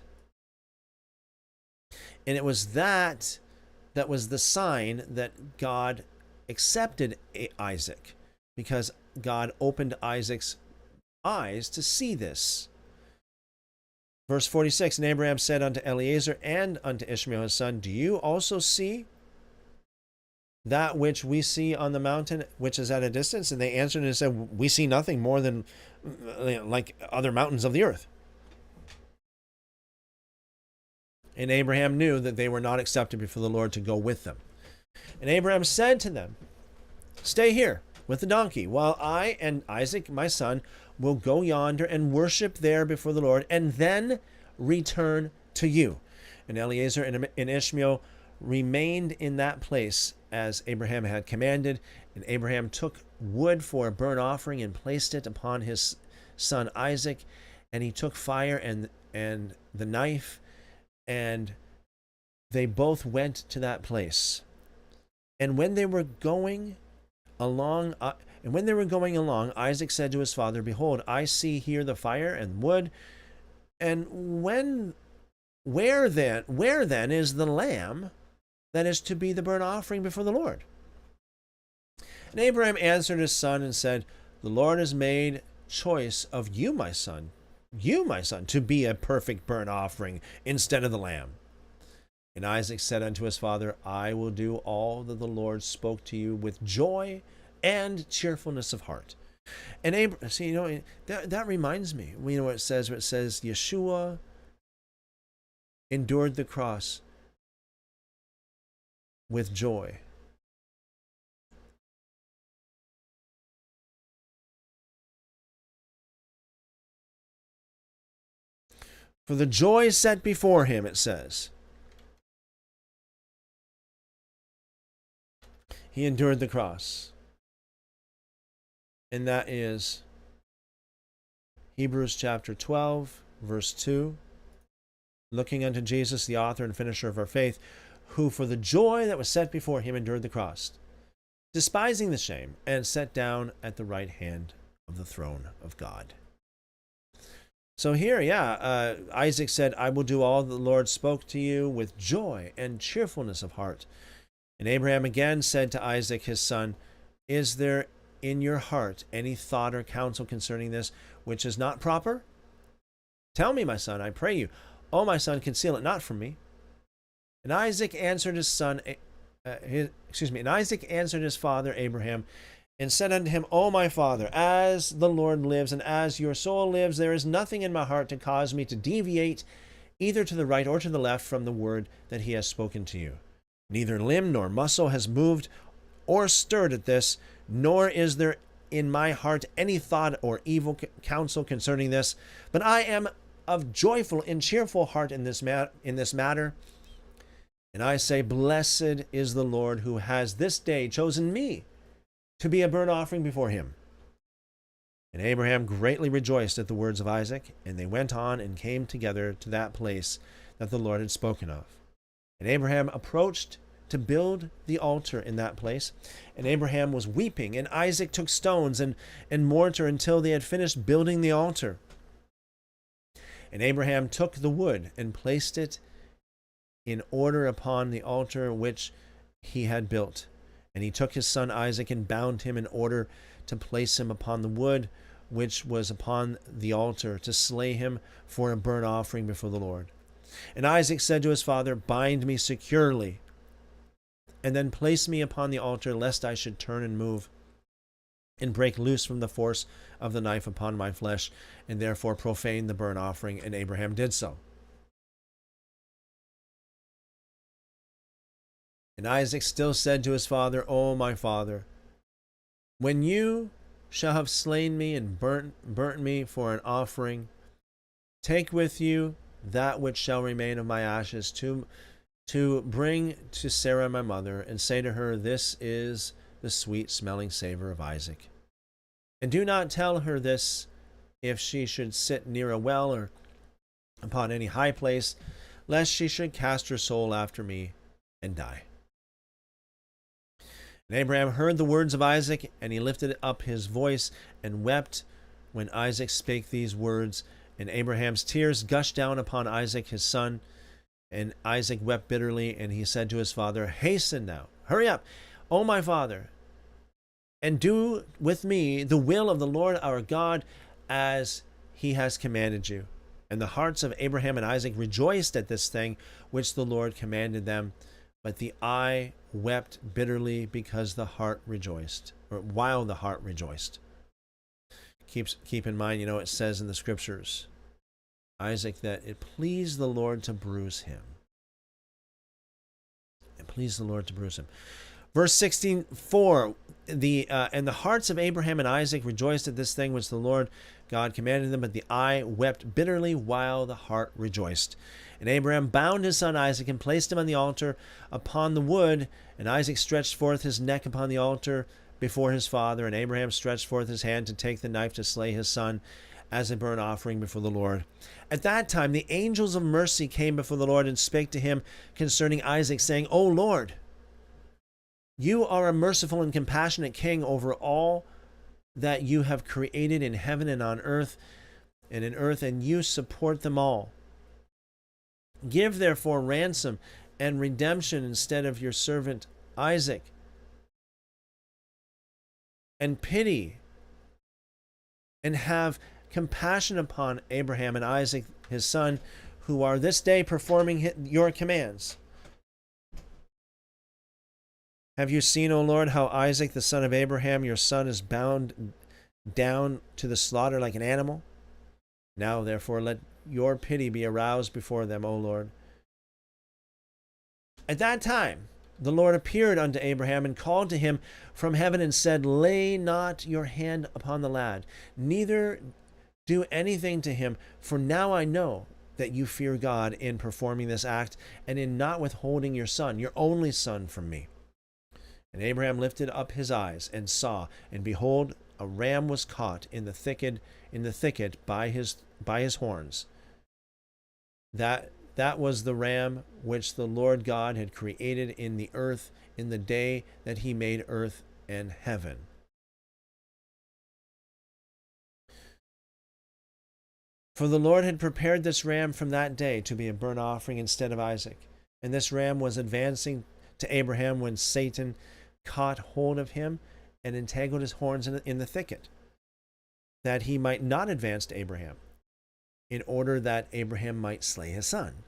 And it was that was the sign that God accepted Isaac, because God opened Isaac's eyes to see this. Verse 46, and Abraham said unto Eliezer and unto Ishmael his son, do you also see that which we see on the mountain, which is at a distance? And they answered and said, we see nothing more than like other mountains of the earth. And Abraham knew that they were not accepted before the Lord to go with them. And Abraham said to them, stay here with the donkey, while I and Isaac my son will go yonder and worship there before the Lord, and then return to you. And Eliezer and Ishmael remained in that place as Abraham had commanded. And Abraham took wood for a burnt offering and placed it upon his son Isaac. And he took fire and the knife, and they both went to that place. And when they were going along, Isaac said to his father, behold, I see here the fire and wood, and where then is the lamb that is to be the burnt offering before the Lord? And Abraham answered his son and said, the Lord has made choice of you, my son, to be a perfect burnt offering instead of the lamb. And Isaac said unto his father, I will do all that the Lord spoke to you with joy and cheerfulness of heart. And Abraham, see, that reminds me, what it says Yeshua endured the cross with joy. For the joy set before him, it says, he endured the cross. And that is Hebrews chapter 12, verse 2. Looking unto Jesus, the author and finisher of our faith, who for the joy that was set before him endured the cross, despising the shame, and sat down at the right hand of the throne of God. So here, Isaac said, I will do all that the Lord spoke to you with joy and cheerfulness of heart. And Abraham again said to Isaac his son, is there in your heart any thought or counsel concerning this which is not proper? Tell me, my son, I pray you. O my son, conceal it not from me. And Isaac answered his son, and Isaac answered his father Abraham, and said unto him, O my father, as the Lord lives, and as your soul lives, there is nothing in my heart to cause me to deviate either to the right or to the left from the word that he has spoken to you. Neither limb nor muscle has moved or stirred at this, nor is there in my heart any thought or evil counsel concerning this, but I am of joyful and cheerful heart in this matter. And I say, blessed is the Lord who has this day chosen me to be a burnt offering before him. And Abraham greatly rejoiced at the words of Isaac, and they went on and came together to that place that the Lord had spoken of. And Abraham approached to build the altar in that place. And Abraham was weeping, and Isaac took stones and mortar until they had finished building the altar. And Abraham took the wood and placed it in order upon the altar which he had built. And he took his son Isaac and bound him in order to place him upon the wood which was upon the altar, to slay him for a burnt offering before the Lord. And Isaac said to his father, "Bind me securely, and then place me upon the altar, lest I should turn and move, and break loose from the force of the knife upon my flesh, and therefore profane the burnt offering." And Abraham did so. And Isaac still said to his father, "O my father, when you shall have slain me and burnt me for an offering, take with you that which shall remain of my ashes to bring to Sarah my mother, and say to her, This is the sweet smelling savor of Isaac. And do not tell her this if she should sit near a well or upon any high place, lest she should cast her soul after me and die." And Abraham heard the words of Isaac, and he lifted up his voice and wept when Isaac spake these words. And Abraham's tears gushed down upon Isaac his son. And Isaac wept bitterly, and he said to his father, "Hasten now, hurry up, O my father, and do with me the will of the Lord our God, as he has commanded you." And the hearts of Abraham and Isaac rejoiced at this thing which the Lord commanded them. But the eye wept bitterly because the heart rejoiced, or while the heart rejoiced. Keep in mind, it says in the scriptures, Isaac, that it pleased the Lord to bruise him. It pleased the Lord to bruise him. Verse 16:4, and the hearts of Abraham and Isaac rejoiced at this thing which the Lord God commanded them, but the eye wept bitterly while the heart rejoiced. And Abraham bound his son Isaac and placed him on the altar upon the wood. And Isaac stretched forth his neck upon the altar before his father. And Abraham stretched forth his hand to take the knife to slay his son as a burnt offering before the Lord. At that time the angels of mercy came before the Lord and spake to him concerning Isaac, saying, "O Lord, you are a merciful and compassionate king over all that you have created in heaven and on earth and in earth, and you support them all. Give therefore ransom and redemption instead of your servant Isaac, and pity, and have compassion upon Abraham and Isaac his son, who are this day performing your commands. Have you seen, O Lord, how Isaac the son of Abraham your son is bound down to the slaughter like an animal? Now therefore let your pity be aroused before them, O Lord." At that time the Lord appeared unto Abraham and called to him from heaven and said, "Lay not your hand upon the lad, neither do anything to him, for now I know that you fear God in performing this act, and in not withholding your son, your only son, from me." And Abraham lifted up his eyes and saw, and behold, a ram was caught in the thicket by his horns. That was the ram which the Lord God had created in the earth in the day that he made earth and heaven. For the Lord had prepared this ram from that day to be a burnt offering instead of Isaac. And this ram was advancing to Abraham when Satan caught hold of him and entangled his horns in the thicket, that he might not advance to Abraham, in order that Abraham might slay his son.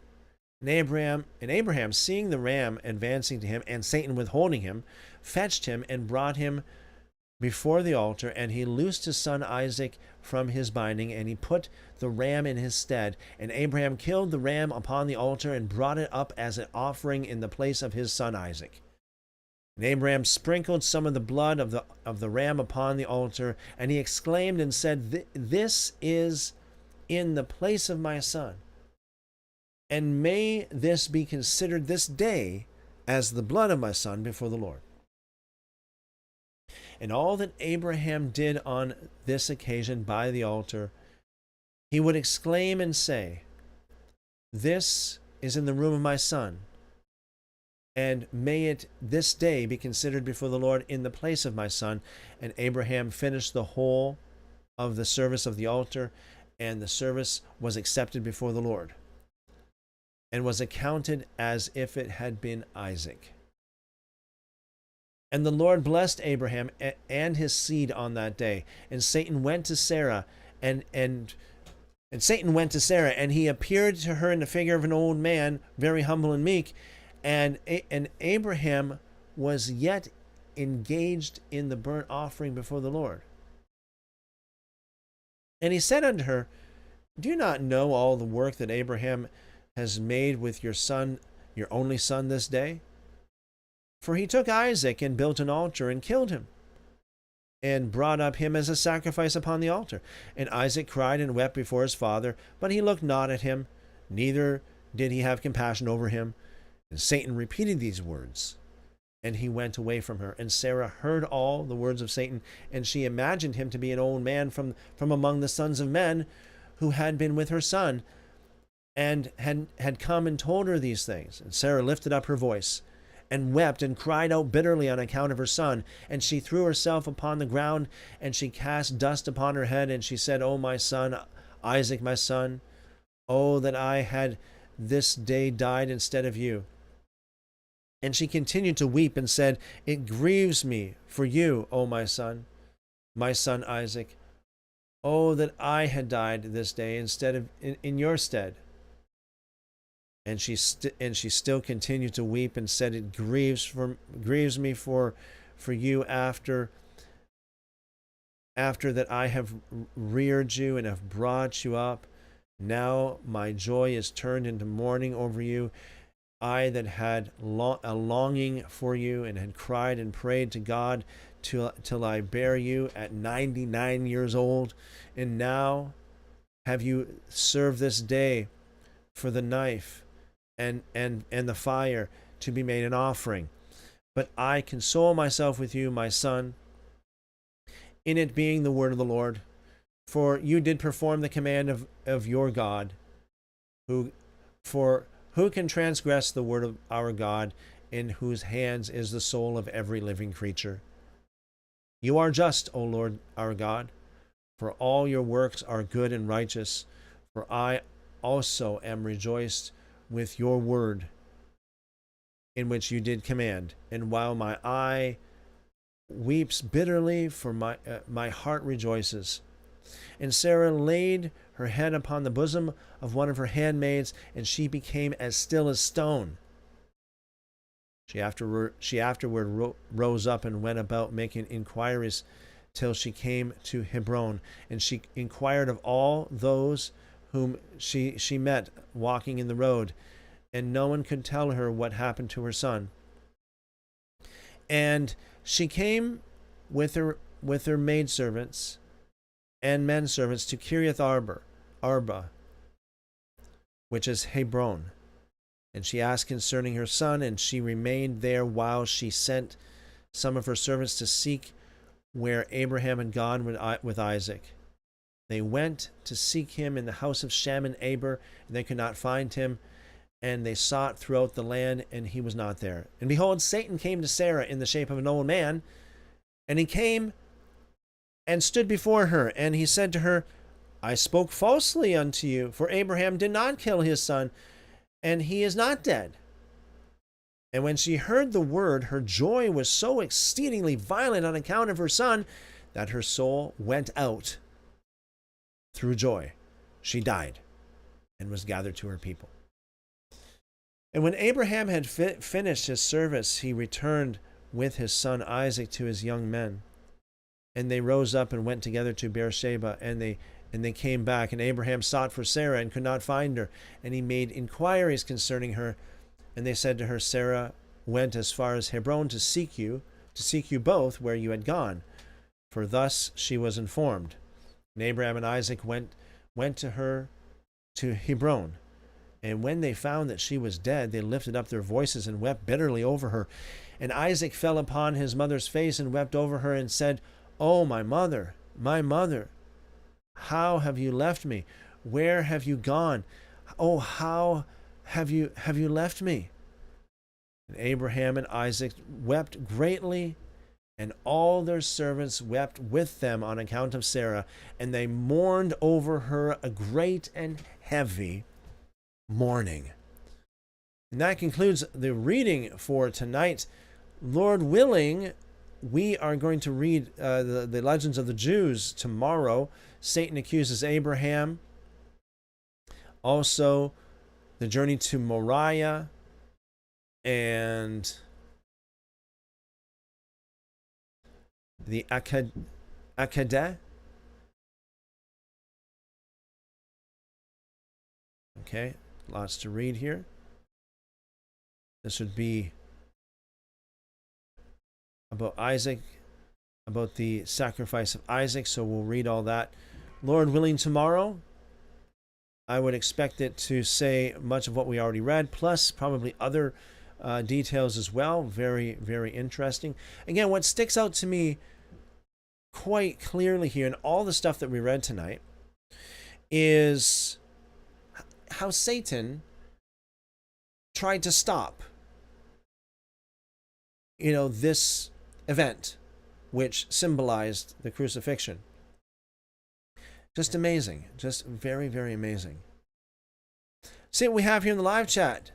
And Abraham, seeing the ram advancing to him and Satan withholding him, fetched him and brought him before the altar, and he loosed his son Isaac from his binding, and he put the ram in his stead. And Abraham killed the ram upon the altar and brought it up as an offering in the place of his son Isaac. And Abraham sprinkled some of the blood of the ram upon the altar, and he exclaimed and said, "This is in the place of my son, and may this be considered this day as the blood of my son before the Lord." And all that Abraham did on this occasion by the altar, he would exclaim and say, "This is in the room of my son, and may it this day be considered before the Lord in the place of my son." And Abraham finished the whole of the service of the altar, and the service was accepted before the Lord, and was accounted as if it had been Isaac. And the Lord blessed Abraham and his seed on that day. And Satan went to Sarah and And Satan went to Sarah, and he appeared to her in the figure of an old man, very humble and meek. And Abraham was yet engaged in the burnt offering before the Lord. And he said unto her, Do you not know all the work that Abraham has made with your son, your only son, this day? For he took Isaac and built an altar and killed him, and brought up him as a sacrifice upon the altar. And Isaac cried and wept before his father, but he looked not at him, neither did he have compassion over him. And Satan repeated these words, and he went away from her. And Sarah heard all the words of Satan, and she imagined him to be an old man from among the sons of men, who had been with her son, and had come and told her these things. And Sarah lifted up her voice, and wept, and cried out bitterly on account of her son. And she threw herself upon the ground, and she cast dust upon her head, and she said, O my son, Isaac, my son, oh, that I had this day died instead of you. And she continued to weep, and said, It grieves me for you, O my son Isaac. Oh, that I had died this day instead of in your stead. And she still continued to weep, and said, It grieves me for you after that I have reared you and have brought you up. Now my joy is turned into mourning over you. I that had a longing for you, and had cried and prayed to God till I bare you at 99 years old. And now have you served this day for the knife and the fire to be made an offering. But I console myself with you, my son, in it being the word of the Lord. For you did perform the command of your God. Who can transgress the word of our God, in whose hands is the soul of every living creature? You are just, O Lord our God, for all your works are good and righteous. For I also am rejoiced with your word, in which you did command. And while my eye weeps bitterly, for my heart rejoices. And Sarah laid her head upon the bosom of one of her handmaids, and she became as still as stone. She afterward rose up and went about making inquiries till she came to Hebron. And she inquired of all those whom she met walking in the road, and no one could tell her what happened to her son. And she came with her maidservants and menservants to Kiriath Arba, which is Hebron. And she asked concerning her son, and she remained there while she sent some of her servants to seek where Abraham had gone with Isaac. They went to seek him in the house of Shem and Aber, and they could not find him. And they sought throughout the land, and he was not there. And behold, Satan came to Sarah in the shape of an old man, and he came and stood before her. And he said to her, I spoke falsely unto you, for Abraham did not kill his son, and he is not dead. And when she heard the word, her joy was so exceedingly violent on account of her son, that her soul went out through joy. She died, and was gathered to her people. And when Abraham had finished his service, he returned with his son Isaac to his young men. And they rose up and went together to Beersheba, and they came back. And Abraham sought for Sarah and could not find her. And he made inquiries concerning her. And they said to her, Sarah went as far as Hebron to seek you both where you had gone. For thus she was informed. And Abraham and Isaac went to her to Hebron. And when they found that she was dead, they lifted up their voices and wept bitterly over her. And Isaac fell upon his mother's face and wept over her and said, O my mother, how have you left me? Where have you gone? Oh, how have you left me? And Abraham and Isaac wept greatly, and all their servants wept with them on account of Sarah, and they mourned over her a great and heavy mourning. And that concludes the reading for tonight. Lord willing, we are going to read the Legends of the Jews tomorrow. Satan accuses Abraham Also, the journey to Moriah and the Akedah. Okay, lots to read here. This would be about Isaac, about the sacrifice of Isaac, so we'll read all that. Lord willing, tomorrow, I would expect it to say much of what we already read, plus probably other details as well. Very, very interesting. Again, what sticks out to me quite clearly here in all the stuff that we read tonight is how Satan tried to stop, this event, which symbolized the crucifixion. Just amazing. Just very, very amazing. See what we have here in the live chat.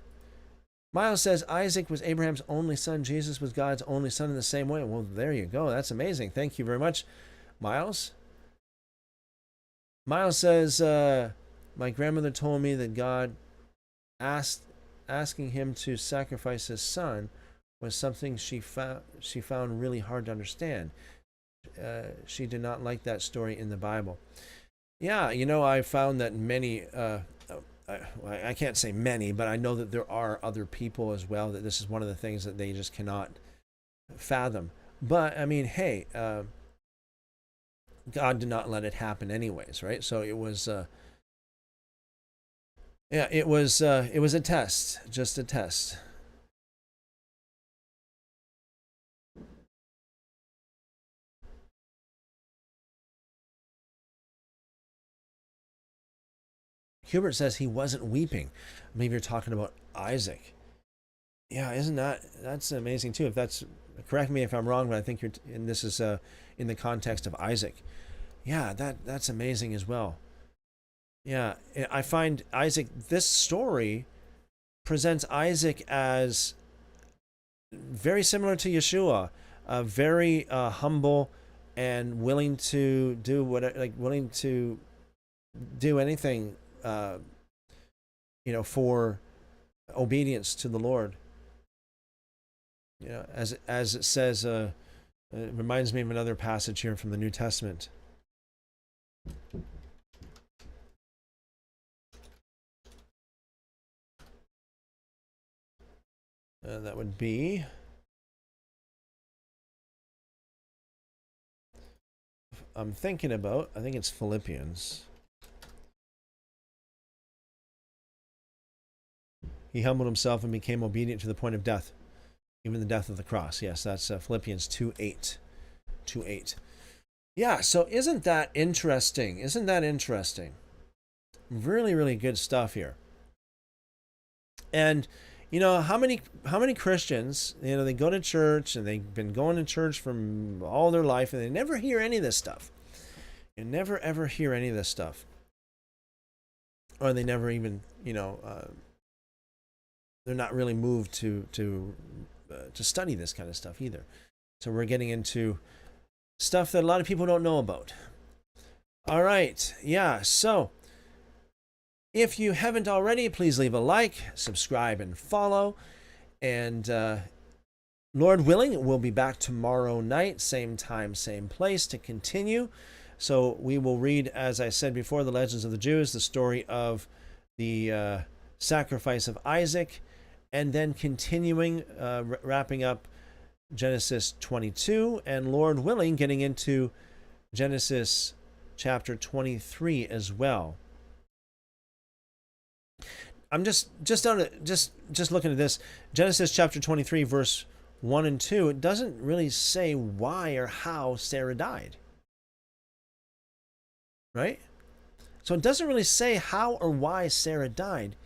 Miles says Isaac was Abraham's only son. Jesus was God's only son in the same way. Well, there you go. That's amazing. Thank you very much, Miles. Miles says, my grandmother told me that God asking him to sacrifice his son was something she found really hard to understand. She did not like that story in the Bible. Yeah, I found that many, I can't say many, but I know that there are other people as well that this is one of the things that they just cannot fathom. But, I mean, hey, God did not let it happen anyways, right? So it was, it was a test, just a test. Hubert says he wasn't weeping. Maybe you're talking about Isaac. Yeah, that's amazing too. If that's, correct me if I'm wrong, but I think and this is in the context of Isaac. Yeah, that's amazing as well. Yeah, I find Isaac, this story presents Isaac as very similar to Yeshua, very humble and willing to do willing to do anything, for obedience to the Lord. As it says, it reminds me of another passage here from the New Testament. That would be I think it's Philippians. He humbled himself and became obedient to the point of death, even the death of the cross. Yes, that's Philippians 2:8. 2:8. Yeah, so isn't that interesting? Really, really good stuff here. And how many Christians, they go to church and they've been going to church from all their life and they never hear any of this stuff. You never ever hear any of this stuff. Or they never even, they're not really moved to study this kind of stuff either. So we're getting into stuff that a lot of people don't know about. All right, yeah. So if you haven't already, please leave a like, subscribe, and follow. And Lord willing, we'll be back tomorrow night, same time, same place, to continue. So we will read, as I said before, the Legends of the Jews, the story of the sacrifice of Isaac, and then continuing, wrapping up Genesis 22, and Lord willing, getting into Genesis chapter 23 as well. I'm just looking at this, Genesis chapter 23, verse 1 and 2. It doesn't really say why or how Sarah died, right? So it doesn't really say how or why Sarah died,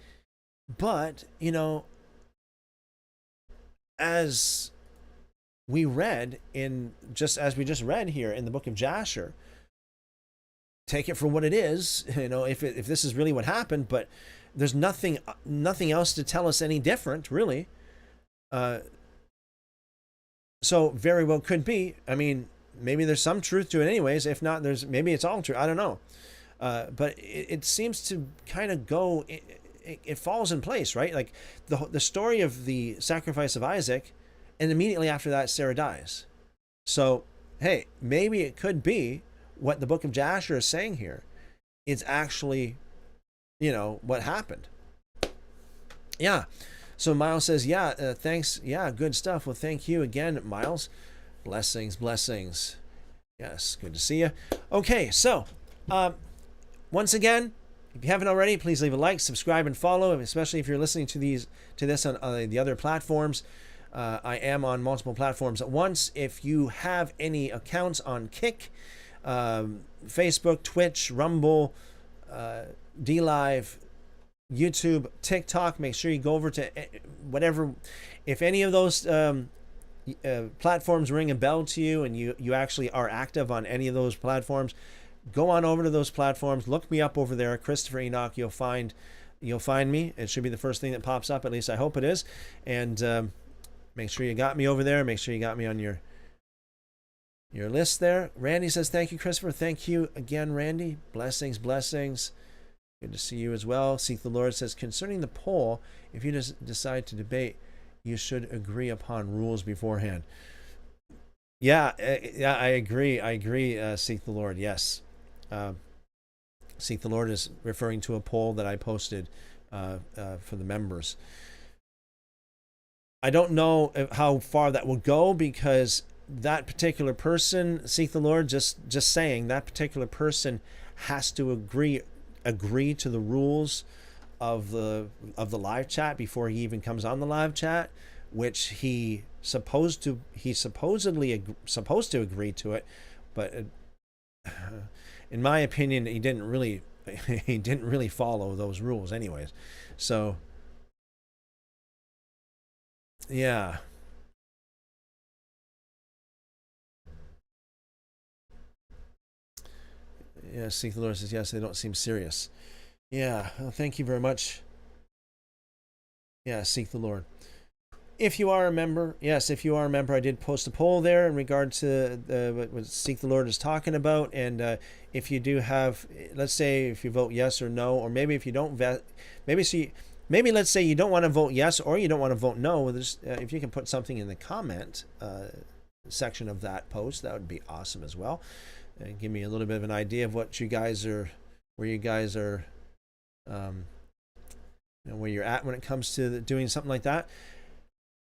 but as we read as we just read here in the book of Jasher, take it for what it is, if this is really what happened, but there's nothing else to tell us any different, really. So very well could be. I mean, maybe there's some truth to it anyways. If not, maybe it's all true. I don't know. But it seems to kind of go. It falls in place, right? Like the story of the sacrifice of Isaac, and immediately after that, Sarah dies. So, hey, maybe it could be what the book of Jasher is saying here. It's actually, what happened. Yeah. So Miles says, yeah, thanks. Yeah, good stuff. Well, thank you again, Miles. Blessings, blessings. Yes, good to see you. Okay, so once again, if you haven't already, please leave a like, subscribe, and follow, especially if you're listening to this on the other platforms. I am on multiple platforms at once. If you have any accounts on Kick, Facebook, Twitch, Rumble, DLive, YouTube, TikTok, make sure you go over to whatever. If any of those platforms ring a bell to you and you actually are active on any of those platforms, go on over to those platforms. Look me up over there, Christopher Enoch. You'll find me. It should be the first thing that pops up. At least I hope it is. And make sure you got me over there. Make sure you got me on your list there. Randy says, thank you, Christopher. Thank you again, Randy. Blessings, blessings. Good to see you as well. Seek the Lord says, concerning the poll, if you decide to debate, you should agree upon rules beforehand. Yeah, I agree. Seek the Lord. Yes. Seek the Lord is referring to a poll that I posted for the members. I don't know how far that will go, because that particular person, Seek the Lord, just saying that particular person has to agree to the rules of the live chat before he even comes on the live chat, which he's supposed to agree to it, but in my opinion, he didn't really follow those rules anyways. So yeah. Yeah, Seek the Lord says, yes, they don't seem serious. Yeah, well, thank you very much. Yeah, Seek the Lord. If you are a member, I did post a poll there in regard to what Seek the Lord is talking about. And if you do have, let's say if you vote yes or no, or maybe if you don't maybe let's say you don't want to vote yes or you don't want to vote no, if you can put something in the comment section of that post, that would be awesome as well. And give me a little bit of an idea of where you guys are, where you're at when it comes to doing something like that.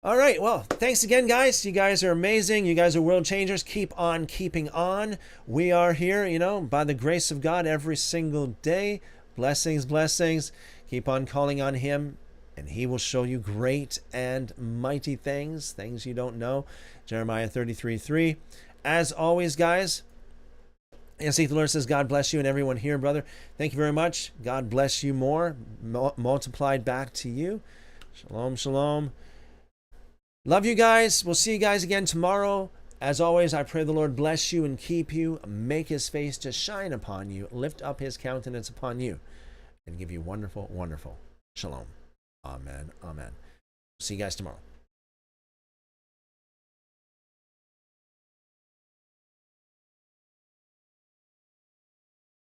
All right, well, thanks again, guys. You guys are amazing. You guys are world changers. Keep on keeping on. We are here, by the grace of God every single day. Blessings, blessings. Keep on calling on Him, and He will show you great and mighty things you don't know. Jeremiah 33:3. As always, guys, and Seek the Lord says, God bless you and everyone here, brother. Thank you very much. God bless you more, multiplied back to you. Shalom, shalom. Love you guys. We'll see you guys again tomorrow. As always, I pray the Lord bless you and keep you, make His face to shine upon you, lift up His countenance upon you, and give you wonderful, wonderful shalom. Amen. Amen. See you guys tomorrow.